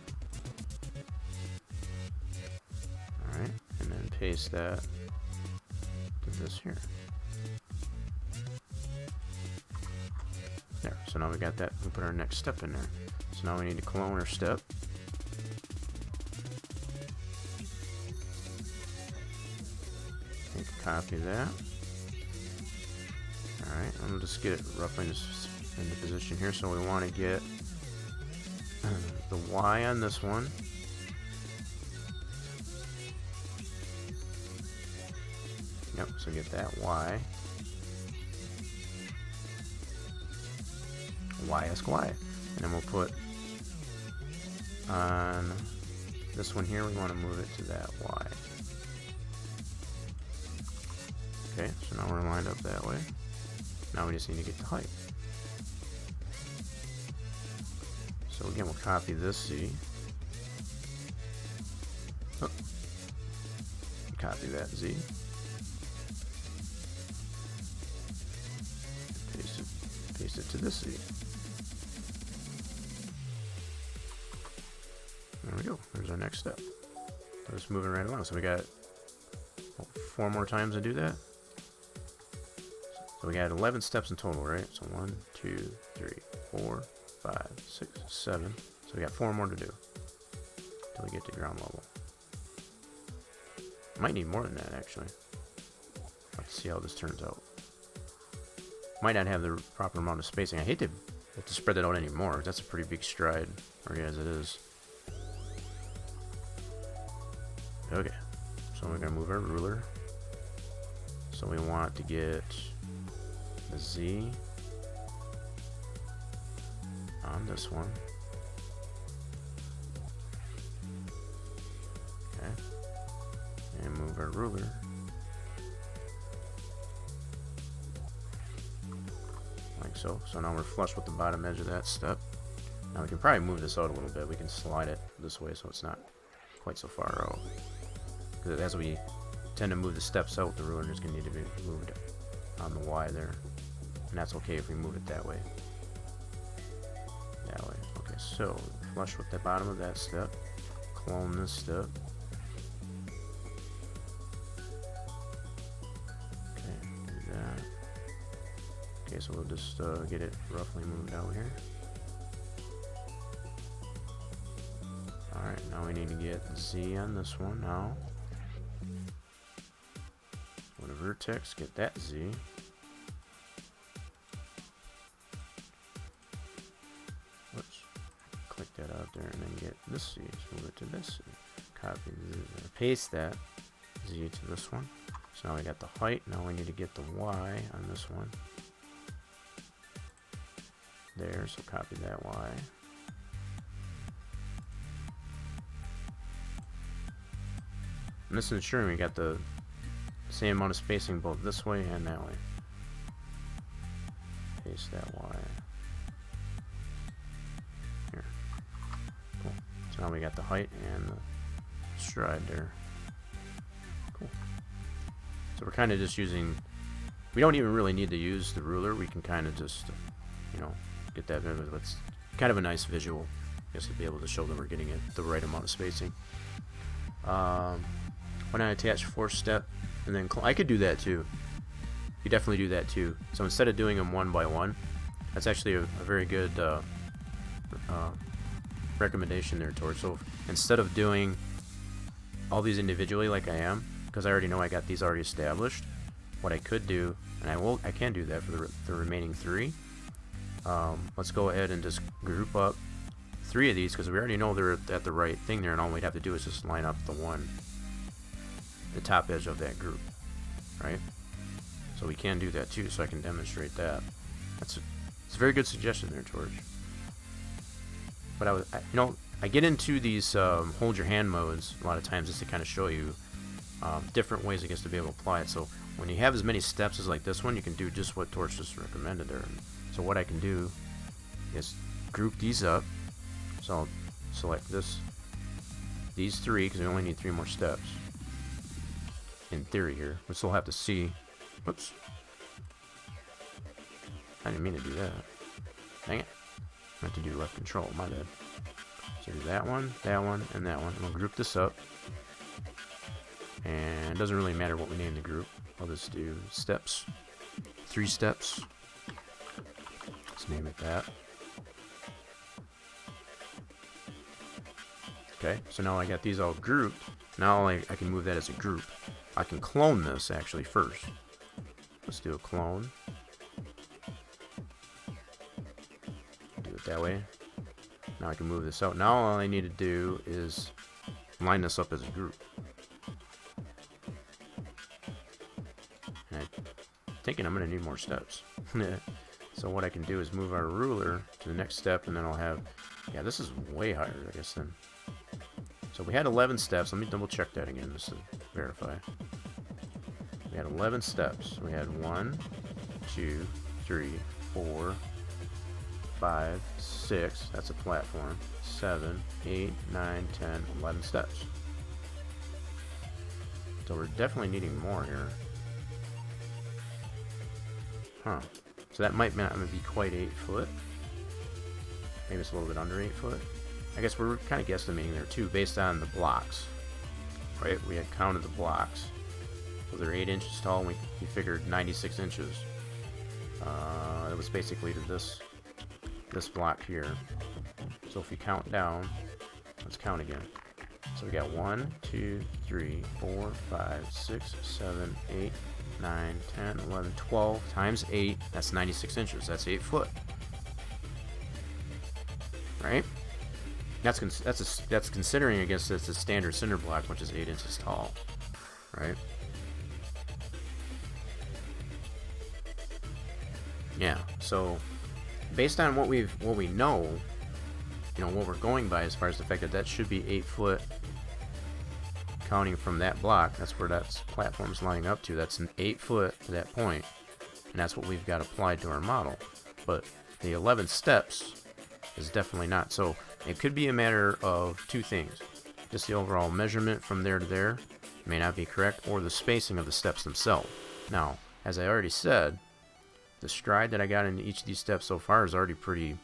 Alright, and then paste that to this here. There, so now we got that. We'll put our next step in there. So now we need to clone our step. Copy that. Alright, I'm gonna just get it roughly into position here. So we want to get the Y on this one. Yep, so get that Y. Y. And then we'll put on this one here, we want to move it to that Y. Okay, so now we're lined up that way. Now we just need to get the height. So again, we'll copy this Z. Oh. Copy that Z. Paste it to this Z. There we go. There's our next step. So just moving right along. So we got 4 more times to do that. So we got 11 steps in total, right? So 1, 2, 3, 4, 5, 6, 7. So we got 4 more to do until we get to ground level. Might need more than that, actually. Let's see how this turns out. Might not have the proper amount of spacing. I hate to have to spread that out anymore. That's a pretty big stride, already as it is. Okay, so we're gonna move our ruler. So we want to get the Z on this one. Okay, and move our ruler like so. So now we're flush with the bottom edge of that step. Now we can probably move this out a little bit. We can slide it this way so it's not quite so far out. Because as we tend to move the steps out, the ruler is going to need to be moved on the Y there. And that's okay if we move it that way. That way. Okay, so flush with the bottom of that step. Clone this step. Okay, do that. Okay, so we'll just get it roughly moved out here. Alright, now we need to get Z on this one now. Go to vertex, get that Z. Whoops. Click that out there and then get this Z. So move it to this Z. Copy Z. Paste that Z to this one. So now we got the height. Now we need to get the Y on this one. There, so copy that Y. And this is ensuring we got the same amount of spacing both this way and that way. Paste that Y. Here. Cool. So now we got the height and the stride there. Cool. So we're kind of just using, we don't even really need to use the ruler. We can kind of just, you know, get that. It's kind of a nice visual, I guess, to be able to show that we're getting it the right amount of spacing. When I attach 4 step and then I could do that too. You definitely do that too. So instead of doing them one by one, that's actually a very good recommendation there, Tor. So instead of doing all these individually like I am, because I already know I got these already established, what I could do, and I can do that for the remaining 3. Let's go ahead and just group up 3 of these because we already know they're at the right thing there, and all we'd have to do is just line up the top edge of that group, right? So we can do that too, so I can demonstrate that. It's a very good suggestion there, George. But I get into these hold your hand modes a lot of times just to kind of show you different ways, I guess, to be able to apply it. So when you have as many steps as like this one, you can do just what Torch just recommended there. So what I can do is group these up. So I'll select these 3 because we only need 3 more steps. In theory here, we still have to see. Whoops. I didn't mean to do that. Dang it. I meant to do left control, my bad. So do that one, and that one. And we'll group this up. And it doesn't really matter what we name the group. I'll just do steps. 3 steps. Let's name it that. Okay, so now I got these all grouped. Now I can move that as a group. I can clone this actually first. Let's do a clone. Do it that way. Now I can move this out. Now all I need to do is line this up as a group. And I'm thinking I'm going to need more steps. So what I can do is move our ruler to the next step, and then I'll have... Yeah, this is way higher, I guess, then. So we had 11 steps. Let me double check that again just to verify. We had 11 steps. We had 1, 2, 3, 4, 5, 6. That's a platform. 7, 8, 9, 10, 11 steps. So we're definitely needing more here. Huh. So that might not be quite 8 foot. Maybe it's a little bit under 8 foot. I guess we're kind of guesstimating there too, based on the blocks. Right? We had counted the blocks. So they're 8 inches tall, and we figured 96 inches. That was basically to this block here. So if we count down, let's count again. So we got 1, 2, 3, 4, 5, 6, 7, 8, 9, 10, 11, 12 times 8. That's 96 inches. That's 8 foot. Right? That's considering, I guess, it's a standard cinder block, which is 8 inches tall. Right? Yeah. So based on what we know, what we're going by as far as the fact that should be 8 foot, counting from that block, that's where that platform's lining up to. That's an 8 foot to that point, and that's what we've got applied to our model. But the 11 steps is definitely not. So it could be a matter of 2 things. Just the overall measurement from there to there may not be correct, or the spacing of the steps themselves. Now, as I already said, the stride that I got in each of these steps so far is already pretty...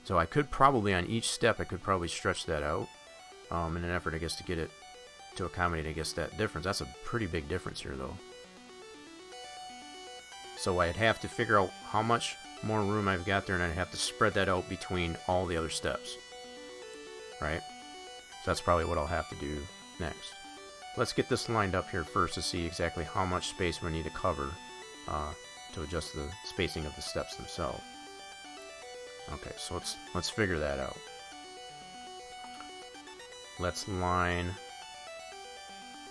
So I could probably, on each step, I could probably stretch that out in an effort, I guess, to get it to accommodate, I guess, that difference. That's a pretty big difference here, though. So I'd have to figure out how much more room I've got there, and I'd have to spread that out between all the other steps. Right? So that's probably what I'll have to do next. Let's get this lined up here first to see exactly how much space we need to cover to adjust the spacing of the steps themselves. Okay, so let's figure that out. Let's line...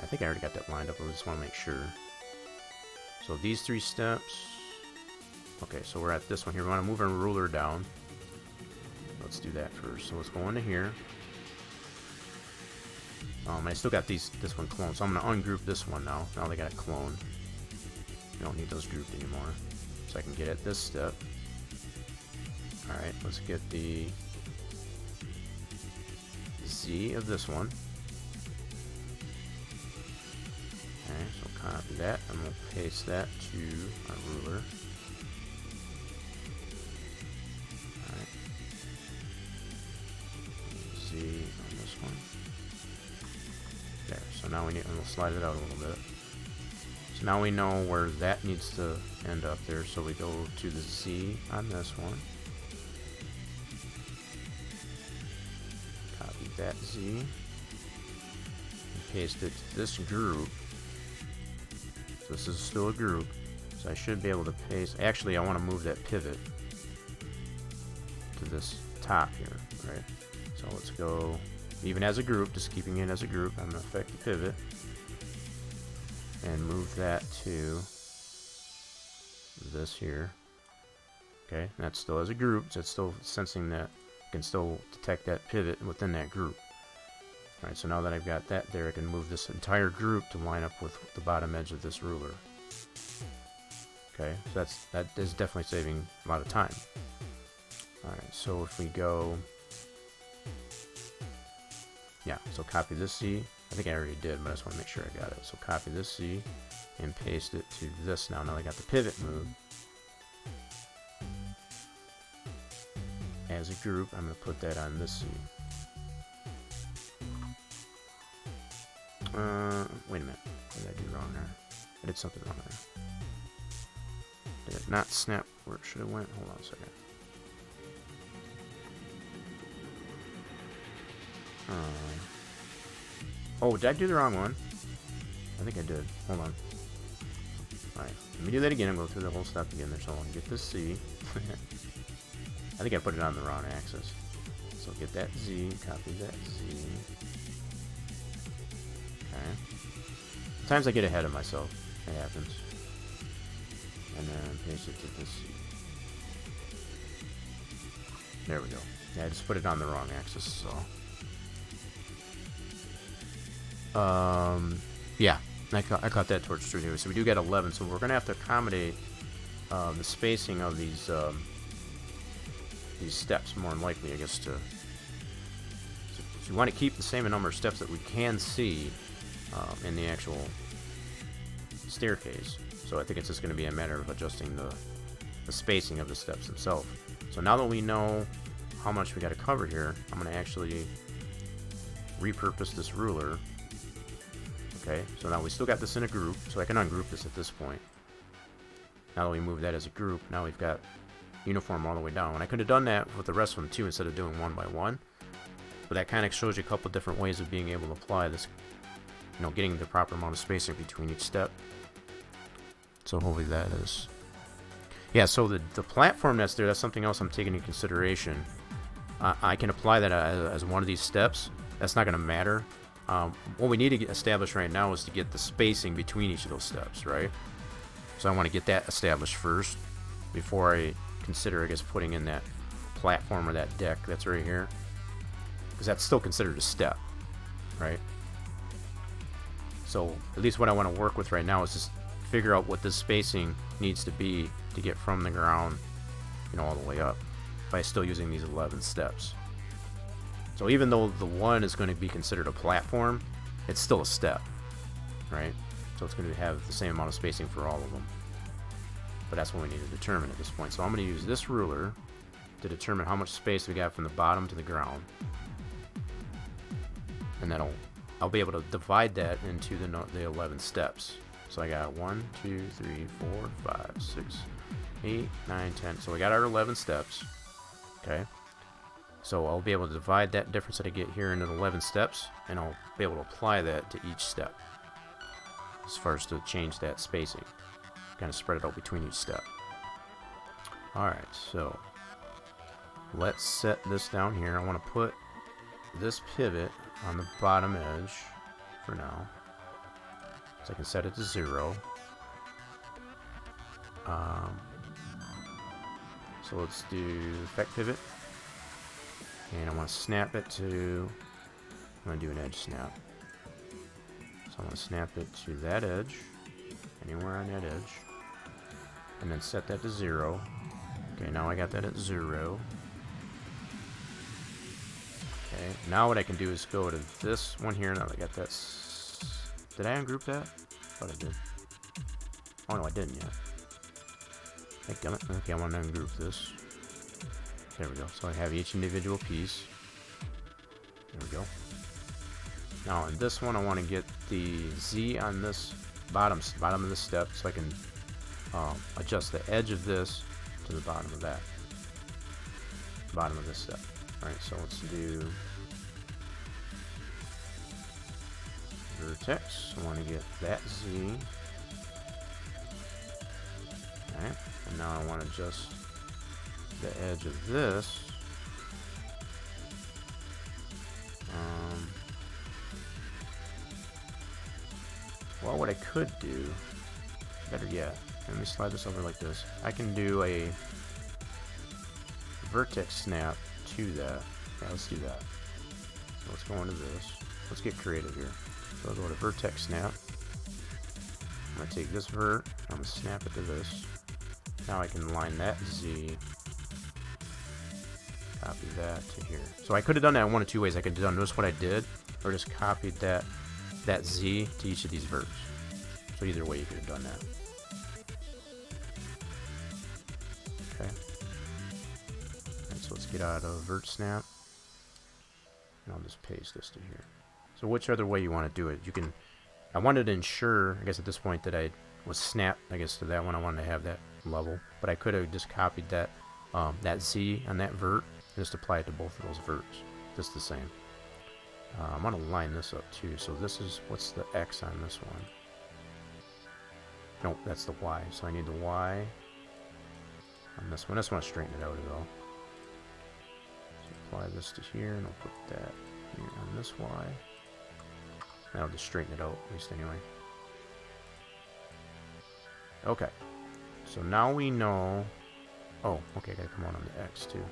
I think I already got that lined up, but I just want to make sure. So these 3 steps... Okay, so we're at this one here. We want to move our ruler down. Let's do that first. So let's go into here. I still got this one cloned, so I'm going to ungroup this one now. Now they got it cloned. We don't need those grouped anymore. So I can get at this step. Alright, let's get the Z of this one. Okay, so copy that, and we'll paste that to our ruler. Alright. Z on this one. There, so now and we'll slide it out a little bit. So now we know where that needs to end up there, so we go to the Z on this one. Copy that Z. And paste it to this group. So this is still a group, so I should be able to paste... Actually, I want to move that pivot to this top here, right? So let's go, even as a group, just keeping it as a group. I'm going to affect the pivot and move that to this here. Okay, and that's still as a group, so it's still sensing that, can still detect that pivot within that group. Alright, so now that I've got that there, I can move this entire group to line up with the bottom edge of this ruler. Okay, so that is definitely saving a lot of time. Alright, so if we go, yeah, so copy this C. I think I already did, but I just want to make sure I got it. So copy this C and paste it to this now. Now I got the pivot moved. As a group, I'm going to put that on this C. Wait a minute. What did I do wrong there? I did something wrong there. Did it not snap where it should have went? Hold on a second. Oh, did I do the wrong one? I think I did. Hold on. Alright, let me do that again and go through the whole step again there. So I want to get this C. I think I put it on the wrong axis. So get that Z, copy that Z. Okay. Sometimes I get ahead of myself. It happens. And then paste it to this C. There we go. Yeah, I just put it on the wrong axis, so. Yeah, I caught that torch through here. So we do get 11, so we're going to have to accommodate the spacing of these steps, more than likely, I guess, to. So you want to keep the same number of steps that we can see in the actual staircase. So I think it's just going to be a matter of adjusting the spacing of the steps themselves. So now that we know how much we got to cover here, I'm going to actually repurpose this ruler. Okay, so now we still got this in a group, so I can ungroup this at this point. Now that we move that as a group, now we've got uniform all the way down. And I could have done that with the rest of them too, instead of doing one by one. But that kind of shows you a couple different ways of being able to apply this, you know, getting the proper amount of spacing between each step. So hopefully that is... Yeah, so the platform that's there, that's something else I'm taking into consideration. I can apply that as one of these steps. That's not going to matter. What we need to get established right now is to get the spacing between each of those steps, right? So I want to get that established first before I consider, I guess, putting in that platform or that deck that's right here, because that's still considered a step, right? So at least what I want to work with right now is just figure out what this spacing needs to be to get from the ground, you know, all the way up by still using these 11 steps. So even though the one is going to be considered a platform, it's still a step, right? So it's going to have the same amount of spacing for all of them. But that's what we need to determine at this point. So I'm going to use this ruler to determine how much space we got from the bottom to the ground. And then I'll be able to divide that into the 11 steps. So I got 1, 2, 3, 4, 5, 6, 8, 9, 10. So we got our 11 steps. Okay. So I'll be able to divide that difference that I get here into the 11 steps, and I'll be able to apply that to each step as far as to change that spacing. Kind of spread it out between each step. Alright, so let's set this down here. I want to put this pivot on the bottom edge for now. So I can set it to 0. So let's do effect pivot. And I want to snap it to, I'm going to do an edge snap. So I want to snap it to that edge, anywhere on that edge, and then set that to 0. Okay, now I got that at 0. Okay, now what I can do is go to this one here. Now I got that. Did I ungroup that? Thought I did. Oh no, I didn't yet. Okay, I want to ungroup this. There we go. So I have each individual piece. There we go. Now in this one, I want to get the Z on this bottom of this step, so I can adjust the edge of this to the bottom of that. Bottom of this step. All right. So let's do vertex. I want to get that Z. All right. And now I want to adjust the edge of this Well, what I could do, better yet, let me slide this over like this. I can do a vertex snap to that. Yeah, let's do that. So let's go into this. Let's get creative here. So I'll go to vertex snap. I'm going to take this vert, I'm going to snap it to this. Now I can line that Z, copy that to here. So I could have done that in one of two ways. I could have done this, what I did, or just copied that Z to each of these verts. So either way you could have done that. Okay. Alright, so let's get out of vert snap. And I'll just paste this to here. So which other way you want to do it? You can, I wanted to ensure, I guess at this point, that I was snapped, I guess, to that one. I wanted to have that level. But I could have just copied that that Z on that vert and just apply it to both of those verts. Just the same. I'm going to line this up too. So this is, what's the X on this one? Nope, that's the Y. So I need the Y on this one. I just want to straighten it out as well. So apply this to here, and I'll put that here on this Y. That'll just straighten it out, at least anyway. Okay. So now we know... Oh, okay, gotta come on the X too.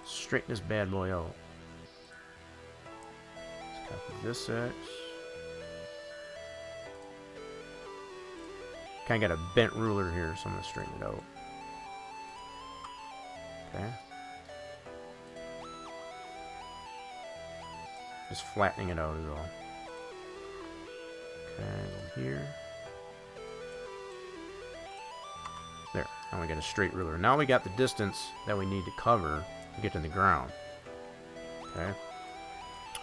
Straighten this bad boy out. Let's copy this X. Kinda got a bent ruler here, so I'm gonna straighten it out. Okay. Just flattening it out as well. Okay, go here. There. Now we got a straight ruler. Now we got the distance that we need to cover to get to the ground. Okay.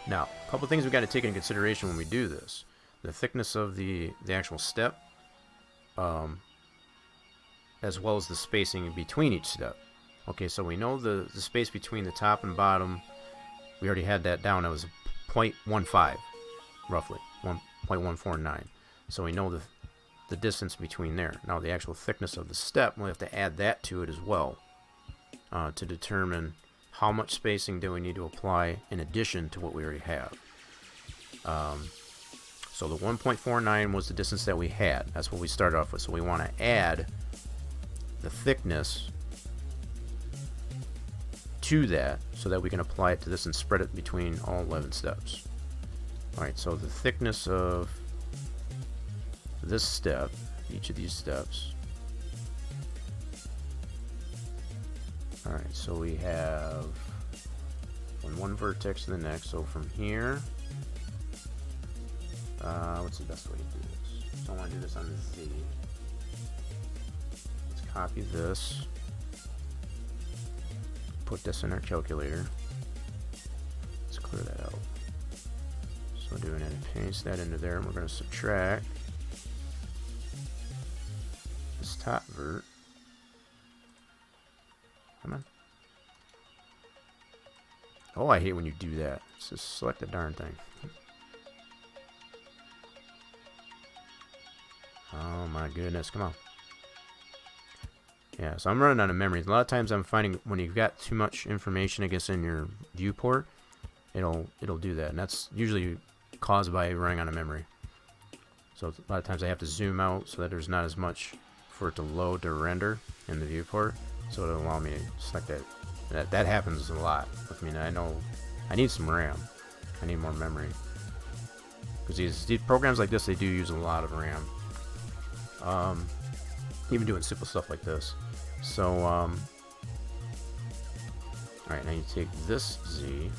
Now, a couple things we got to take into consideration when we do this. The thickness of the actual step, as well as the spacing between each step. Okay, so we know the space between the top and bottom. We already had that down. That was 0.15, roughly. 1.149. So we know the distance between there. Now the actual thickness of the step, we'll have to add that to it as well to determine how much spacing do we need to apply in addition to what we already have. So the 1.49 was the distance that we had. That's what we started off with. So we want to add the thickness to that so that we can apply it to this and spread it between all 11 steps. Alright, so the thickness of this step, each of these steps. Alright, so we have from one vertex to the next. So from here, what's the best way to do this? So I want to do this on the Z. Let's copy this. Put this in our calculator. Let's clear that out. So we're doing it and paste that into there, and we're going to subtract this top vert. Come on. Oh, I hate when you do that. Let's just select the darn thing. Oh my goodness, come on. Yeah, so I'm running out of memory. A lot of times I'm finding when you've got too much information, I guess, in your viewport, it'll do that. And that's usually caused by running out of memory. So a lot of times I have to zoom out so that there's not as much for it to load to render in the viewport. So it'll allow me to select that. That happens a lot with me. I know I need some RAM. I need more memory. Because these programs like this, they do use a lot of RAM. Even doing simple stuff like this. So, alright, now you take this Z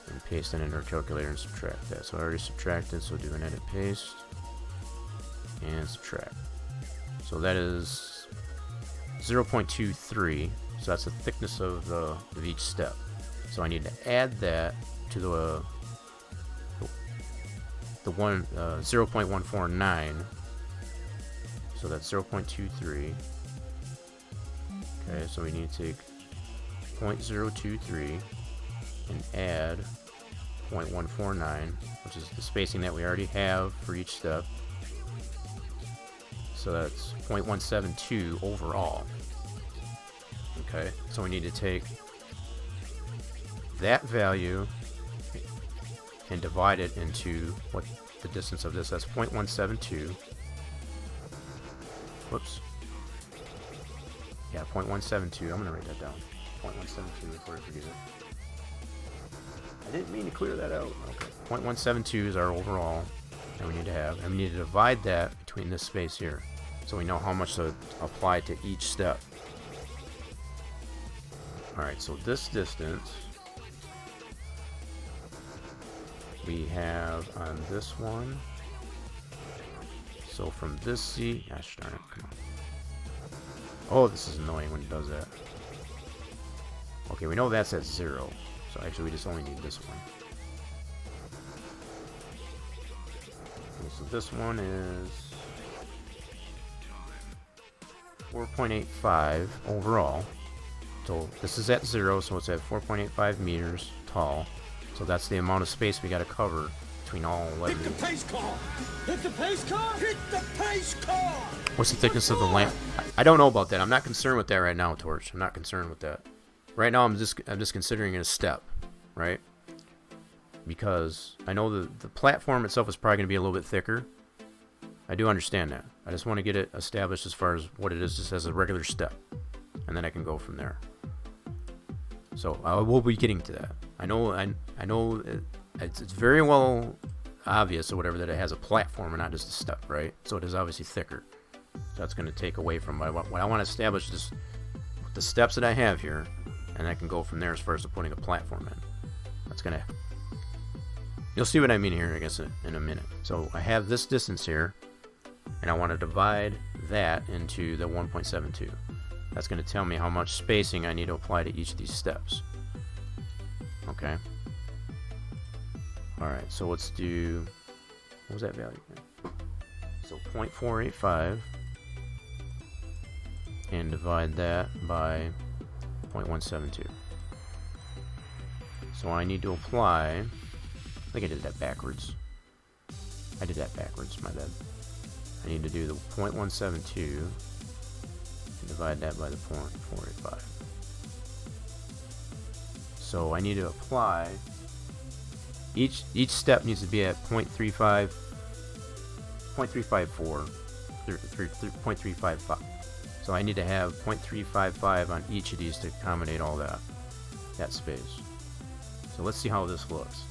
and paste it into our calculator and subtract that. So I already subtracted, so do an edit paste and subtract. So that is 0.23, so that's the thickness of each step. So I need to add that to the 0.149. So that's 0.23. Okay, so we need to take 0.023 and add 0.149, which is the spacing that we already have for each step. So that's 0.172 overall. Okay, so we need to take that value and divide it into what the distance of this. That's 0.172. Whoops. Yeah, 0.172. I'm going to write that down. 0.172 before I forget it. I didn't mean to clear that out. Okay. 0.172 is our overall that we need to have. And we need to divide that between this space here, so we know how much to apply to each step. Alright, so this distance we have on this one. So from this C, gosh darn it, come on. Oh, this is annoying when it does that. Okay, we know that's at 0. So actually we just only need this one. Okay, so this one is 4.85 overall. So this is at 0, so it's at 4.85 meters tall. So that's the amount of space we got to cover between all 11. Hit the pace car! Hit the pace car! Hit the pace car! What's the thickness of the lamp? I don't know about that. I'm not concerned with that right now, Torch. I'm not concerned with that. Right now I'm just considering it a step, right? Because I know the platform itself is probably going to be a little bit thicker. I do understand that. I just want to get it established as far as what it is, just as a regular step, and then I can go from there. So I will be getting to that. I know it's very well obvious or whatever that it has a platform and not just a step, right? So it is obviously thicker. So that's going to take away from what I want to establish is the steps that I have here, and I can go from there as far as putting a platform in. That's going to... You'll see what I mean here, I guess, in a minute. So I have this distance here, and I want to divide that into the 1.72. That's going to tell me how much spacing I need to apply to each of these steps. Okay. Alright, so let's do... What was that value? So 0.485, and divide that by 0.172. So I need to apply... I think I did that backwards. I did that backwards, my bad. I need to do the 0.172 and divide that by the 0.485. So I need to apply... Each step needs to be at 0.35, 0.354, 0.355. So I need to have 0.355 on each of these to accommodate all that space. So let's see how this looks.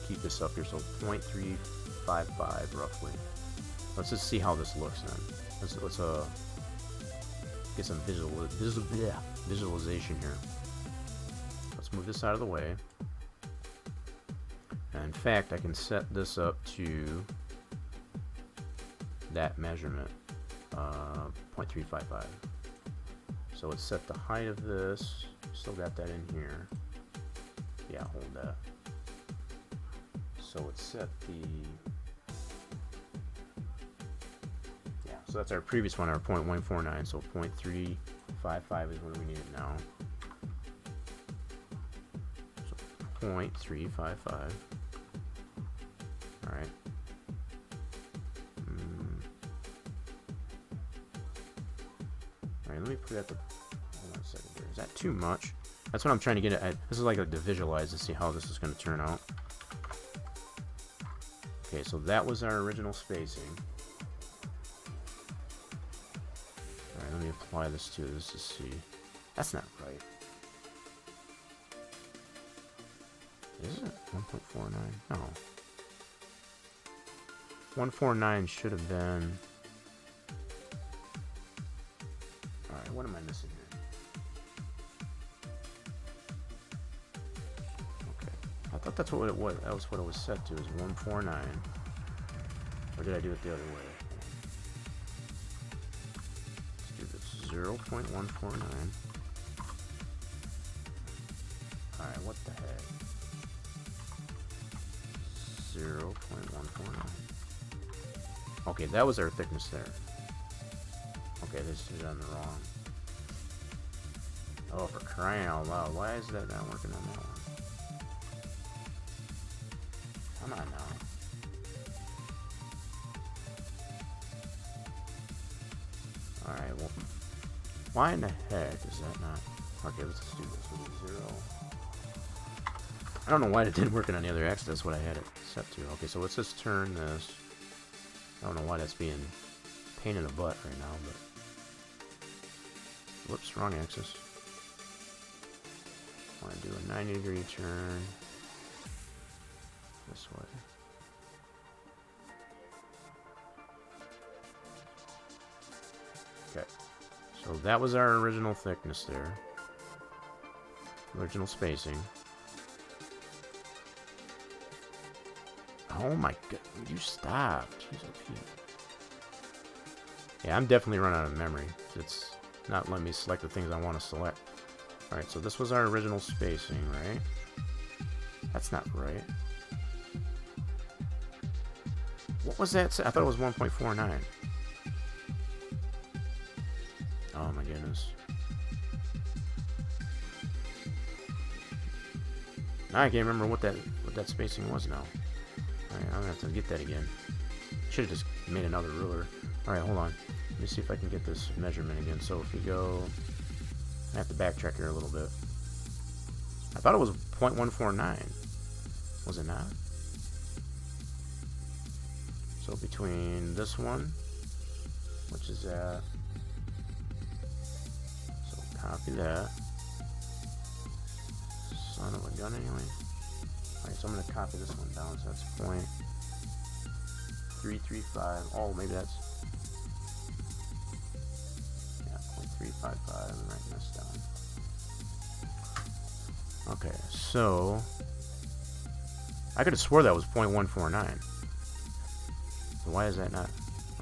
Keep this up here, so 0.355 roughly. Let's just see how this looks then. Let's get some visualization here. Let's move this out of the way. And in fact, I can set this up to that measurement, 0.355. So let's set the height of this. Still got that in here. Yeah, hold that. So let's set the... Yeah, so that's our previous one, our 0.149. So 0.355 is where we need it now. So 0.355. Alright. Alright, let me put that... Hold on a second here. Is that too much? That's what I'm trying to get at. This is like to visualize to see how this is going to turn out. Okay, so that was our original spacing. Alright, let me apply this to this to see. That's not right. Is it? 1.49? No. 149 should have been... Alright, what am I missing here? Okay. I thought that's what it was. That was what it was set to, is 149. Or did I do it the other way? Let's do this. 0.149. Alright, what the heck? 0.149. Okay, that was our thickness there. Okay, this is on the wrong. Oh, for crying out loud. Why is that not working on that one? Come on now. Alright, well, why in the heck is that not... Okay, let's just do this. We'll do 0. I don't know why it didn't work on any other axis. That's what I had it set to. Okay, so let's just turn this. I don't know why that's being a pain in the butt right now, but... Whoops, wrong axis. I want to do a 90-degree turn this way. Okay, so that was our original thickness there. Original spacing. Oh my god, would you stop? Jeez, yeah, I'm definitely running out of memory. It's not letting me select the things I want to select. Alright, so this was our original spacing, right? That's not right. What was that? I thought it was 1.49. Oh my goodness. Now I can't remember what that spacing was now. Alright, I'm gonna have to get that again. Should have just made another ruler. Alright, hold on. Let me see if I can get this measurement again. So if we go... I have to backtrack here a little bit. I thought it was 0.149. Was it not? So between this one, which is at... So copy that. Son of a gun anyway. Alright, so I'm going to copy this one down. So that's 0.335. Oh, maybe that's... Yeah, 0.355. I'm writing this down. Okay, so... I could have swore that was 0.149. So why is that not...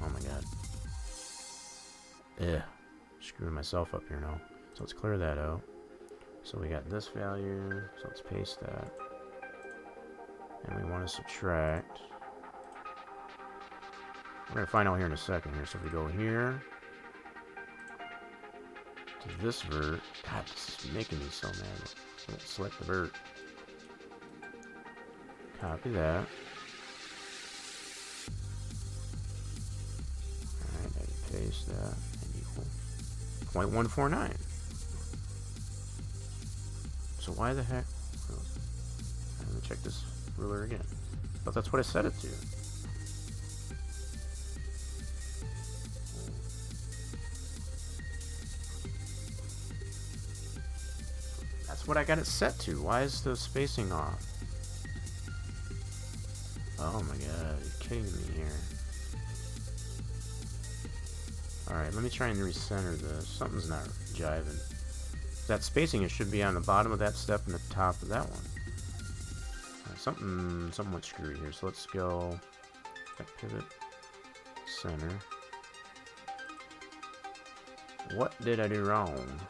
Oh my god. Ugh. Screwing myself up here now. So let's clear that out. So we got this value. So let's paste that. And we want to subtract. We're going to find out here in a second here. So if we go here to this vert. God, this is making me so mad. Let's select the vert. Copy that. Alright, I paste that and equal 0.149. So why the heck? Oh, let me check this ruler again. But that's what I set it to. That's what I got it set to. Why is the spacing off? Oh my god, you're kidding me here. Alright, let me try and recenter this. Something's not jiving. That spacing, it should be on the bottom of that step and the top of that one. Right, something went screwy here. So let's go that pivot center. What did I do wrong?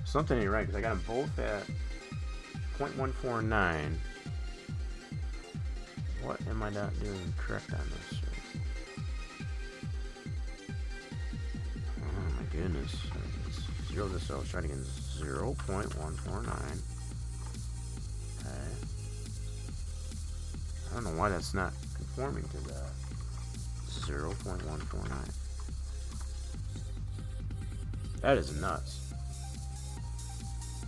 Something ain't right, because I got them both at 0.149. What am I not doing correct on this? Oh my goodness. Let's zero this out. Let's try it again. 0.149. Okay. I don't know why that's not conforming to that. 0.149. That is nuts.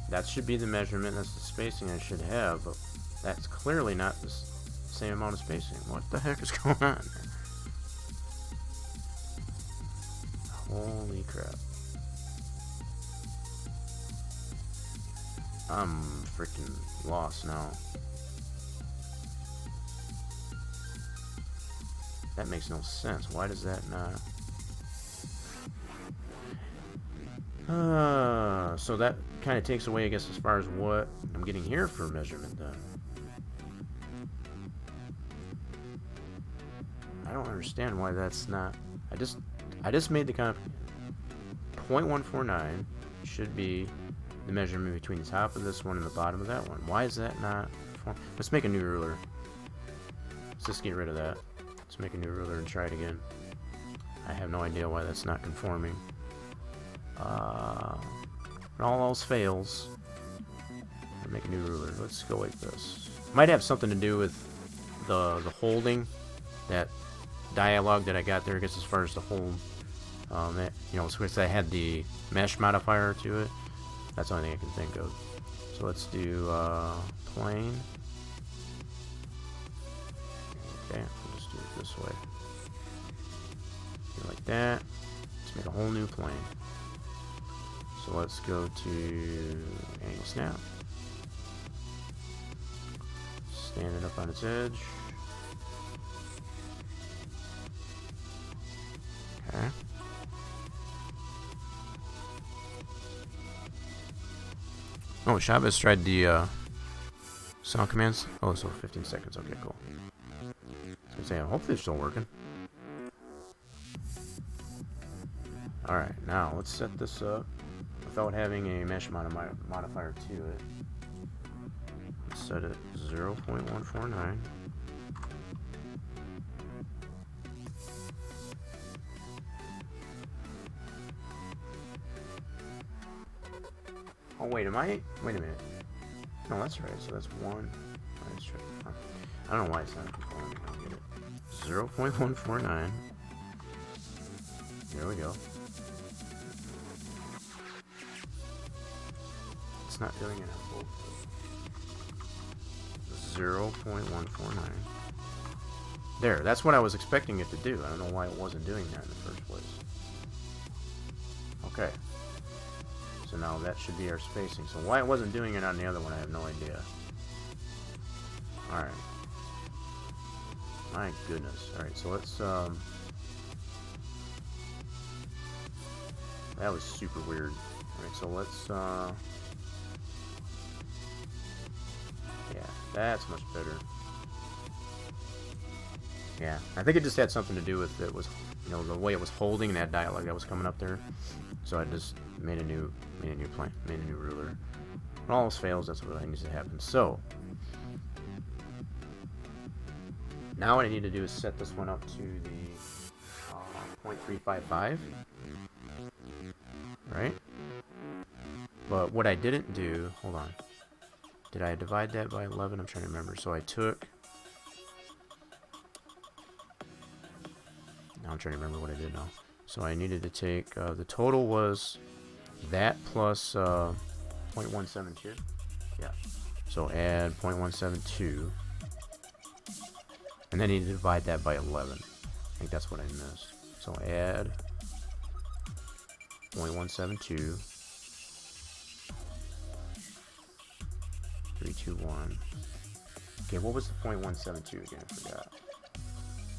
That should be the measurement, that's the spacing I should have, but that's clearly not the same amount of spacing. What the heck is going on? Holy crap. I'm freaking lost now. That makes no sense. Why does that not... so that kind of takes away, I guess, as far as what I'm getting here for measurement then. I don't understand why that's not... I just made the comp... 0.149 should be the measurement between the top of this one and the bottom of that one. Why is that not... Let's make a new ruler. Let's just get rid of that. Let's make a new ruler and try it again. I have no idea why that's not conforming. When all else fails, Make a new ruler. Let's go like this. Might have something to do with the holding, that dialogue that I got there. I guess as far as the hold, that, you know, since I had the mesh modifier to it, that's the only thing I can think of. So let's do plane. Okay, we'll just do it this way. Like that. Let's make a whole new plane. So let's go to angle snap. Stand it up on its edge. Okay. Oh, Chavez tried the sound commands. Oh, so 15 seconds. Okay, cool. So hopefully it's still working. Alright, now let's set this up without having a mesh modifier to it. Let's set it 0.149. Oh wait, wait a minute. No, that's right, so that's 1. I don't know why it's not conforming. I'll get it. 0.149. There we go. It's not doing it on both. 0.149. There, that's what I was expecting it to do. I don't know why it wasn't doing that in the first place. Okay. So now that should be our spacing. So why it wasn't doing it on the other one, I have no idea. Alright. My goodness. Alright, so let's, that was super weird. Alright, so let's, yeah, that's much better. Yeah, I think it just had something to do with it was, you know, the way it was holding that dialogue that was coming up there. So I just made a new plane, made a new ruler. When all else fails, that's what I need to happen. So now what I need to do is set this one up to the 0.355, right? But what I didn't do, hold on. Did I divide that by 11? I'm trying to remember. So I took, now I'm trying to remember what I did now. So I needed to take, the total was that plus 0.172. Yeah. So add 0.172. And then I need to divide that by 11. I think that's what I missed. So add 0.172. 321. Okay, what was the 0.172 again? I forgot.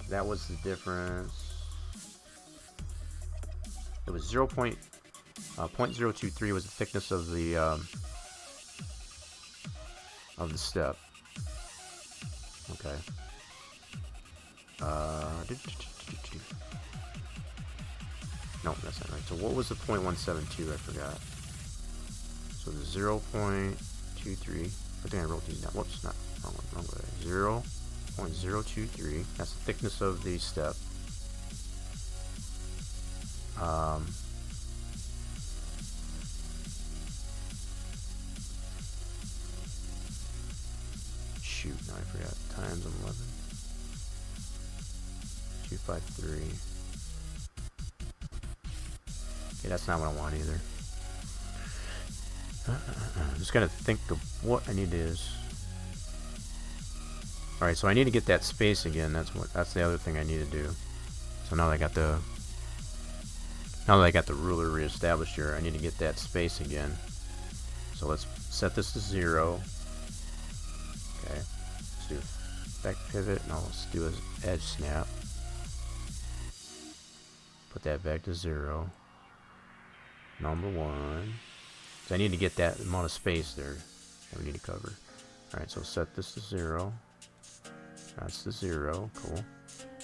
That was the difference. It was 0.023 was the thickness of the step. Okay. No, that's not right. So what was the 0.172? I forgot. So the 0.23. I think I wrote these down. Whoops, not wrong way. 0.023. That's the thickness of the step. Shoot, now I forgot. Times 11. 253. Okay, that's not what I want either. I'm just gotta think of what I need is. Alright, so I need to get that space again. That's the other thing I need to do. So now that I got the ruler reestablished here, I need to get that space again. So let's set this to 0. Okay. Let's do effect pivot. Now let's do an edge snap. Put that back to 0. Number 1. So I need to get that amount of space there that we need to cover. Alright, so set this to 0. That's the 0. Cool.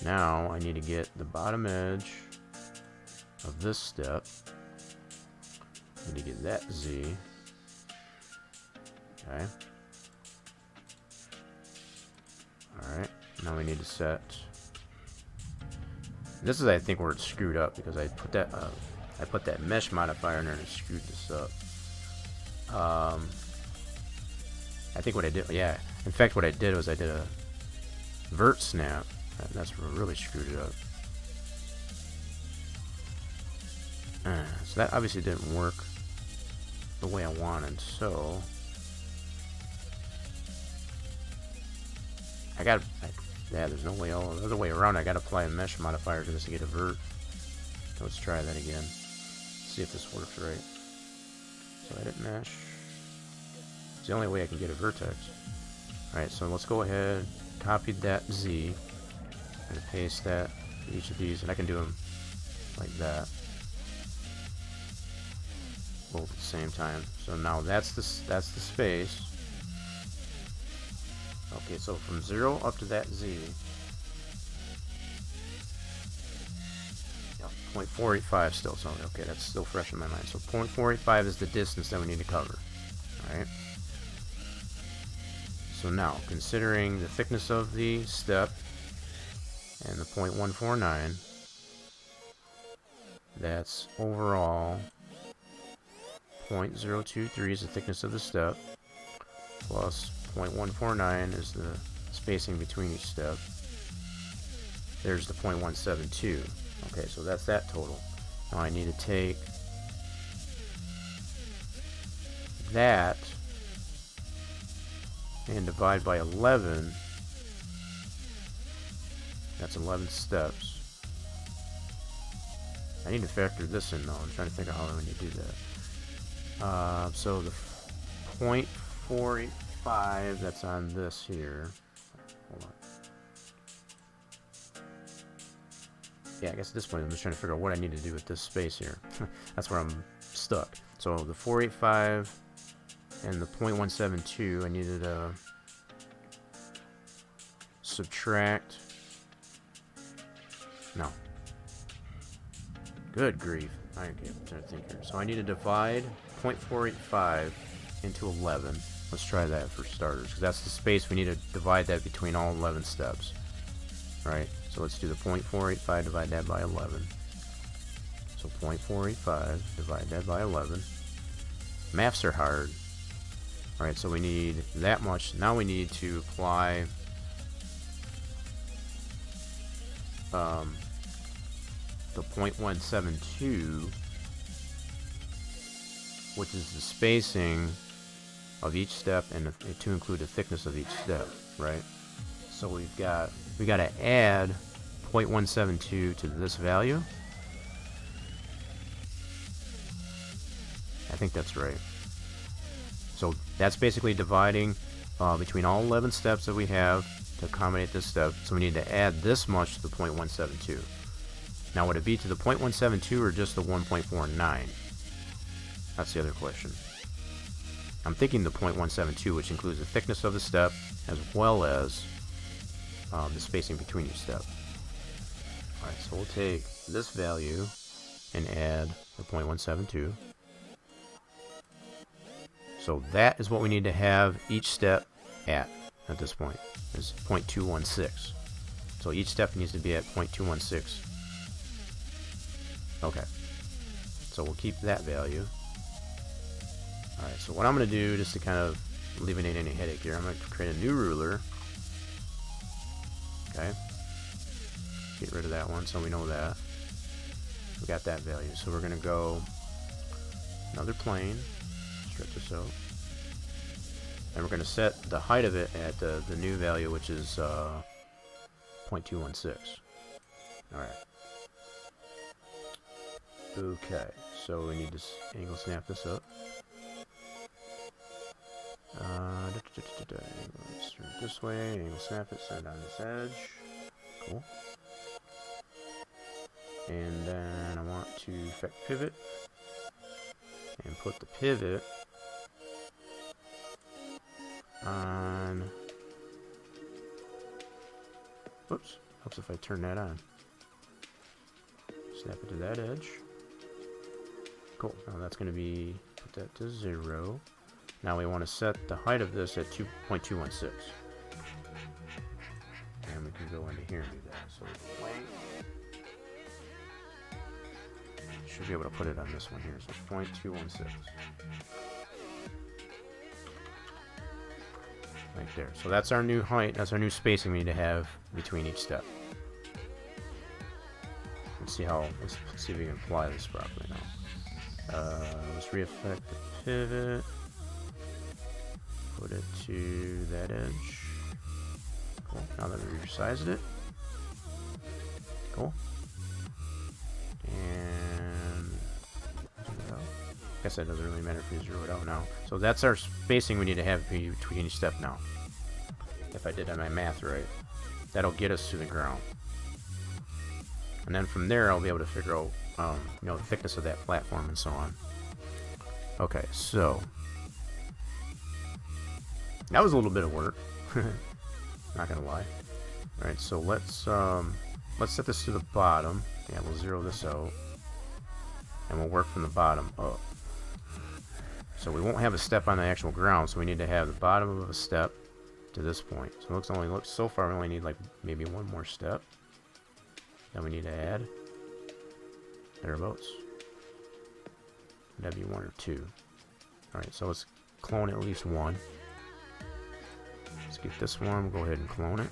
Now I need to get the bottom edge of this step. I need to get that Z. Okay. Alright. Now we need to set. This is, I think, where it's screwed up because I put that mesh modifier in there and it screwed this up. I think what I did, yeah. In fact, what I did was I did a vert snap. And that's what really screwed it up. So that obviously didn't work the way I wanted. So yeah, there's no way other way around. I got to apply a mesh modifier to this to get a vert. Let's try that again. See if this works right. So edit mesh. It's the only way I can get a vertex. Alright, so let's go ahead, copy that Z, and paste that to each of these, and I can do them like that. Both at the same time. So now that's the space. Okay, so from 0 up to that Z. 0.485 still, so okay, that's still fresh in my mind. So 0.485 is the distance that we need to cover. Alright. So now, considering the thickness of the step and the 0.149, that's overall 0.023 is the thickness of the step, plus 0.149 is the spacing between each step. There's the 0.172. Okay, so that's that total. Now I need to take that and divide by 11. That's 11 steps. I need to factor this in though. I'm trying to think of how I'm going to do that. So the 0.485 that's on this here. Hold on. Yeah, I guess at this point I'm just trying to figure out what I need to do with this space here. That's where I'm stuck. So the 485 and the 0.172, I needed to subtract. No. Good grief. Okay, I'm trying to think here. So I need to divide 0.485 into 11. Let's try that for starters, because that's the space we need to divide that between all 11 steps. Right? So let's do the 0.485, divide that by 11. So 0.485, divide that by 11. Maths are hard. Alright, so we need that much. Now we need to apply the 0.172, which is the spacing of each step and to include the thickness of each step, right? So we got to add 0.172 to this value. I think that's right. So that's basically dividing between all 11 steps that we have to accommodate this step. So we need to add this much to the 0.172. Now would it be to the 0.172 or just the 1.49? That's the other question. I'm thinking the 0.172, which includes the thickness of the step as well as the spacing between each step. Alright, so we'll take this value and add the 0.172. So that is what we need to have each step at this point, is 0.216. So each step needs to be at 0.216. Okay. So we'll keep that value. Alright, so what I'm going to do, just to kind of eliminate any headache here, I'm going to create a new ruler. Okay. Get rid of that one so we know that. We got that value. So we're going to go another plane, stretch this out. And we're going to set the height of it at the new value, which is 0.216. Alright. Okay, so we need to angle snap this up. Let's turn it this way, angle snap it, set it on this edge. Cool. And then I want to effect pivot and put the pivot on. Whoops, helps if I turn that on. Snap it to that edge. Cool. Now that's going to be, put that to 0. Now we want to set the height of this at 2.216. And we can go into here and do that. So length. Should be able to put it on this one here. So 0.216. Right there. So that's our new height. That's our new spacing we need to have between each step. Let's see if we can apply this properly now. Let's reaffect the pivot. Put it to that edge. Cool. Now that we resized it. Cool. And zoom it out. I guess that doesn't really matter if we zero it out now. So that's our spacing we need to have between each step now. If I did my math right. That'll get us to the ground. And then from there I'll be able to figure out you know, the thickness of that platform and so on. Okay, so that was a little bit of work. Not gonna lie. Alright, so let's set this to the bottom. Yeah, we'll zero this out. And we'll work from the bottom up. So we won't have a step on the actual ground, so we need to have the bottom of a step to this point. So it looks so far we only need like maybe one more step. Then we need to add thereabouts. That'd be one or two. Alright, so let's clone at least one. Let's get this one, we'll go ahead and clone it.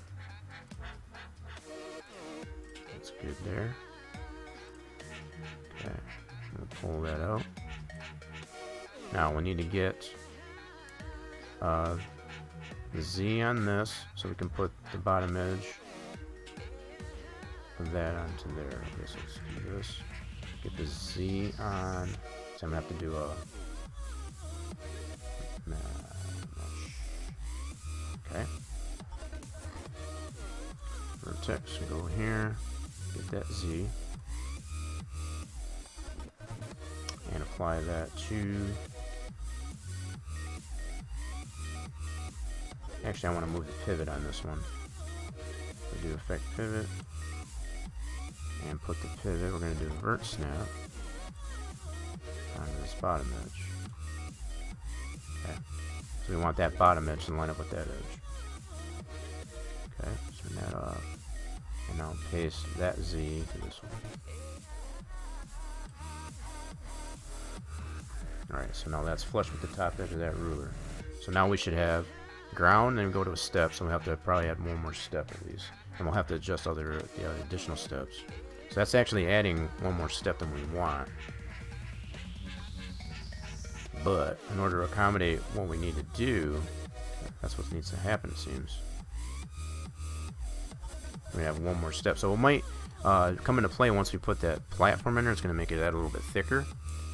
That's good there. Okay, we'll pull that out. Now we need to get the Z on this so we can put the bottom edge of that onto there. Okay, so let's do this. Get the Z on. So I'm gonna have to do a okay. Vertex, go here, get that Z, and apply that to. Actually, I want to move the pivot on this one. So do effect pivot, and put the pivot. We're going to do vert snap onto this bottom edge. Okay. So we want that bottom edge to line up with that edge. Okay, turn that off. And now paste that Z to this one. Alright, so now that's flush with the top edge of that ruler. So now we should have ground and go to a step, so we'll have to probably add one more step at least. And we'll have to adjust the additional steps. So that's actually adding one more step than we want. But in order to accommodate what we need to do, that's what needs to happen, it seems. We have one more step. So it might come into play once we put that platform in there. It's going to make it add a little bit thicker.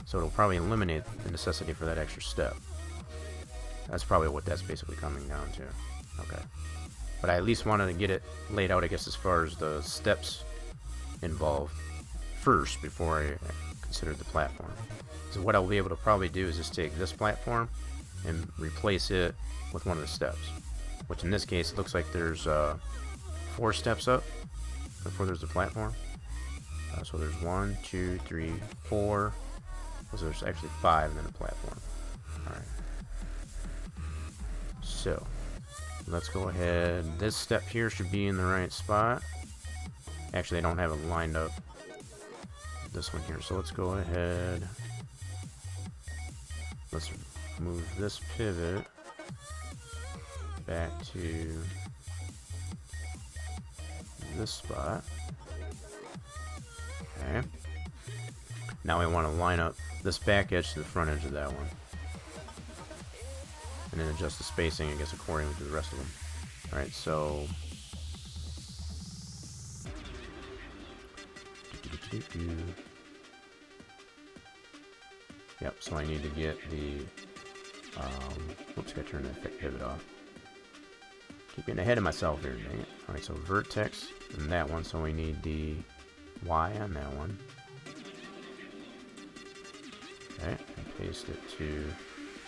So it'll probably eliminate the necessity for that extra step. That's probably what that's basically coming down to. Okay. But I at least wanted to get it laid out, I guess, as far as the steps involved first before I considered the platform. So what I'll be able to probably do is just take this platform and replace it with one of the steps. Which in this case, it looks like there's 4 steps up before there's the platform. So there's 1, 2, 3, 4. So there's actually 5 and then a platform. Alright. So let's go ahead. This step here should be in the right spot. Actually, I don't have it lined up. This one here. So let's go ahead. Let's move this pivot back to this spot. Okay. Now we want to line up this back edge to the front edge of that one. And then adjust the spacing, I guess, accordingly to the rest of them. Alright, so yep, so I need to get the whoops, gotta turn that pivot off. Keep getting ahead of myself here, dang it. Alright, so vertex and that one, so we need the Y on that one. Okay, and paste it to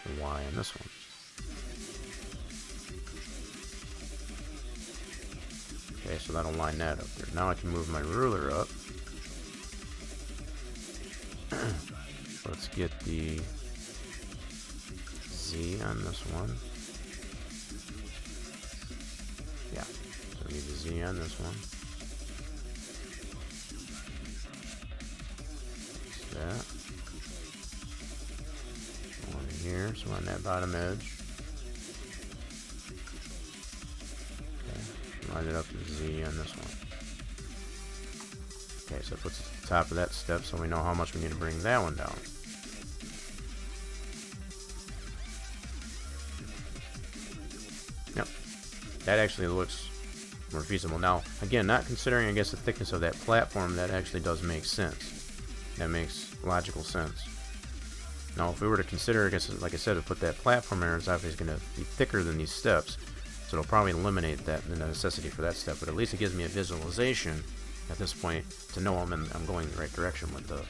the Y on this one. Okay, so that'll line that up there. Now I can move my ruler up. Let's get the Z on this one. Yeah, so we need the Z on this one. That. One here, so on that bottom edge. line it up with Z on this one. Okay, so it puts it at the top of that step, so we know how much we need to bring that one down. Yep, that actually looks more feasible. Now, again, not considering, I guess, the thickness of that platform, that actually does make sense. That makes logical sense. Now, if we were to consider, I guess, like I said, to put that platform there, it's obviously going to be thicker than these steps, so it'll probably eliminate that, the necessity for that step, but at least it gives me a visualization at this point to know I'm going in the right direction with the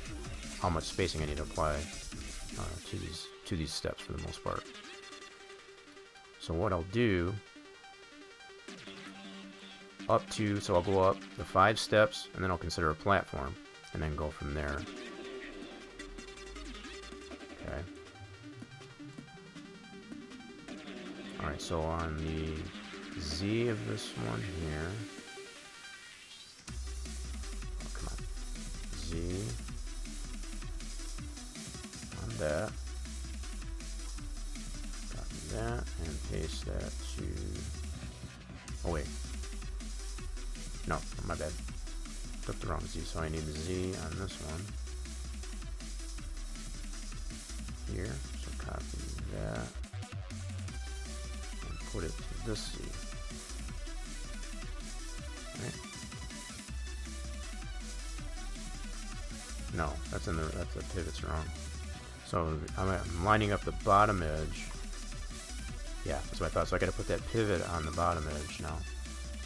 how much spacing I need to apply to these steps for the most part. So what I'll do, so I'll go up the 5 steps, and then I'll consider a platform, and then go from there. Okay. Alright, so on the Z of this one here, oh, come on, Z on that, copy that, and paste that to, oh wait, no, my bad, took the wrong Z, so I need the Z on this one, here, so copy that, and put it to this Z. Right. No, that's the pivot's wrong. So I'm lining up the bottom edge. Yeah, that's what I thought. So I got to put that pivot on the bottom edge now.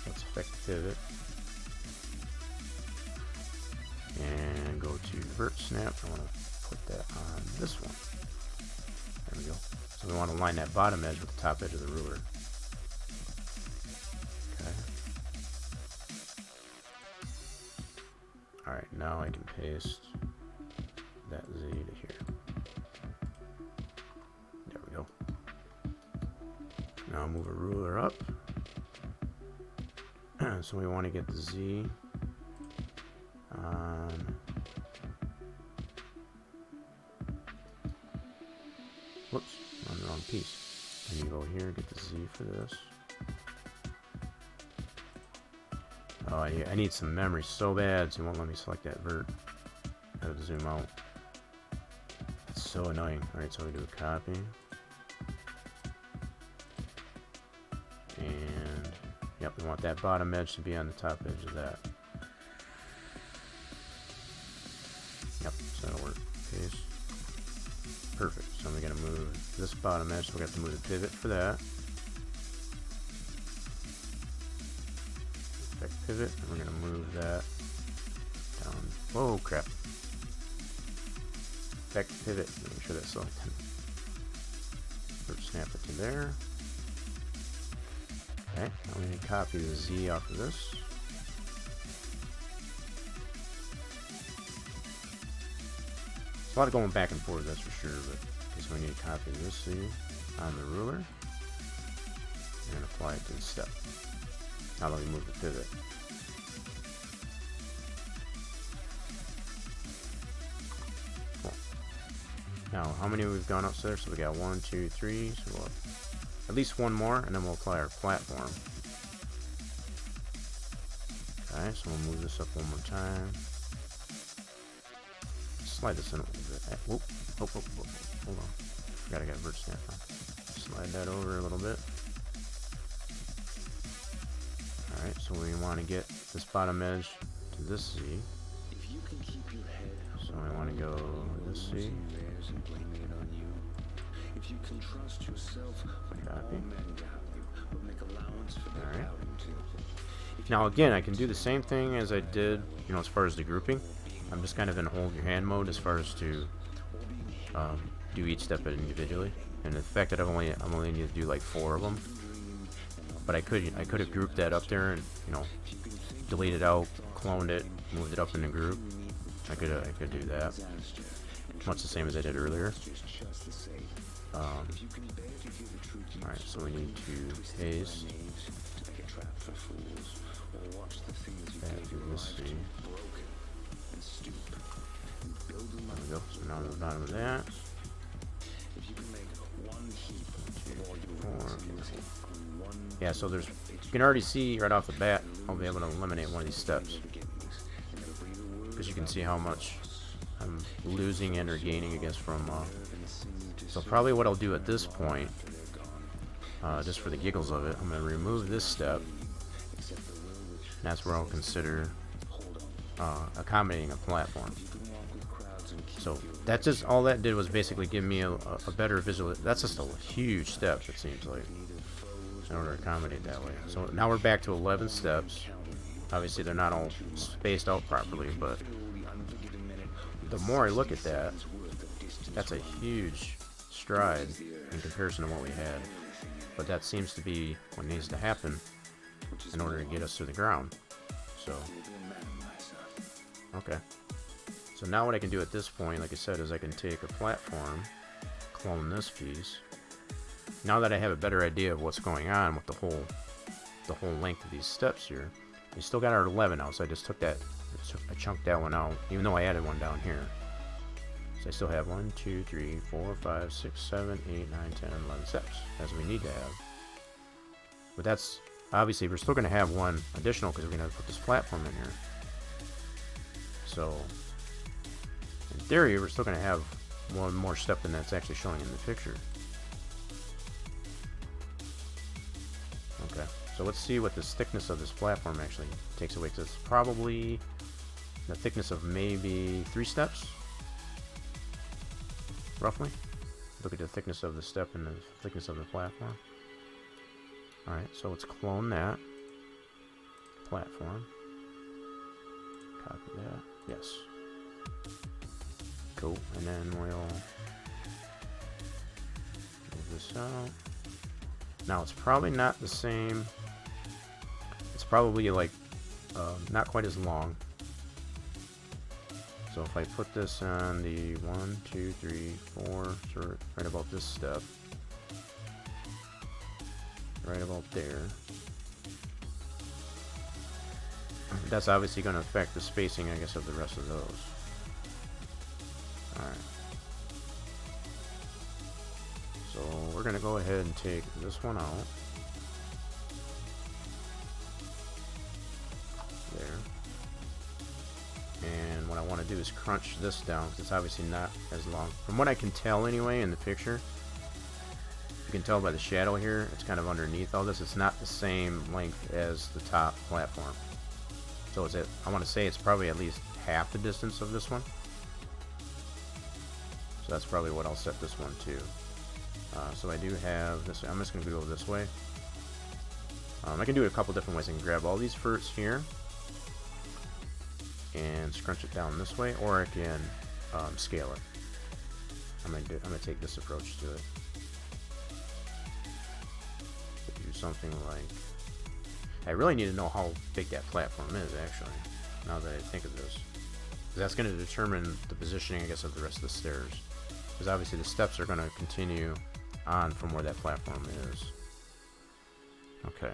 Let's affect the pivot. And go to vert snap. I want to put that on this one. There we go. So we want to line that bottom edge with the top edge of the ruler. Okay. Alright, now I can paste that Z to here. There we go. Now I'll move a ruler up. So we want to get the Z on, whoops, on the wrong piece. And you go here, get the Z for this. Oh, I need some memory so bad, so it won't let me select that vert. I have to zoom out. It's so annoying. Alright, so we do a copy. And, yep, we want that bottom edge to be on the top edge of that. Yep, so that'll work. Paste. Perfect. So we're going to move this bottom edge, so we're going to have to move the pivot for that. Effect pivot, and we're going to move that down. Whoa, crap. Effect pivot, make sure that's selected. First snap it to there. Okay, now we need to copy the Z off of this. It's a lot of going back and forth, that's for sure, but because we need to copy this Z on the ruler and apply it to the step. Now let me move the pivot. Cool. Now, how many we've gone up there? So we got 1, 2, 3. So we'll at least one more, and then we'll apply our platform. Okay, so we'll move this up one more time. Slide this in a little bit. Whoop, hold on. Forgot I got vert snap on. Slide that over a little bit. Alright, so we want to get this bottom edge to this Z. So I want to go this Z. Copy. Alright. Now again, I can do the same thing as I did, as far as the grouping. I'm just kind of in hold your hand mode as far as to do each step individually. And the fact that I'm only need to do like 4 of them. But I could have grouped that up there and deleted out, cloned it, moved it up in the group. I could do that. Much the same as I did earlier. Alright, so we need to paste that to this Z. There we go. So now on the bottom of that. 1, 2, 4. Yeah, so there's, you can already see right off the bat, I'll be able to eliminate one of these steps. Because you can see how much I'm losing and or gaining, I guess, from, so probably what I'll do at this point, just for the giggles of it, I'm going to remove this step. And that's where I'll consider accommodating a platform. So that just, all that did was basically give me a better visual. That's just a huge step, it seems like, in order to accommodate that way. So now we're back to 11 steps. Obviously they're not all spaced out properly, but the more I look at that, that's a huge stride in comparison to what we had. But that seems to be what needs to happen in order to get us to the ground. So, okay. So now what I can do at this point, like I said, is I can take a platform, clone this piece. Now that I have a better idea of what's going on with the whole length of these steps here, we still got our 11 out, so I just took that, I chunked that one out, even though I added one down here. So I still have 1, 2, 3, 4, 5, 6, 7, 8, 9, 10, 11 steps, as we need to have. But that's, obviously, we're still going to have one additional because we're going to put this platform in here. So, in theory, we're still going to have one more step than that's actually showing in the picture. Okay, so let's see what this thickness of this platform actually takes away, because it's probably the thickness of maybe 3 steps, roughly. Look at the thickness of the step and the thickness of the platform. Alright, so let's clone that platform. Copy that. Yes. Cool. And then we'll move this out. Now it's probably not the same. It's probably like not quite as long. So if I put this on the 1, 2, 3, 4, so right about this step, right about there, that's obviously going to affect the spacing, I guess, of the rest of those. Alright. So we're going to go ahead and take this one out. There. And what I want to do is crunch this down, because it's obviously not as long. From what I can tell anyway in the picture, you can tell by the shadow here, it's kind of underneath all this. It's not the same length as the top platform. So is it, I want to say it's probably at least half the distance of this one. So that's probably what I'll set this one to. So I do have this, I'm just going to go this way. I can do it a couple different ways. I can grab all these first here and scrunch it down this way, or I can scale it. I'm gonna take this approach to it. Do something like, I really need to know how big that platform is, actually, now that I think of this, because that's going to determine the positioning, I guess, of the rest of the stairs. Because obviously the steps are going to continue on from where that platform is. Okay.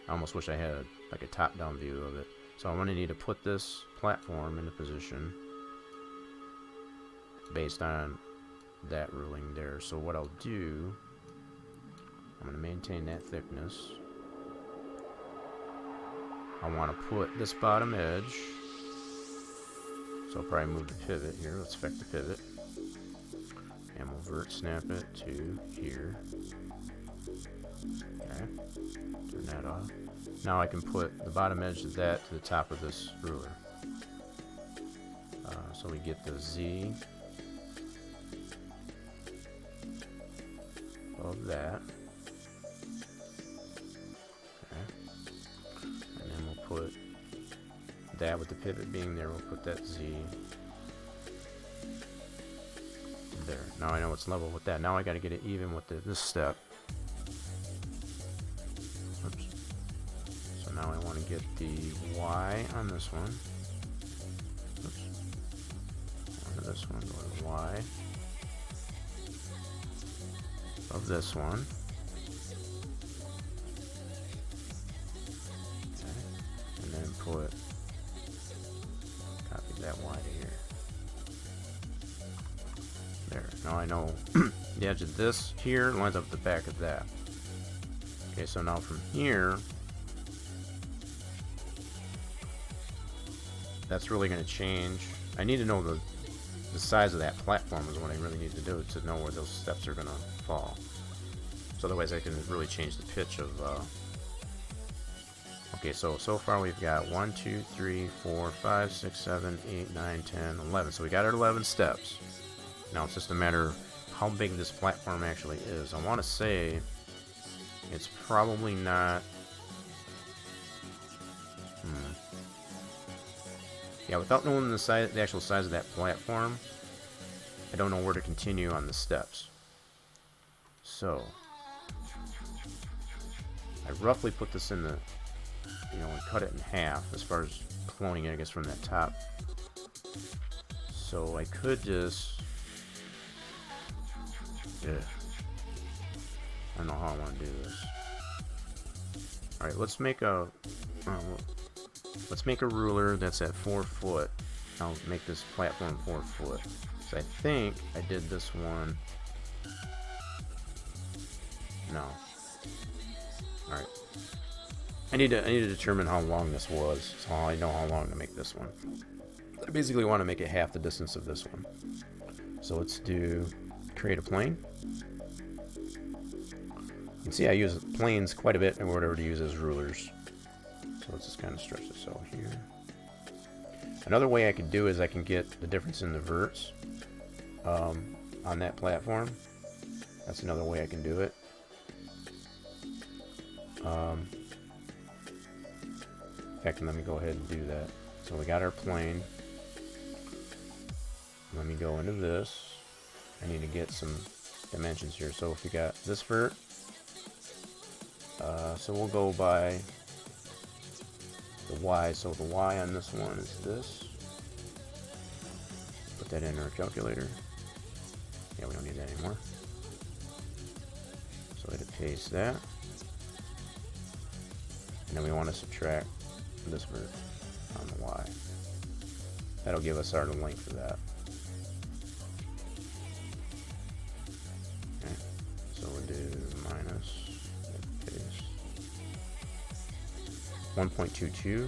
I almost wish I had like a top-down view of it. So I'm going to need to put this platform into position based on that ruling there. So what I'll do, I'm going to maintain that thickness. I want to put this bottom edge, so I'll probably move the pivot here. Let's affect the pivot, and we'll vert snap it to here. Okay, turn that off. Now I can put the bottom edge of that to the top of this ruler. So we get the Z of that. Put that with the pivot being there, we'll put that Z there. Now I know it's level with that. Now I got to get it even with this step. Oops. So now I want to get the Y on this one. Oops. On this one, go to Y of this one. Put, copy that Y to here. There. Now I know the edge of this here lines up the back of that. Okay, so now from here, that's really going to change. I need to know the size of that platform is what I really need to do to know where those steps are going to fall. So otherwise I can really change the pitch of... Okay, so far we've got 1, 2, 3, 4, 5, 6, 7, 8, 9, 10, 11. So we got our 11 steps. Now it's just a matter of how big this platform actually is. I want to say it's probably not... Yeah, without knowing the actual size of that platform, I don't know where to continue on the steps. So I roughly put this in the, and cut it in half as far as cloning it, I guess, from that top. So I could just, I don't know how I want to do this. All right, let's make a ruler that's at 4 foot. I'll make this platform 4 foot. So I think I did this one. No. All right. I need to determine how long this was, so I know how long to make this one. I basically want to make it half the distance of this one. So let's do create a plane. You can see I use planes quite a bit in order to use as rulers. So let's just kind of stretch this out here. Another way I could do is I can get the difference in the verts on that platform. That's another way I can do it. In fact, let me go ahead and do that. So we got our plane. Let me go into this. I need to get some dimensions here. So if we got this vert, so we'll go by the Y. So the Y on this one is this. Put that in our calculator. Yeah, we don't need that anymore. So I had to paste that. And then we want to subtract this vert on the Y. That'll give us our length of that. Okay. So we'll do minus, paste, 1.22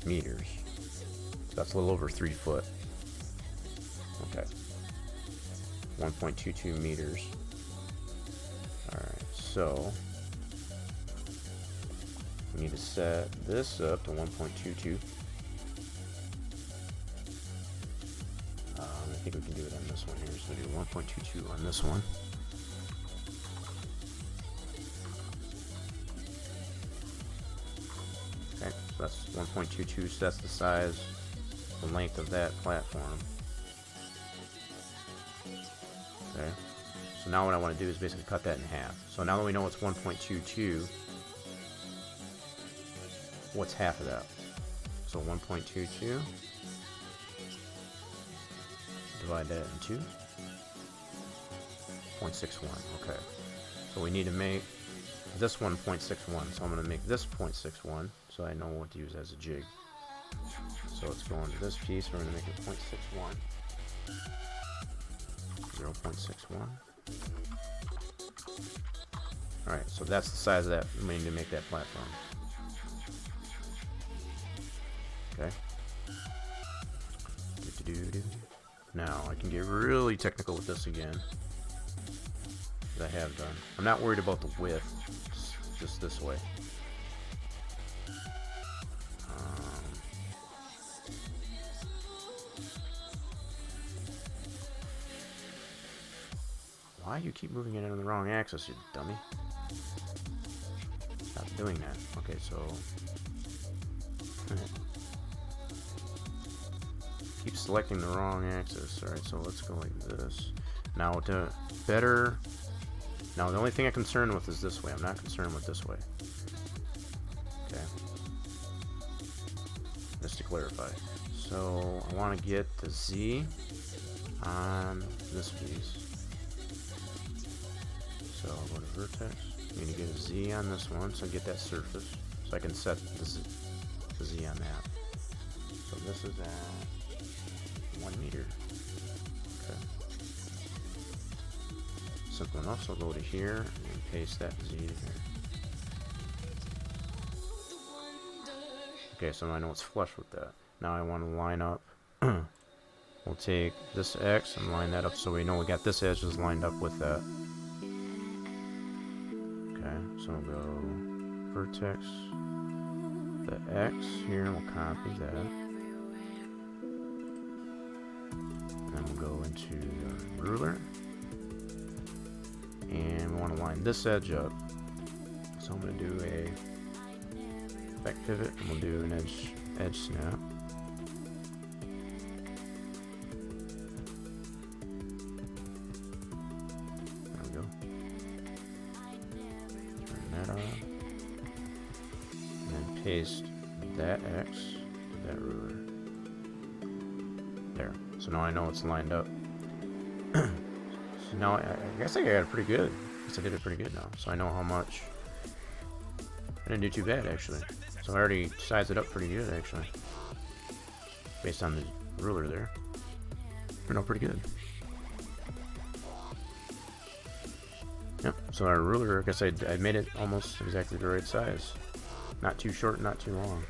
meters. So that's a little over 3 foot. Okay. 1.22 meters. Alright, so we need to set this up to 1.22. I think we can do it on this one here. So do 1.22 on this one. Okay, so that's 1.22. So that's the size, the length of that platform. Okay. So now what I want to do is basically cut that in half. So now that we know it's 1.22, what's half of that? So 1.22, divide that in 2, 0.61. Okay. So we need to make this one 0.61. So I'm going to make this 0.61 so I know what to use as a jig. So let's go into this piece. We're going to make it 0.61. 0.61. Alright, so that's the size of that we need to make that platform. Okay. Now I can get really technical with this again, as I have done. I'm not worried about the width, just this way. Why you keep moving it on the wrong axis, you dummy? Stop doing that. Okay, so keep selecting the wrong axis. Alright, so let's go like this. Now to better. Now the only thing I'm concerned with is this way. I'm not concerned with this way. Okay. Just to clarify. So I want to get the Z on this piece. So I'll go to vertex. I need to get a Z on this one, so I get that surface. So I can set the Z on that. So this is at 1 meter. Okay. Simple enough, so I'll go to here and paste that Z here. Okay, so I know it's flush with that. Now I want to line up. We'll take this X and line that up so we know we got this edge is lined up with that. Okay, so we'll go vertex, the X here, and we'll copy that. And then we'll go into the ruler. And we want to line this edge up. So I'm going to do a back pivot, and we'll do an edge snap. There we go. Turn that on. And then paste that X to that ruler. There. So now I know it's lined up. So now I guess I got it pretty good. I guess I did it pretty good now. So I know how much. I didn't do too bad actually. So I already sized it up pretty good actually. Based on the ruler there. Turned out pretty good. Yep, so our ruler, I guess I made it almost exactly the right size. Not too short, not too long.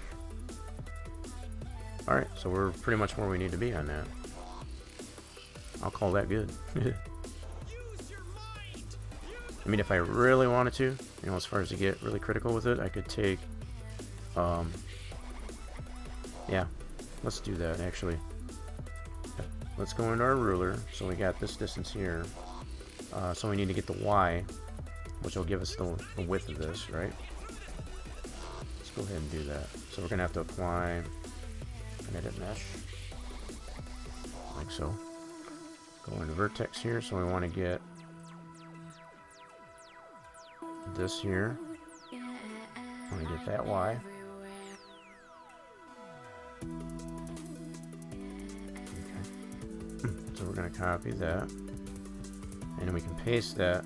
Alright, so we're pretty much where we need to be on that. I'll call that good. I mean, if I really wanted to, you know, as far as to get really critical with it, I could take, yeah, let's do that actually. Let's go into our ruler. So we got this distance here. So we need to get the Y, which will give us the width of this, right? Let's go ahead and do that. So we're going to have to apply an edit mesh, like so. Go into vertex here, so we want to get this here. I want to get that Y. Okay. So we're going to copy that. And then we can paste that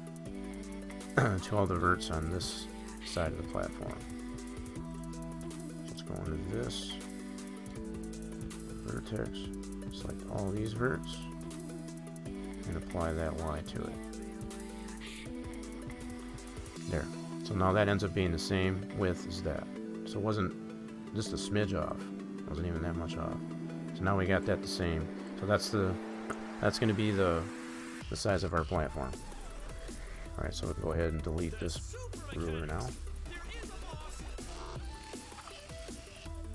to all the verts on this side of the platform. So let's go into this vertex, select all these verts, and apply that Y to it. There. So now that ends up being the same width as that. So it wasn't just a smidge off. It wasn't even that much off. So now we got that the same. So that's going to be the size of our platform. Alright, so we'll go ahead and delete this ruler now.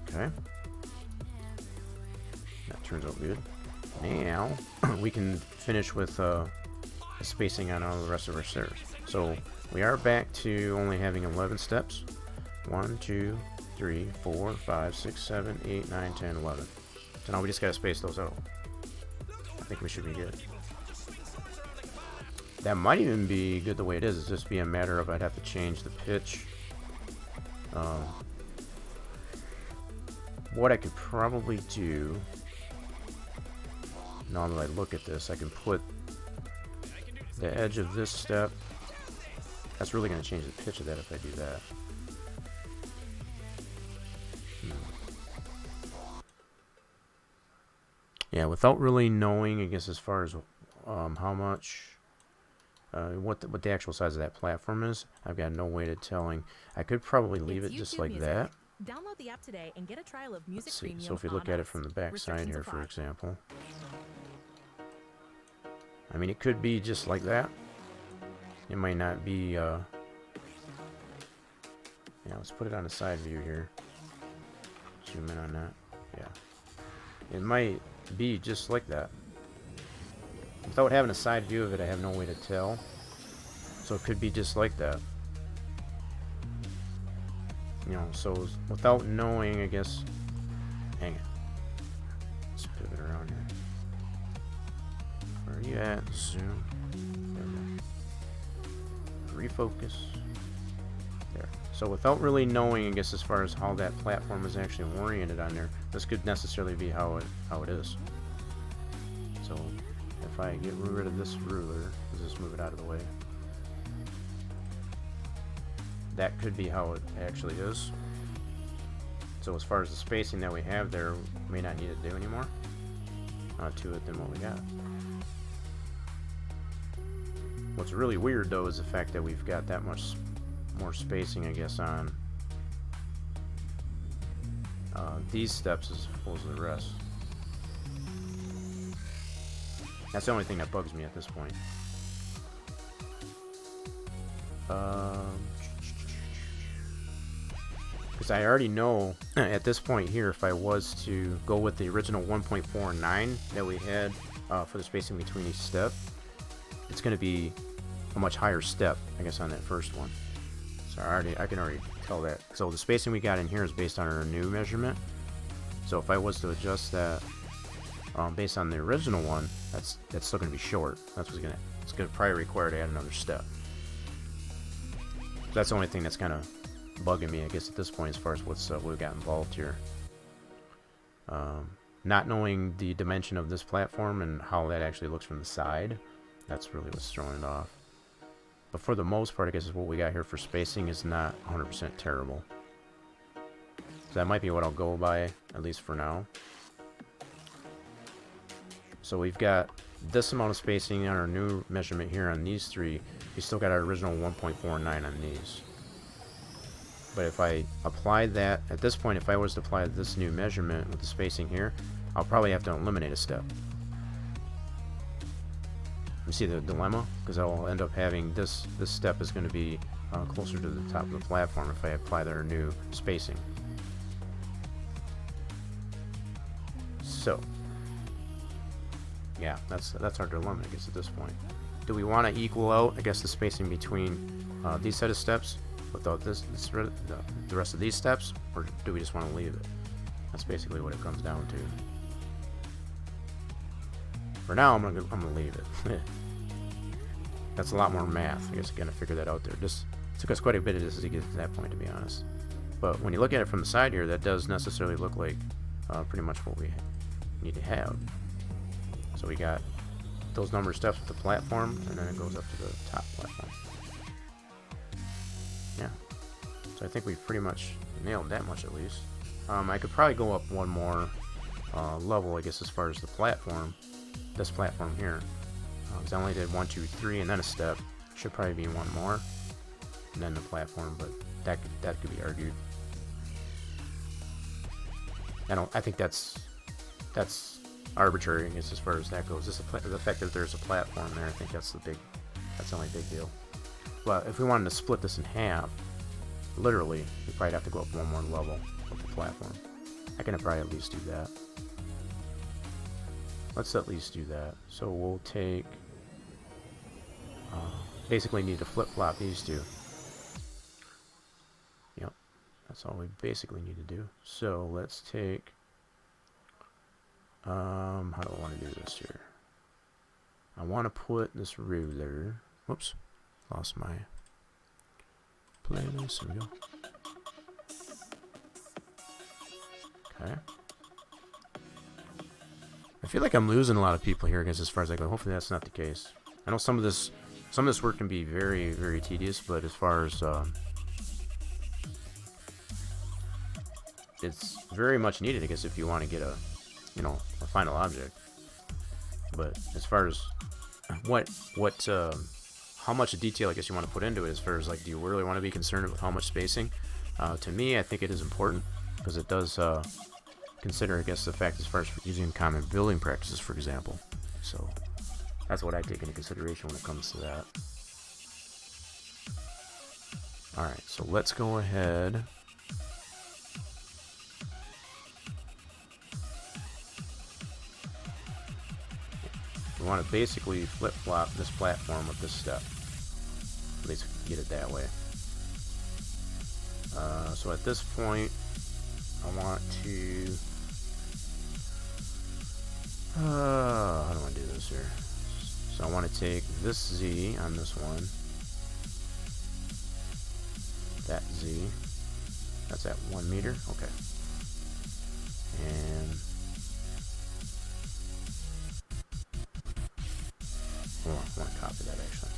Okay. That turns out good. Now, we can finish with the spacing on all the rest of our stairs. So, we are back to only having 11 steps. 1, 2, 3, 4, 5, 6, 7, 8, 9, 10, 11. So now we just gotta space those out. I think we should be good. That might even be good the way it is. It's just be a matter of I'd have to change the pitch. What I could probably do, now that I look at this, I can put the edge of this step. That's really going to change the pitch of that if I do that. Yeah, without really knowing, I guess, as far as how much. What the actual size of that platform is, I've got no way to telling. I could probably leave it just like that. Download the app today and get a trial of Music Let's see. Premium. So if you look at it from the back side here, for example, I mean, it could be just like that. It might not be. Yeah, let's put it on the side view here. Zoom in on that. Yeah, it might be just like that. Without having a side view of it, I have no way to tell. So it could be just like that. You know, so without knowing, I guess. Hang it. Let's pivot around here. Where are you at? Zoom. There we go. Refocus. There. So without really knowing, I guess, as far as how that platform is actually oriented on there, this could necessarily be how it is. So if I get rid of this ruler, let's just move it out of the way. That could be how it actually is. So as far as the spacing that we have there, we may not need to do any more to it than what we got. What's really weird though is the fact that we've got that much more spacing, I guess, on these steps as opposed to the rest. That's the only thing that bugs me at this point. Because I already know at this point here, if I was to go with the original 1.49 that we had for the spacing between each step, it's going to be a much higher step, I guess, on that first one. So I can already tell that. So the spacing we got in here is based on our new measurement. So if I was to adjust that based on the original one, that's still going to be short. It's going to probably require to add another step. So that's the only thing that's kind of bugging me, I guess, at this point, as far as what we've got involved here. Not knowing the dimension of this platform and how that actually looks from the side, that's really what's throwing it off. But for the most part, I guess what we got here for spacing is not 100% terrible. So that might be what I'll go by, at least for now. So we've got this amount of spacing on our new measurement here on these three. We still got our original 1.49 on these. But if I apply that, at this point, if I was to apply this new measurement with the spacing here, I'll probably have to eliminate a step. You see the dilemma? Because I'll end up having this step is going to be closer to the top of the platform if I apply their new spacing. So, yeah, that's our dilemma, I guess, at this point. Do we want to equal out, I guess, the spacing between these set of steps without the rest of these steps, or do we just want to leave it? That's basically what it comes down to. For now, I'm gonna leave it. That's a lot more math. I guess I gotta figure that out there. Just took us quite a bit of this to get to that point, to be honest. But when you look at it from the side here, that does necessarily look like pretty much what we need to have. So we got those number of steps with the platform, and then it goes up to the top platform. Yeah. So I think we've pretty much nailed that much at least. I could probably go up one more level, I guess, as far as the platform. This platform here. Because I only did 1, 2, 3, and then a step. Should probably be one more, and then the platform. But that could be argued. I think that's arbitrary, I guess, as far as that goes. The fact that there's a platform there, I think that's the only big deal. But if we wanted to split this in half, literally, we probably have to go up one more level with the platform. I can probably at least do that. Let's at least do that. So we'll take, basically need to flip-flop these two. Yep, that's all we basically need to do. So let's take, how do I want to do this here? I want to put this ruler, whoops, lost my playlist, here we go. Okay. I feel like I'm losing a lot of people here, I guess, as far as I go. Hopefully that's not the case. I know some of this work can be very, very tedious, but as far as it's very much needed, I guess, if you want to get a final object. But as far as how much detail, I guess, you want to put into it, as far as, like, do you really want to be concerned with how much spacing? To me, I think it is important, because it does consider, I guess, the fact as far as using common building practices, for example. So that's what I take into consideration when it comes to that. Alright, so let's go ahead. We want to basically flip-flop this platform with this step. At least get it that way. So at this point, I want to... how do I do this here? So I want to take this Z on this one. That Z. That's at 1 meter. Okay. And... I want to copy that, actually.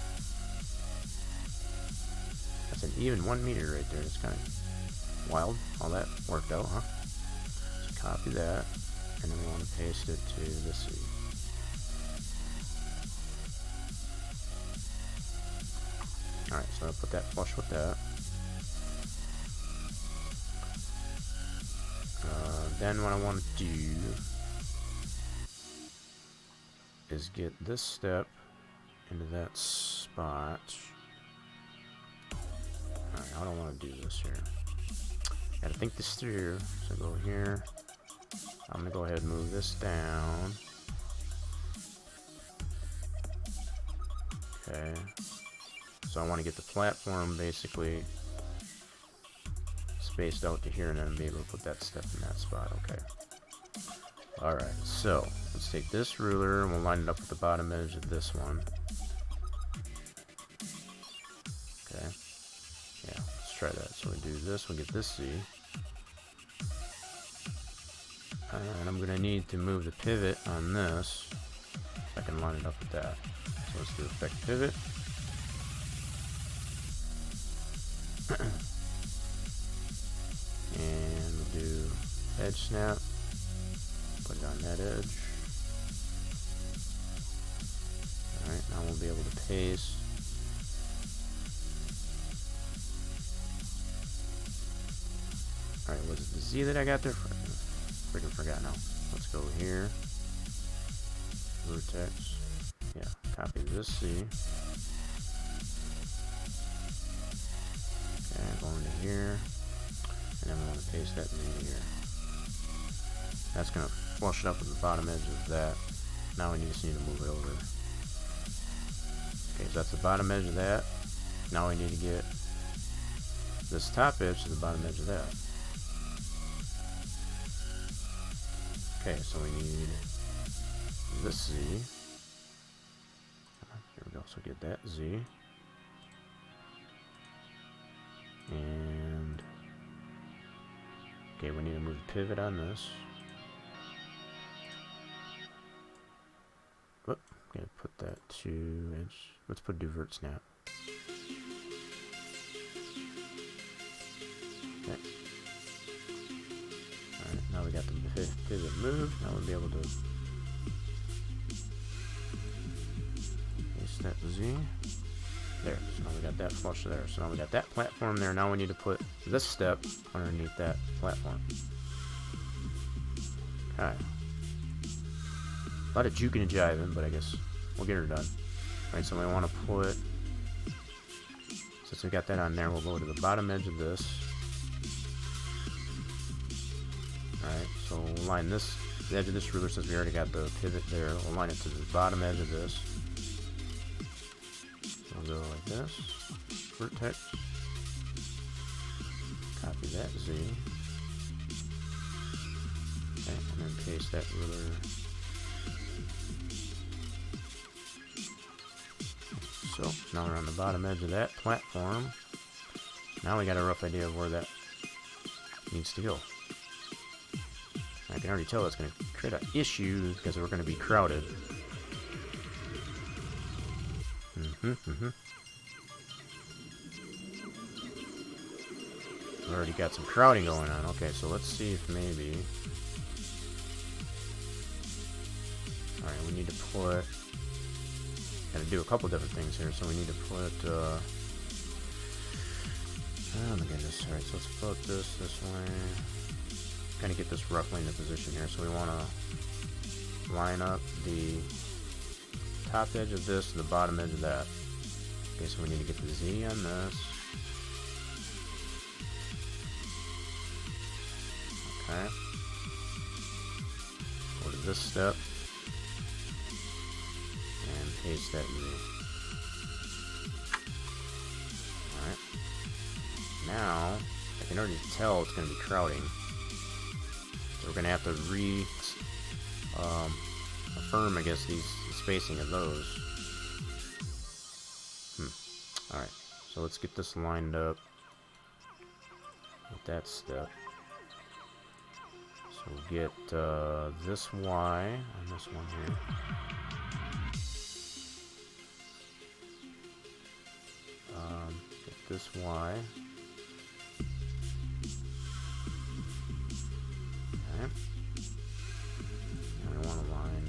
That's an even 1 meter right there. It's kind of wild. All that worked out, huh? So copy that. And then we want to paste it to this Z. Alright, so I'll put that flush with that. Then what I want to do is get this step into that spot. Alright, I don't want to do this here. Gotta think this through. So go here. I'm gonna go ahead and move this down. Okay. So I want to get the platform basically spaced out to here and then be able to put that step in that spot. Okay. Alright, so let's take this ruler and we'll line it up with the bottom edge of this one. Okay. Yeah, let's try that. So we do this, we'll get this Z. And I'm going to need to move the pivot on this. If I can line it up with that. So let's do effect pivot. And we'll do edge snap. Put it on that edge. Alright, now we'll be able to paste. Alright, was it the Z that I got there? Freaking forgot now. Let's go here. Vertex. Yeah, copy this Z. Okay, go into here. And then we want to paste that Z here. That's going to flush it up with the bottom edge of that. Now we just need to move it over. Okay, so that's the bottom edge of that. Now we need to get this top edge to the bottom edge of that. Okay, so we need this Z. There we go, so get that Z. And okay, we need to move the pivot on this. Oh, okay, put that to edge. Let's put do vert snap. Okay. Alright, now we got the pivot moved. Now we'll be able to paste that Z. There, so now we got that flush there. So now we got that platform there. Now we need to put this step underneath that platform. Okay. A lot of juking and jiving, but I guess we'll get her done. Alright, so we want to put, since we got that on there, we'll go to the bottom edge of this. Alright, so we'll line this, the edge of this ruler, since we already got the pivot there, we'll line it to the bottom edge of this. We'll go like this, vertex, copy that Z, okay, and then paste that ruler. So now we're on the bottom edge of that platform. Now we got a rough idea of where that needs to go. I can already tell it's going to create an issue because we're going to be crowded. We've already got some crowding going on. Okay, so let's see if maybe... Alright, we need to put... Gotta do a couple different things here, so we need to put... oh my goodness. Alright, so let's put this way. Kind of get this roughly into position here. So we want to line up the top edge of this to the bottom edge of that. Okay, so we need to get the Z on this. Okay. Go to this step. And paste that Z. Alright. Now, I can already tell it's going to be crowding. So we're going to have to affirm, I guess, the spacing of those. Alright, so let's get this lined up with that step. So we'll get this Y on this one here. Get this Y. Okay. And we want to line.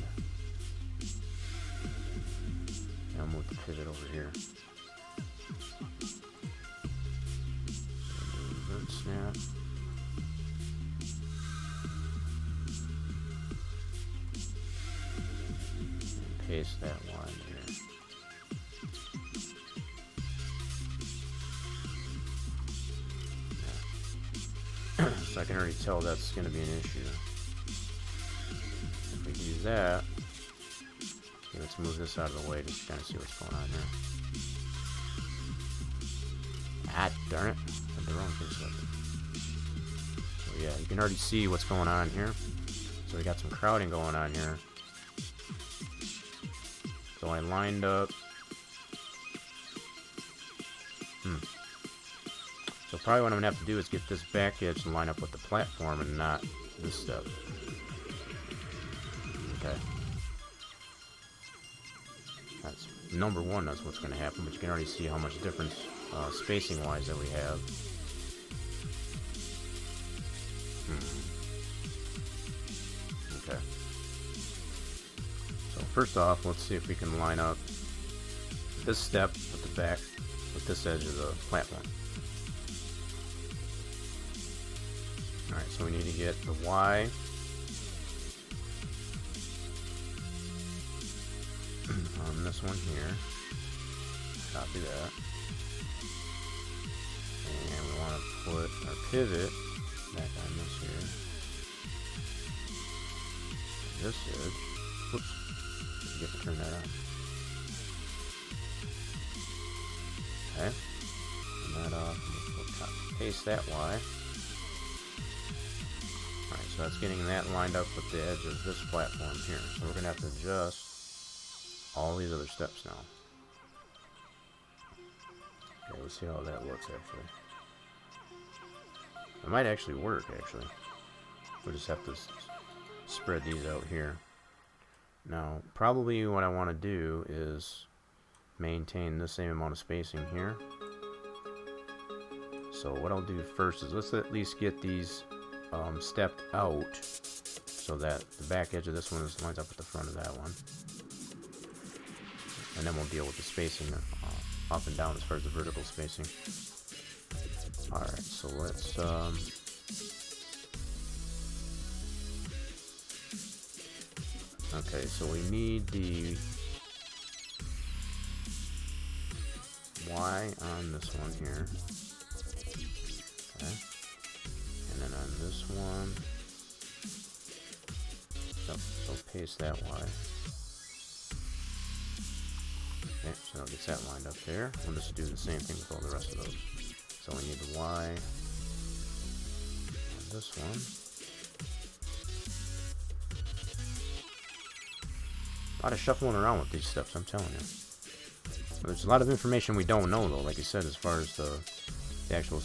And I'll move the pivot over here. So snap. paste that line here. Yeah. So I can already tell that's going to be an issue. If we use that, okay, let's move this out of the way just to kind of see what's going on here. Ah, darn it. I had the wrong thing selected. So yeah, you can already see what's going on here. So we got some crowding going on here. So I lined up. So probably what I'm going to have to do is get this back edge to line up with the platform and not this step. Okay. That's number one, that's what's going to happen, but you can already see how much difference spacing wise that we have. Okay. So first off, let's see if we can line up this step with the back, with this edge of the platform. Alright, so we need to get the Y on this one here. Copy that. And we want to put our pivot back on this here. This edge. Whoops. Forget to turn that on. Okay. Turn that off. We'll copy paste that Y. Alright, so that's getting that lined up with the edge of this platform here. So we're going to have to adjust all these other steps now. Okay, let's see how that looks actually. It might actually work actually. We'll just have to spread these out here. Now, probably what I want to do is maintain the same amount of spacing here. So what I'll do first is let's at least get these stepped out so that the back edge of this one lines up with the front of that one. And then we'll deal with the spacing up and down as far as the vertical spacing. Alright, so let's okay, so we need the Y on this one here. Okay. And then on this one, so paste that Y. Okay, so it gets that lined up there. We'll just do the same thing with all the rest of those. So we need the Y on this one. A lot of shuffling around with these steps, I'm telling you. There's a lot of information we don't know, though, like I said, as far as the actual,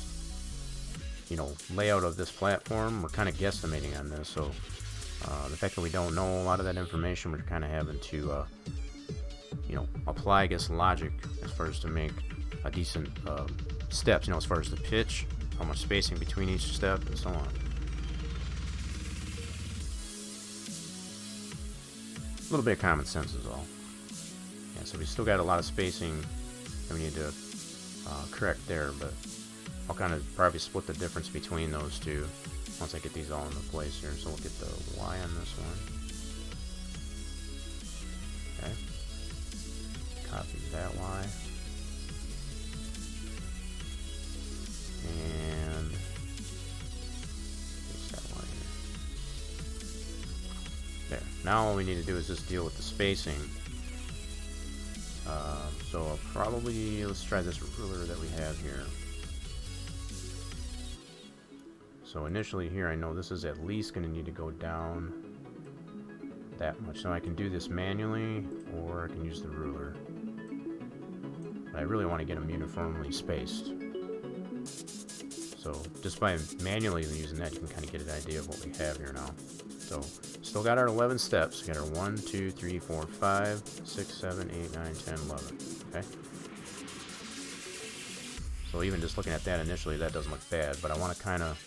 layout of this platform. We're kind of guesstimating on this, so the fact that we don't know a lot of that information, we're kind of having to, apply, I guess, logic as far as to make a decent steps, as far as the pitch, how much spacing between each step, and so on. A little bit of common sense is all. Yeah, so we still got a lot of spacing that we need to correct there, but I'll kind of probably split the difference between those two once I get these all into place here. So we'll get the Y on this one. Okay. Copy that Y. And paste that Y here. There. Now all we need to do is just deal with the spacing. So I'll probably, let's try this ruler that we have here. So initially here I know this is at least going to need to go down that much. So I can do this manually or I can use the ruler. But I really want to get them uniformly spaced. So just by manually using that you can kind of get an idea of what we have here now. So still got our 11 steps. We got our 1, 2, 3, 4, 5, 6, 7, 8, 9, 10, 11. Okay. So even just looking at that initially, that doesn't look bad, but I want to kind of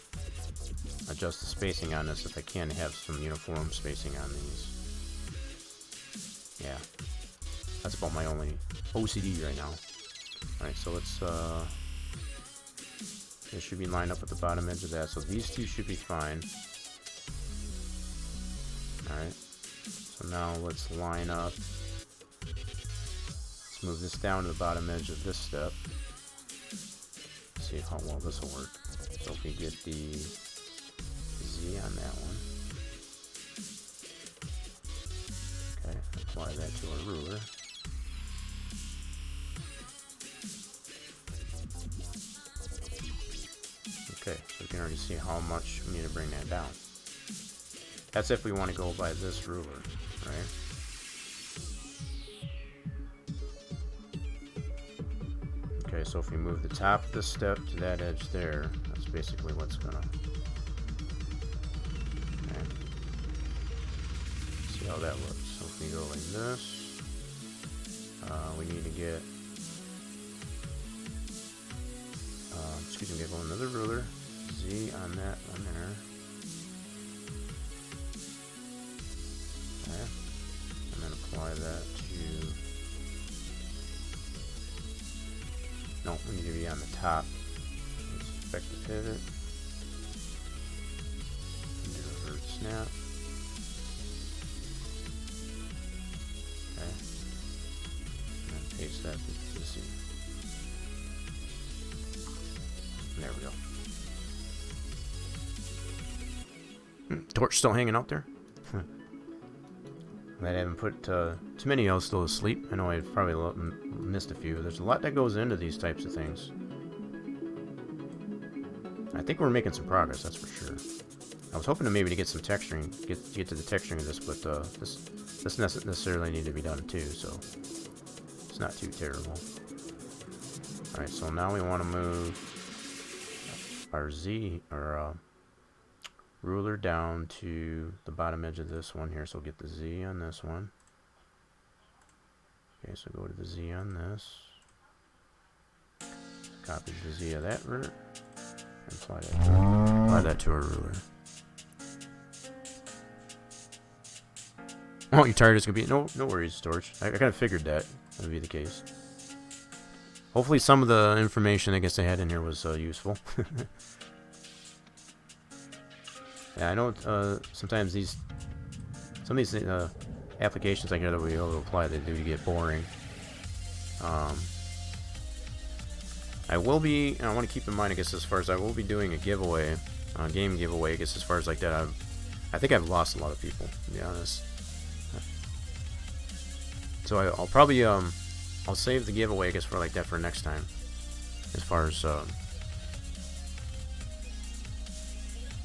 adjust the spacing on this if I can have some uniform spacing on these. Yeah. That's about my only OCD right now. Alright, so let's this should be lined up with the bottom edge of that. So these two should be fine. Alright, so now let's line up Move this down to the bottom edge of this step. See how well this will work. So if we get the Z on that one. Okay, apply that to our ruler. Okay, so we can already see how much we need to bring that down. That's if we want to go by this ruler, right? Okay, so if we move the top of this step to that edge there, that's basically what's gonna... Okay. See how that looks. So if we go like this, we need to get... excuse me, get another ruler. Z on that one there. Okay. And then apply that to... No, we need to be on the top. Let's expect the pivot. And do a vert snap. Okay. And then paste that to the Z. There we go. Torch still hanging out there? I haven't put too many else still asleep. I know I've probably missed a few. There's a lot that goes into these types of things. I think we're making some progress, that's for sure. I was hoping to maybe to get some texturing, get to the texturing of this, but this doesn't necessarily need to be done too, so it's not too terrible. All right, so now we want to move our Z or ruler down to the bottom edge of this one here, so we'll get the Z on this one. Okay, so go to the Z on this. Copy the Z of that vert and apply that to our ruler. Oh, you tired? It's gonna be no worries, Torch. I kind of figured that would be the case. Hopefully, some of the information I guess they had in here was useful. Yeah, I know sometimes some of these applications like here that we apply, they do get boring. I will be, and I want to keep in mind, I guess, as far as I will be doing a giveaway, game giveaway, I guess, as far as like that, I think I've lost a lot of people, to be honest. So I'll probably, I'll save the giveaway, I guess, for like that for next time, as far as,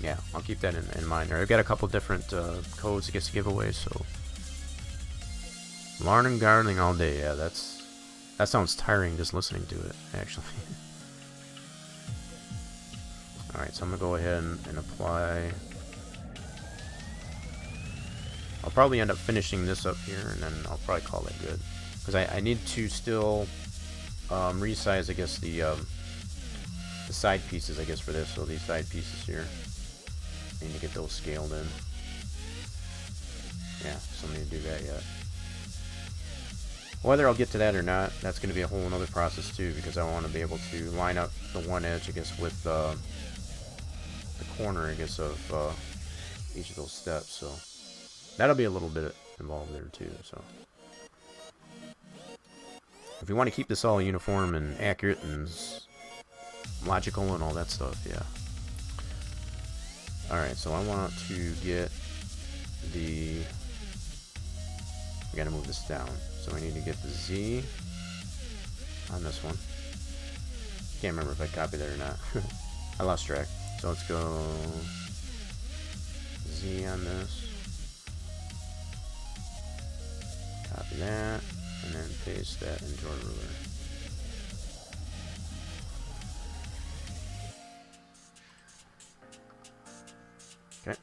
yeah, I'll keep that in mind. I've got a couple different codes, I guess, to give away, so. Lawn and gardening all day, yeah, that sounds tiring just listening to it, actually. Alright, so I'm going to go ahead and apply. I'll probably end up finishing this up here, and then I'll probably call it good. Because I need to still resize, I guess, the side pieces, I guess, for this. So these side pieces here, I need to get those scaled in. Yeah, so I need to do that yet. Whether I'll get to that or not, that's going to be a whole another process too, because I want to be able to line up the one edge, I guess, with the corner, I guess, of each of those steps. So that'll be a little bit involved there too. So if we want to keep this all uniform and accurate and logical and all that stuff, yeah. Alright, so I want to get the... We gotta move this down. So we need to get the Z on this one. Can't remember if I copied that or not. I lost track. So let's go Z on this. Copy that. And then paste that into our ruler. Okay.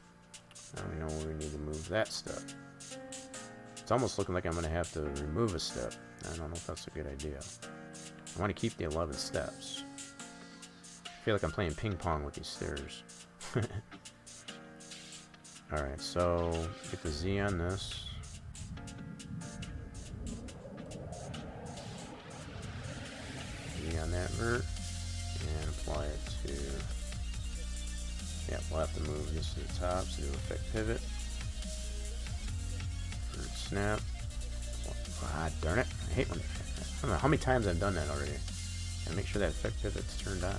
Now we know where we need to move that step. It's almost looking like I'm going to have to remove a step. I don't know if that's a good idea. I want to keep the 11 steps. I feel like I'm playing ping pong with these stairs. Alright, so get the Z on this. Z on that vert. And apply it to... Yeah, we'll have to move this to the top, so do effect pivot. Snap. Ah, darn it. I hate when don't know how many times I've done that already. And make sure that effect pivot's turned on.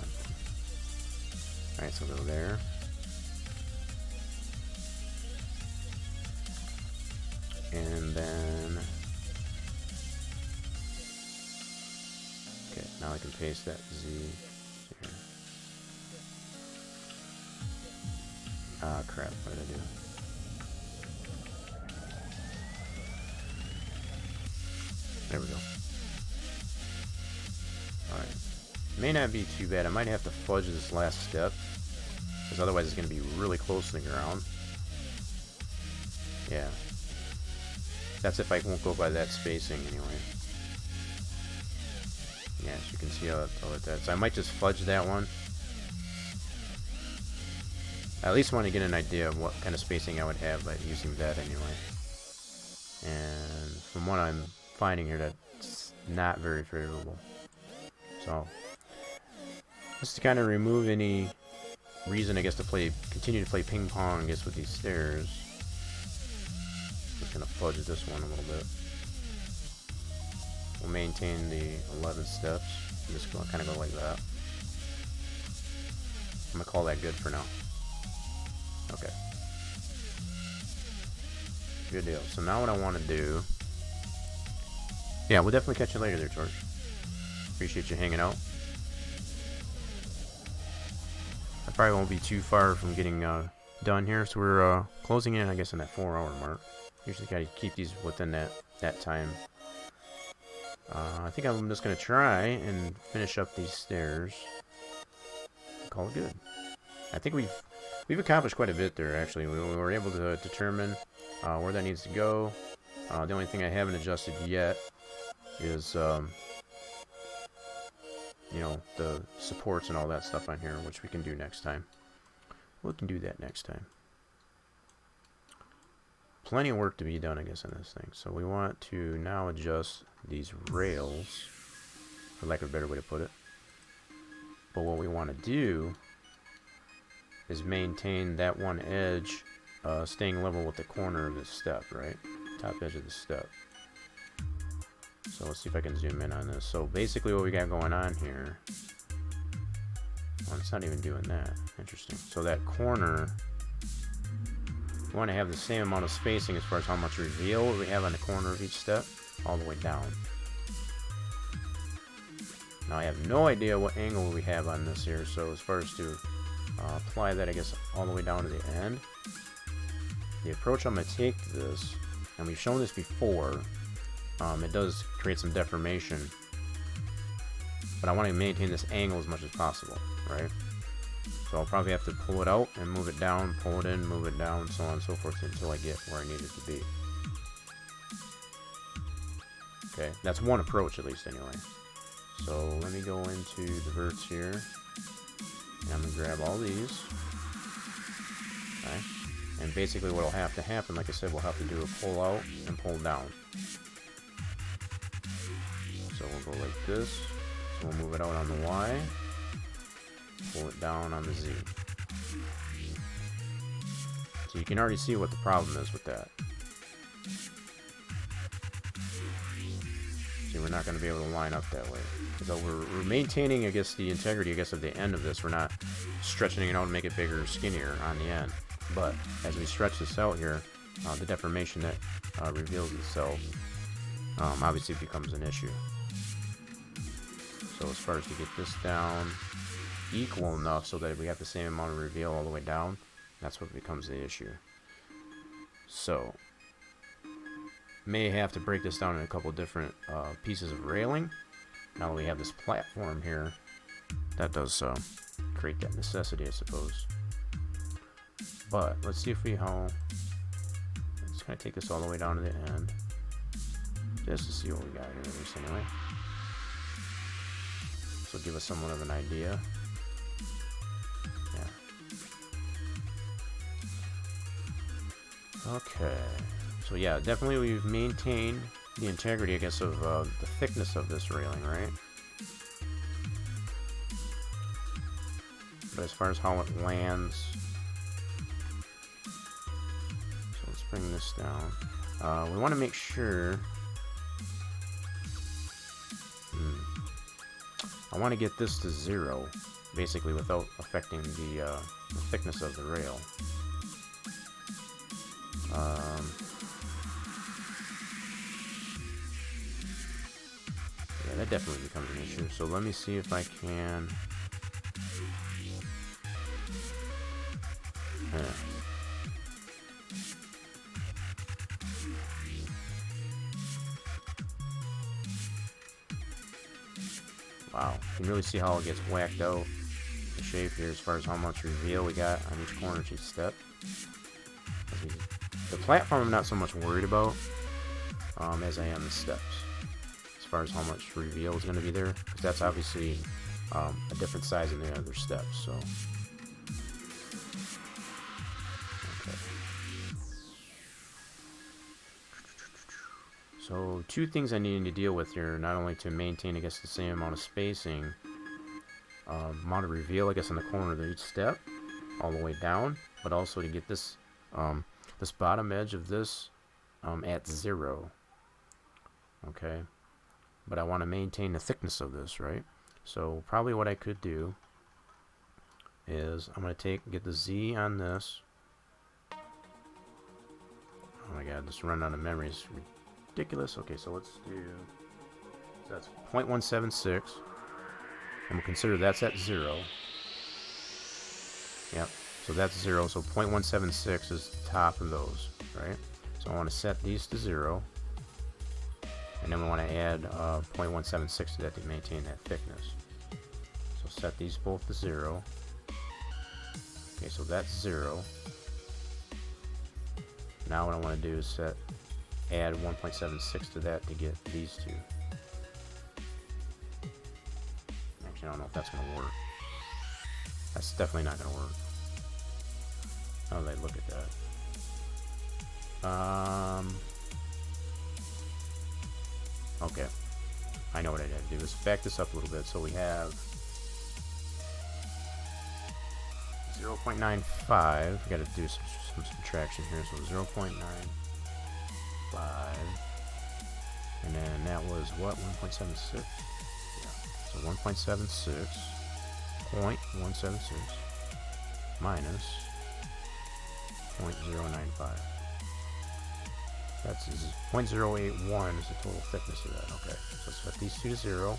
Alright, so go there. And then... Okay, now I can paste that Z here. Ah, crap, what did I do? There we go. Alright. May not be too bad. I might have to fudge this last step, because otherwise it's going to be really close to the ground. Yeah. That's if I won't go by that spacing anyway. Yeah, as you can see how that's. So I might just fudge that one. I at least want to get an idea of what kind of spacing I would have by using that anyway. And from what I'm finding here, that's not very favorable. So, just to kind of remove any reason, I guess, to continue to play ping pong, I guess, with these stairs. Just gonna fudge this one a little bit. We'll maintain the 11 steps. Just kind of go like that. I'm gonna call that good for now. Okay. Good deal. So now what I want to do... Yeah, we'll definitely catch you later there, George. Appreciate you hanging out. I probably won't be too far from getting done here, so we're closing in, I guess, on that 4-hour mark. Usually gotta keep these within that time. I think I'm just gonna try and finish up these stairs. Call it good. I think we've accomplished quite a bit there. Actually, we were able to determine where that needs to go. The only thing I haven't adjusted yet is you know, the supports and all that stuff on here, which we can do next time. We can do that next time. Plenty of work to be done, I guess, in this thing. So we want to now adjust these rails, for lack of a better way to put it. But what we want to do is maintain that one edge staying level with the corner of this step, right? Top edge of the step. So let's see if I can zoom in on this. So basically what we got going on here... Well, it's not even doing that. Interesting. So that corner... We want to have the same amount of spacing as far as how much reveal we have on the corner of each step, all the way down. Now I have no idea what angle we have on this here, so as far as to apply that, I guess, all the way down to the end. The approach I'm going to take to this, and we've shown this before, it does create some deformation, but I want to maintain this angle as much as possible, right? So I'll probably have to pull it out and move it down, pull it in, move it down, so on and so forth until I get where I need it to be. Okay, that's one approach at least anyway. So let me go into the verts here, and I'm going to grab all these. Okay, and basically what will have to happen, like I said, we'll have to do a pull out and pull down. So we'll go like this, so we'll move it out on the Y. Pull it down on the Z. So you can already see what the problem is with that. See, we're not going to be able to line up that way. So we're maintaining, I guess, the integrity, I guess, of the end of this. We're not stretching it out and make it bigger or skinnier on the end. But as we stretch this out here, the deformation that reveals itself obviously becomes an issue. So as far as to get this down equal enough so that we have the same amount of reveal all the way down, that's what becomes the issue. So may have to break this down in a couple different pieces of railing. Now that we have this platform here, that does create that necessity, I suppose. But let's see if we let's kind of take this all the way down to the end, just to see what we got here, at least anyway. This will give us somewhat of an idea. Okay, so yeah, definitely we've maintained the integrity, I guess, of the thickness of this railing, right? But as far as how it lands, so let's bring this down. We want to make sure I want to get this to 0, basically without affecting the thickness of the rail. Yeah, that definitely becomes an issue. So let me see if I can. Wow, you can really see how it gets whacked out, the shape here, as far as how much reveal we got on each corner of each step. The platform I'm not so much worried about as I am the steps, as far as how much reveal is going to be there, because that's obviously a different size than the other steps. So, okay. So two things I need to deal with here, not only to maintain, I guess, the same amount of spacing, amount of reveal, I guess, in the corner of each step, all the way down, but also to get this this bottom edge of this at 0. Okay, but I want to maintain the thickness of this, right? So probably what I could do is I'm going to get the Z on this. Oh my god, this run out of memory is ridiculous. Okay, so let's do, that's 0.176, and we'll consider that's at 0. Yep, so that's 0, so 0.176 is the top of those, right? So I want to set these to 0, and then we want to add 0.176 to that to maintain that thickness. So set these both to 0. Okay, so that's 0. Now what I want to do is add 1.76 to that to get these two. Actually, I don't know if that's going to work. That's definitely not going to work. How do they look at that? Okay. I know what I had to do. Let's back this up a little bit. So we have 0.95. We got to do some subtraction here. So 0.95. And then that was what? 1.76? Yeah. So 1.76. 0.176 minus 0.095. That's 0.081 is the total thickness of that. Okay, so set these two to 0,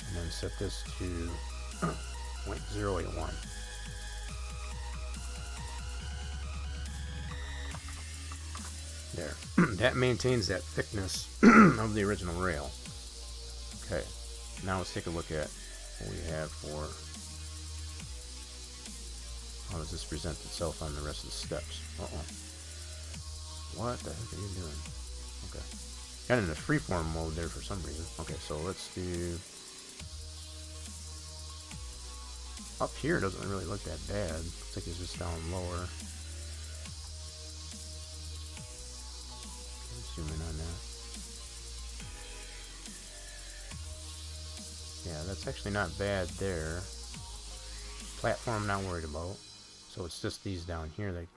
and then set this to 0.081. There. That maintains that thickness of the original rail. Okay, now let's take a look at what we have for how does this present itself on the rest of the steps. What the heck are you doing? Okay. Got into freeform mode there for some reason. Okay, so let's do... Up here doesn't really look that bad. Looks like it's just down lower. Let's zoom in on that. Yeah, that's actually not bad there. Platform I'm not worried about. So it's just these down here.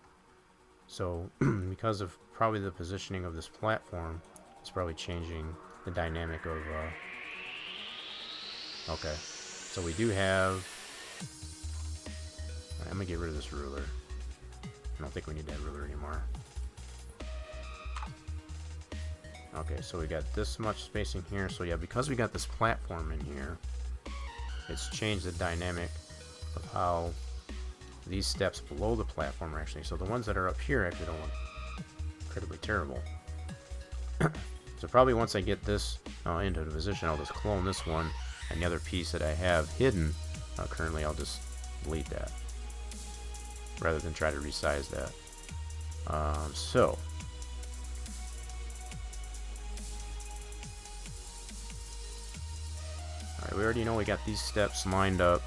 So because of probably the positioning of this platform, it's probably changing the dynamic of okay, so we do have, I'm gonna get rid of this ruler. I don't think we need that ruler anymore. Okay, so we got this much spacing here. So yeah, because we got this platform in here, it's changed the dynamic of how these steps below the platform are actually. So the ones that are up here actually don't look incredibly terrible. So probably once I get this into the position, I'll just clone this one, and the other piece that I have hidden currently, I'll just delete that rather than try to resize that. So alright, we already know we got these steps lined up.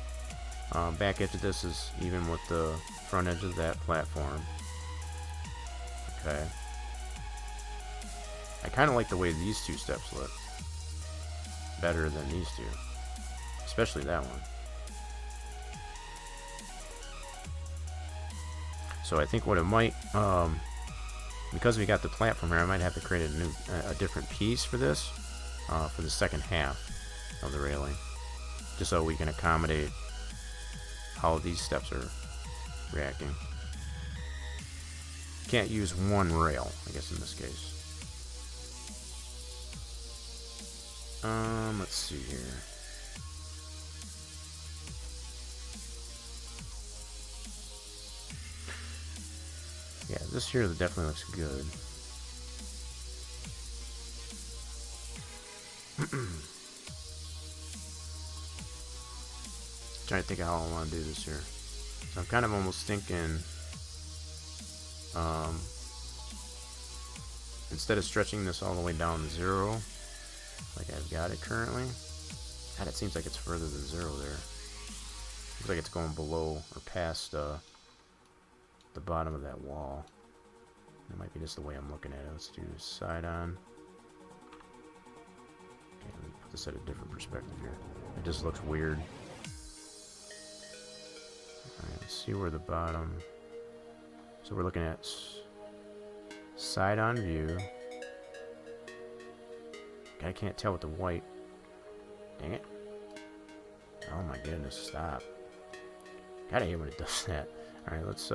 Back edge of this is even with the front edge of that platform. Okay. I kind of like the way these two steps look better than these two, especially that one. So I think what it might, because we got the platform here, I might have to create a different piece for this, for the second half. of the railing, just so we can accommodate how these steps are reacting. Can't use one rail, I guess, in this case. Let's see here. Yeah, this here definitely looks good. Trying to think of how I want to do this here. So I'm kind of almost thinking, instead of stretching this all the way down to 0, like I've got it currently, God, it seems like it's further than 0 there. Looks like it's going below or past the bottom of that wall. That might be just the way I'm looking at it. Let's do side on. Okay, let me put this at a different perspective here. It just looks weird. Alright, let's see where the bottom... So we're looking at side on view. I can't tell with the white. Dang it. Oh my goodness, stop. Gotta hate when it does that. Alright, let's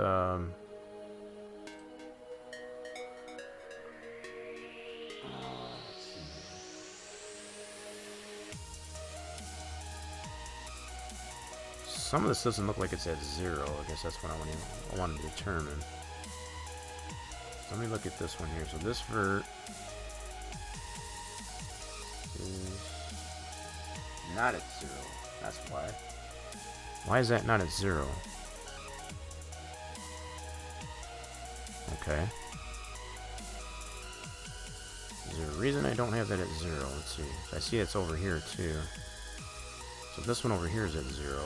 some of this doesn't look like it's at 0. I guess that's what I want to determine. So let me look at this one here. So this vert is not at 0. That's why. Why is that not at 0? Okay. Is there a reason I don't have that at 0? Let's see. I see it's over here too. So this one over here is at 0.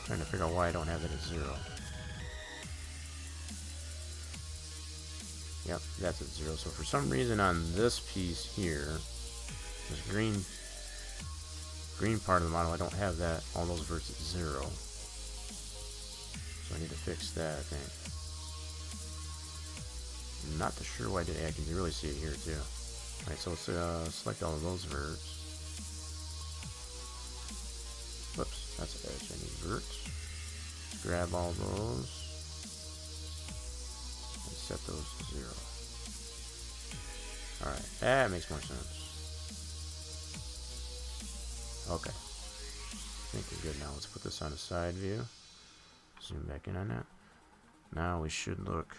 Trying to figure out why I don't have it at 0. Yep, that's at 0. So for some reason on this piece here, this green part of the model, I don't have that, all those verts at 0. So I need to fix that, I think. I'm not too sure why I did it. I can really see it here too. Alright, so let's select all of those verts. Whoops, that's an edge. I need verts. Let's grab all those and set those to 0. Alright, that makes more sense. Okay. I think we're good now. Let's put this on a side view. Zoom back in on that. Now we should look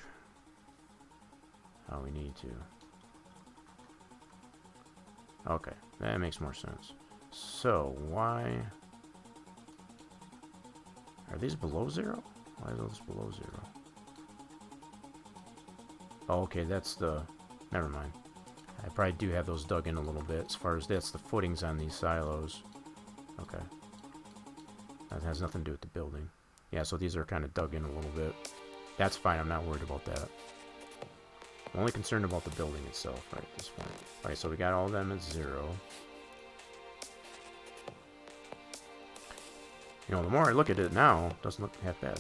how we need to. Okay, that makes more sense. So, why... Are these below 0? Why are those below 0? Oh, okay, that's the... Never mind. I probably do have those dug in a little bit, as far as that's the footings on these silos. Okay. That has nothing to do with the building. Yeah, so these are kind of dug in a little bit. That's fine, I'm not worried about that. I'm only concerned about the building itself right at this point. Alright, so we got all of them at 0. You know, the more I look at it now, it doesn't look half bad.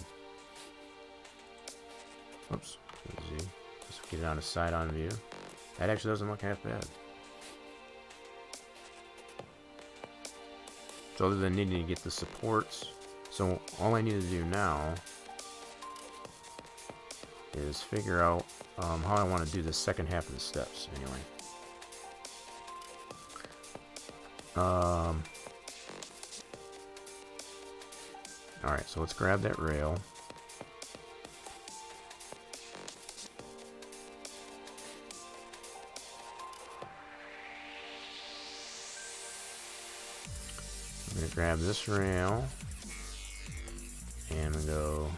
Oops. Easy. Just get it on a side-on view. That actually doesn't look half bad. So other than needing to get the supports, so all I need to do now is figure out how I want to do the second half of the steps, anyway. Alright, so let's grab that rail. I'm going to grab this rail and go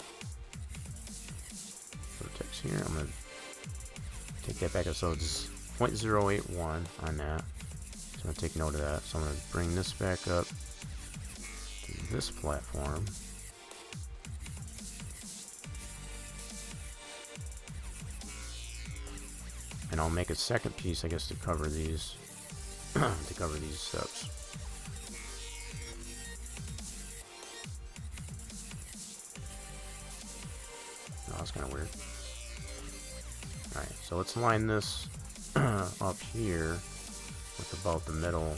vertex here. I'm going to take that back up, so it's 0.081 on that. So I'm going to take note of that. So I'm going to bring this back up to this platform. And I'll make a second piece, I guess, to cover these to cover these steps. Oh, that's kind of weird. Alright, so let's line this up here with about the middle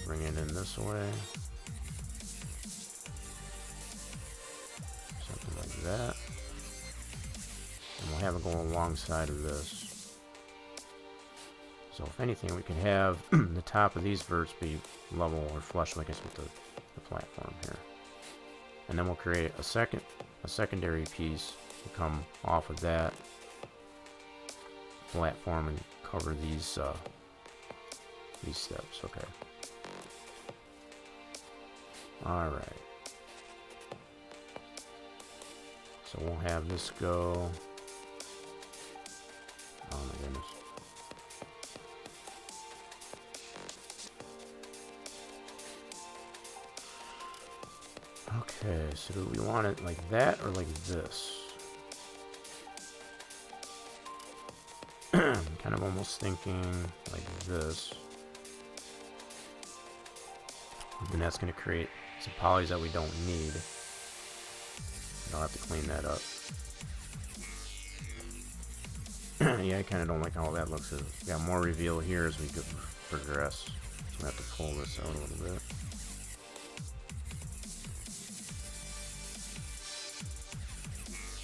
bring it in this way. Something like that. And we'll have it go alongside of this. So if anything, we can have the top of these verts be level or flush, like I said, with the platform here. And then we'll create a secondary piece to come off of that platform and cover these steps. Okay. All right. So we'll have this go. Oh my goodness. Okay, so do we want it like that or like this? I'm kind of almost thinking like this. And that's going to create some polys that we don't need. I'll have to clean that up. Yeah, I kind of don't like how that looks. We got more reveal here as we progress. So I have to pull this out a little bit.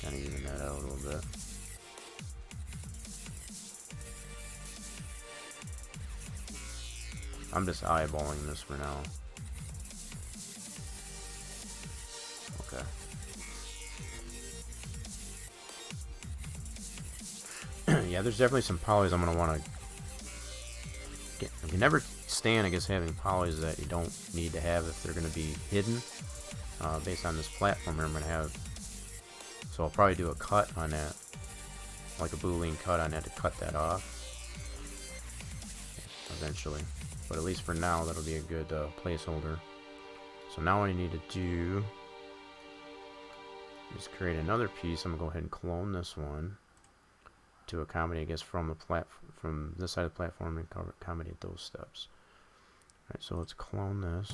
Kind of even that out a little bit. I'm just eyeballing this for now. Okay. Yeah, there's definitely some polys I'm going to want to get. You can never stand, I guess, having polys that you don't need to have if they're going to be hidden. Based on this platform here, I'm going to have. So I'll probably do a cut on that. Like a boolean cut on that to cut that off. Eventually. But at least for now, that'll be a good placeholder. So now what I need to do is create another piece. I'm going to go ahead and clone this one to accommodate, I guess, from this side of the platform and accommodate those steps. Alright, so let's clone this.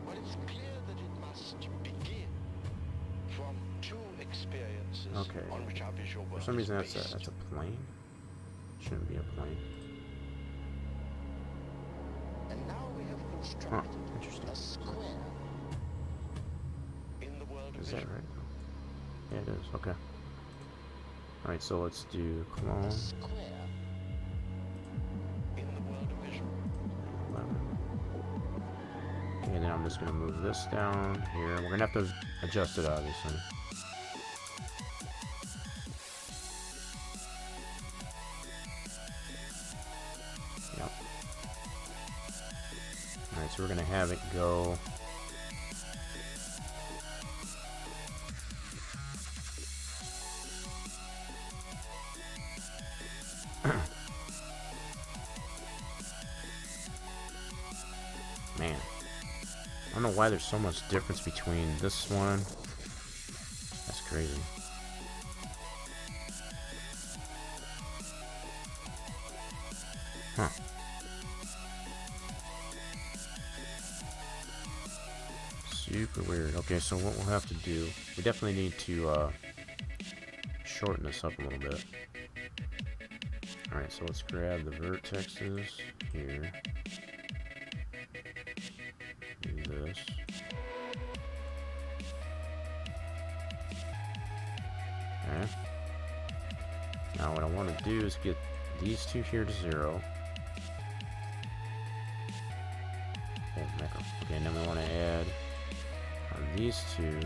But it's clear that it must begin from two experiences Okay. on which our visual world For some reason, is based. that's a plane. Shouldn't be a plane. And now we have Huh, constructed interesting. a square in the world of Is that vision. right? Yeah, it is. Okay. Alright, so let's do clone. A square in the world of vision. 11. And then I'm just going to move this down here. We're going to have to adjust it, obviously. Yep. Alright, so we're going to have it go. Man, I don't know why there's so much difference between this one. That's crazy. Huh. Super weird. Okay, so what we'll have to do, we definitely need to shorten this up a little bit. Alright, so let's grab the vertexes here. Do this. Okay. Now what I want to do is get these two here to 0. Oh, macro. Okay, and then we want to add on these two.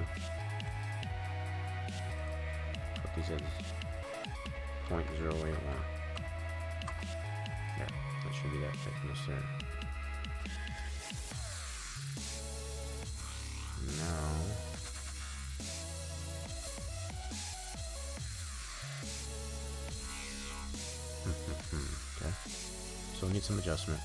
Put these at 0.081. Yeah, that should be that thickness there. Now, okay, so we need some adjustment.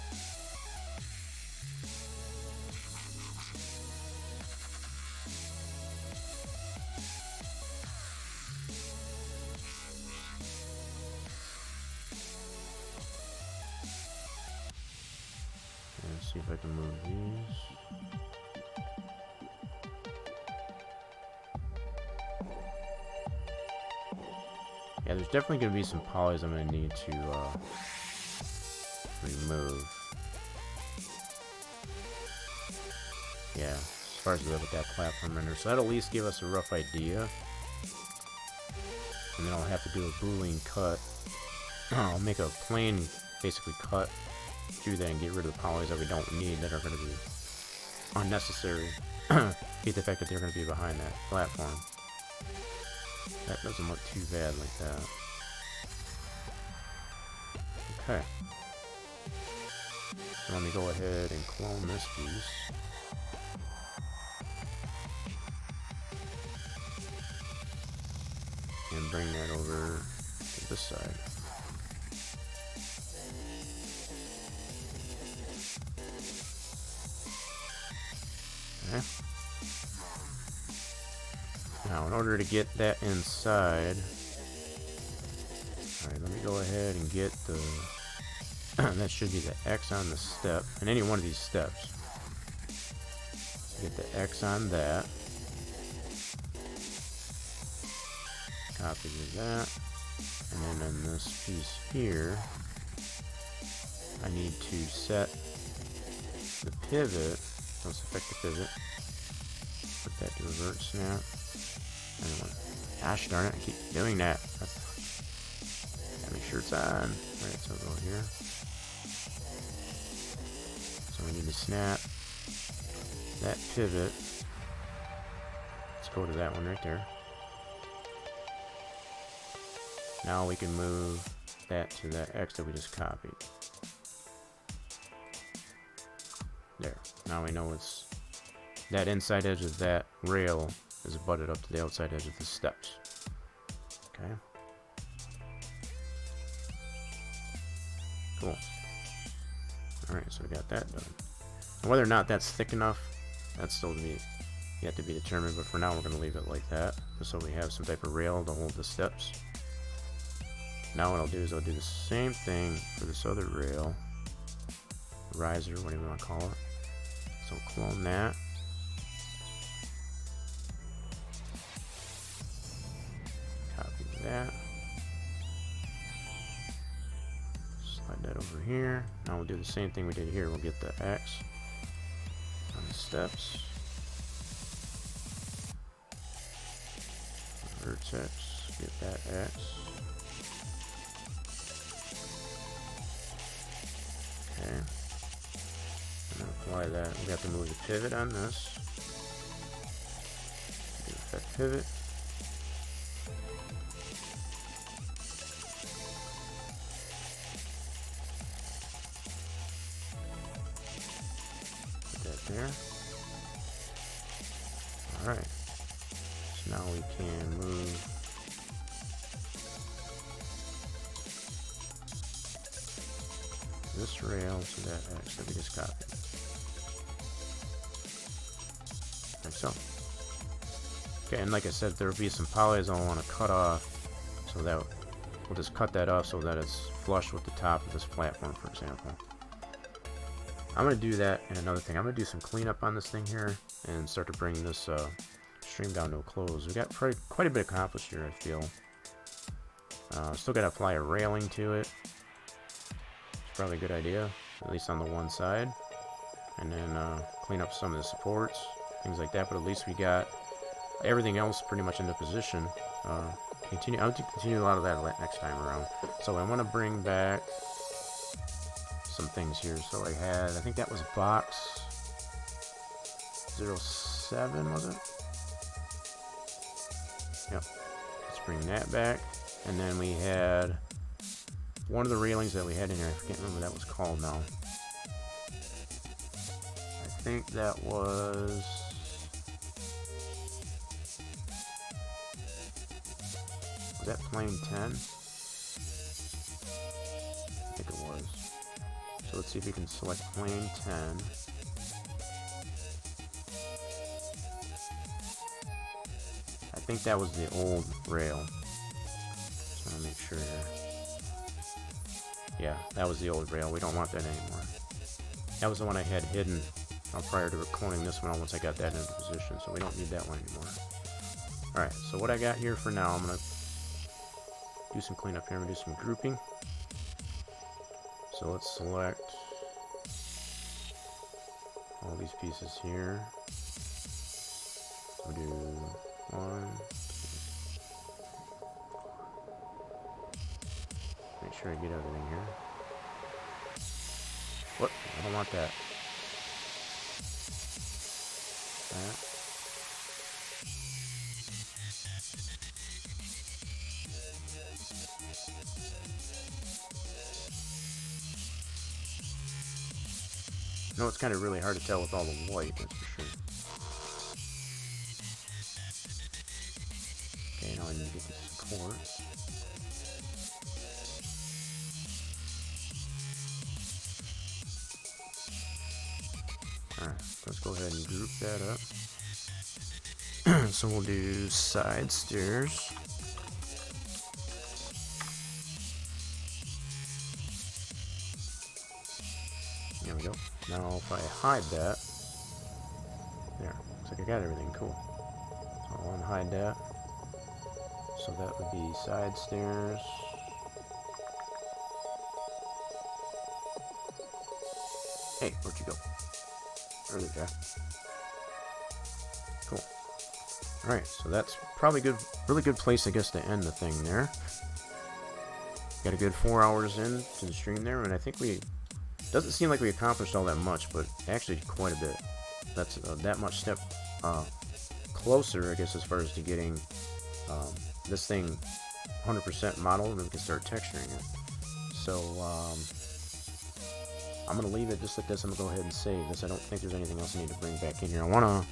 Let's see if I can move these. Yeah, there's definitely going to be some polys I'm going to need to remove. Yeah, as far as with that platform render. So that'll at least give us a rough idea. And then I'll have to do a Boolean cut. I'll make a plain, basically, cut through that and get rid of the polys that we don't need that are going to be unnecessary. Hate the fact that they're going to be behind that platform. That doesn't look too bad like that. Okay. So let me go ahead and clone this piece. And bring that over to this side. Okay. Now, in order to get that inside, alright, let me go ahead and get the, that should be the X on the step, and any one of these steps. Get the X on that. Copy that. And then in this piece here, I need to set the pivot. Let's affect the pivot. Put that to revert snap. Anyway, gosh darn it, I keep doing that. Gotta make sure it's on. Alright, so I'll go here. So we need to snap that pivot. Let's go to that one right there. Now we can move that to that X that we just copied. There. Now we know it's that inside edge of that rail is butted up to the outside edge of the steps. Okay. Cool. Alright, so we got that done. And whether or not that's thick enough, that's still to be yet to be determined, but for now we're going to leave it like that, just so we have some type of rail to hold the steps. Now what I'll do is I'll do the same thing for this other rail, riser, whatever you want to call it. So clone that. Copy that. Slide that over here. Now we'll do the same thing we did here. We'll get the X on the steps. Vertex. Get that X. Okay. And then apply that. We have to move the pivot on this. Do effect pivot. Put that there. Alright. So now we can move this rail to that X that we just copied. Like so. Okay, and like I said, there will be some polys I'll want to cut off, so that we'll just cut that off so that it's flush with the top of this platform, for example. I'm going to do that, and another thing, I'm going to do some cleanup on this thing here and start to bring this stream down to a close. We got quite a bit accomplished here, I feel. Still got to apply a railing to it. Probably a good idea, at least on the one side, and then clean up some of the supports, things like that. But at least we got everything else pretty much into position. I'll continue a lot of that next time around. So I want to bring back some things here. So I think that was box 07, was it? Yep. Let's bring that back, and then we had one of the railings that we had in here, I can't remember what that was called now. I think that was... Was that plane 10? I think it was. So let's see if we can select plane 10. I think that was the old rail. Just want to make sure here. Yeah, that was the old rail. We don't want that anymore. That was the one I had hidden prior to cloning this one once I got that into position, so we don't need that one anymore. Alright, so what I got here for now, I'm going to do some cleanup here. I'm going to do some grouping. So let's select all these pieces here. We'll do 1, 2. Make sure I get everything here. What? I don't want that. That. No, it's kind of really hard to tell with all the white, that's for sure. Okay, now I need to get the support. Alright, let's go ahead and group that up. So we'll do side stairs. There we go. Now if I hide that, there, looks like I got everything, cool. So I'll unhide that. So that would be side stairs. Hey, where'd you go? There you go. Cool. Alright, so that's probably good, really good place, I guess, to end the thing there. Got a good 4 hours in to the stream there, and I think we, doesn't seem like we accomplished all that much, but actually quite a bit. That's that much step closer, I guess, as far as to getting this thing 100% modeled, and we can start texturing it. So I'm gonna leave it just like this. I'm gonna go ahead and save this. I don't think there's anything else I need to bring back in here. I want to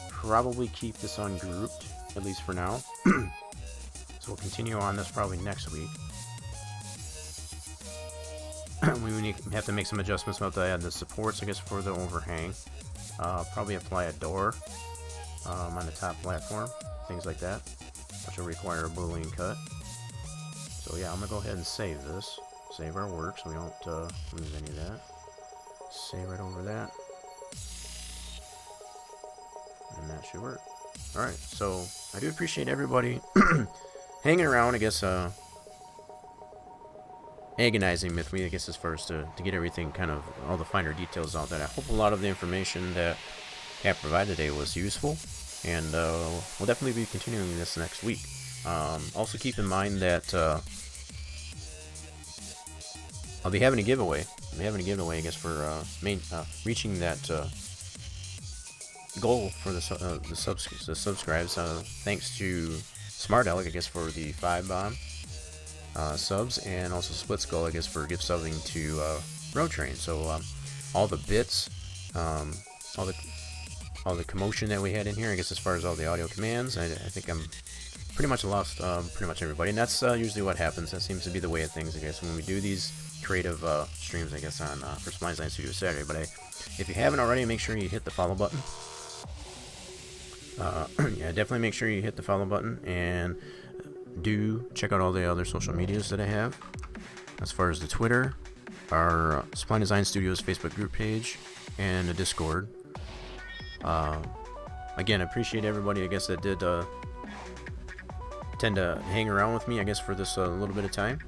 probably keep this ungrouped, at least for now. So we'll continue on this probably next week. We have to make some adjustments about the supports, I guess, for the overhang. Probably apply a door on the top platform, things like that, which will require a Boolean cut. So yeah, I'm gonna go ahead and save this, save our work, so we don't lose any of that. Save right over that, and that should work. All right, so I do appreciate everybody hanging around, I guess, agonizing with me, I guess, as far as to get everything, kind of all the finer details out that. I hope a lot of the information that I provided today was useful, and we'll definitely be continuing this next week. Also keep in mind that I'll be having a giveaway. I guess, for reaching that goal for the subscribes. Thanks to Smart Alec, I guess, for the 5-bomb subs, and also Split Skull, I guess, for gift subbing to Road Train. So all the bits, all the commotion that we had in here, I guess, as far as all the audio commands, I think I'm pretty much lost pretty much everybody, and that's usually what happens. That seems to be the way of things, I guess, when we do these creative streams, I guess, on for Spline Design Studios Saturday. But if you haven't already, make sure you hit the follow button. Yeah, definitely make sure you hit the follow button, and do check out all the other social medias that I have, as far as the Twitter, our Spline Design Studios Facebook group page, and the Discord. Again, I appreciate everybody, I guess, that did tend to hang around with me, I guess, for this little bit of time.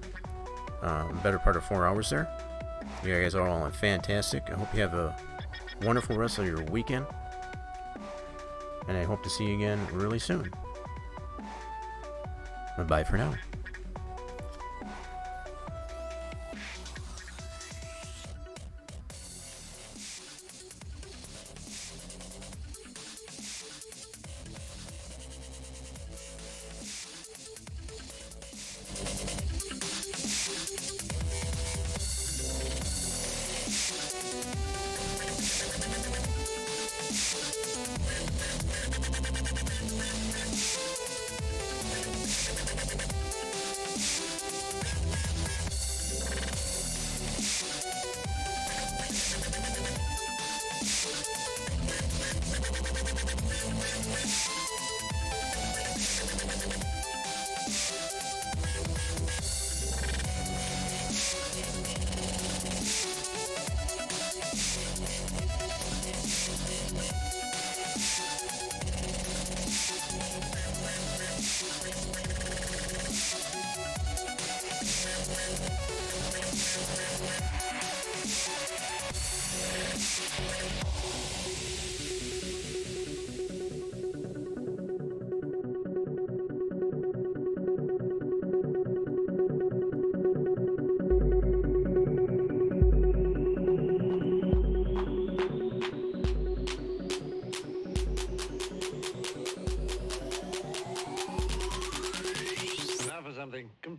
Better part of 4 hours there. You guys are all fantastic. I hope you have a wonderful rest of your weekend, and I hope to see you again really soon. Bye for now.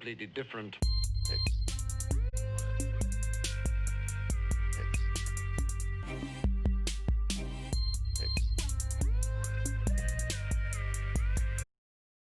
completely different.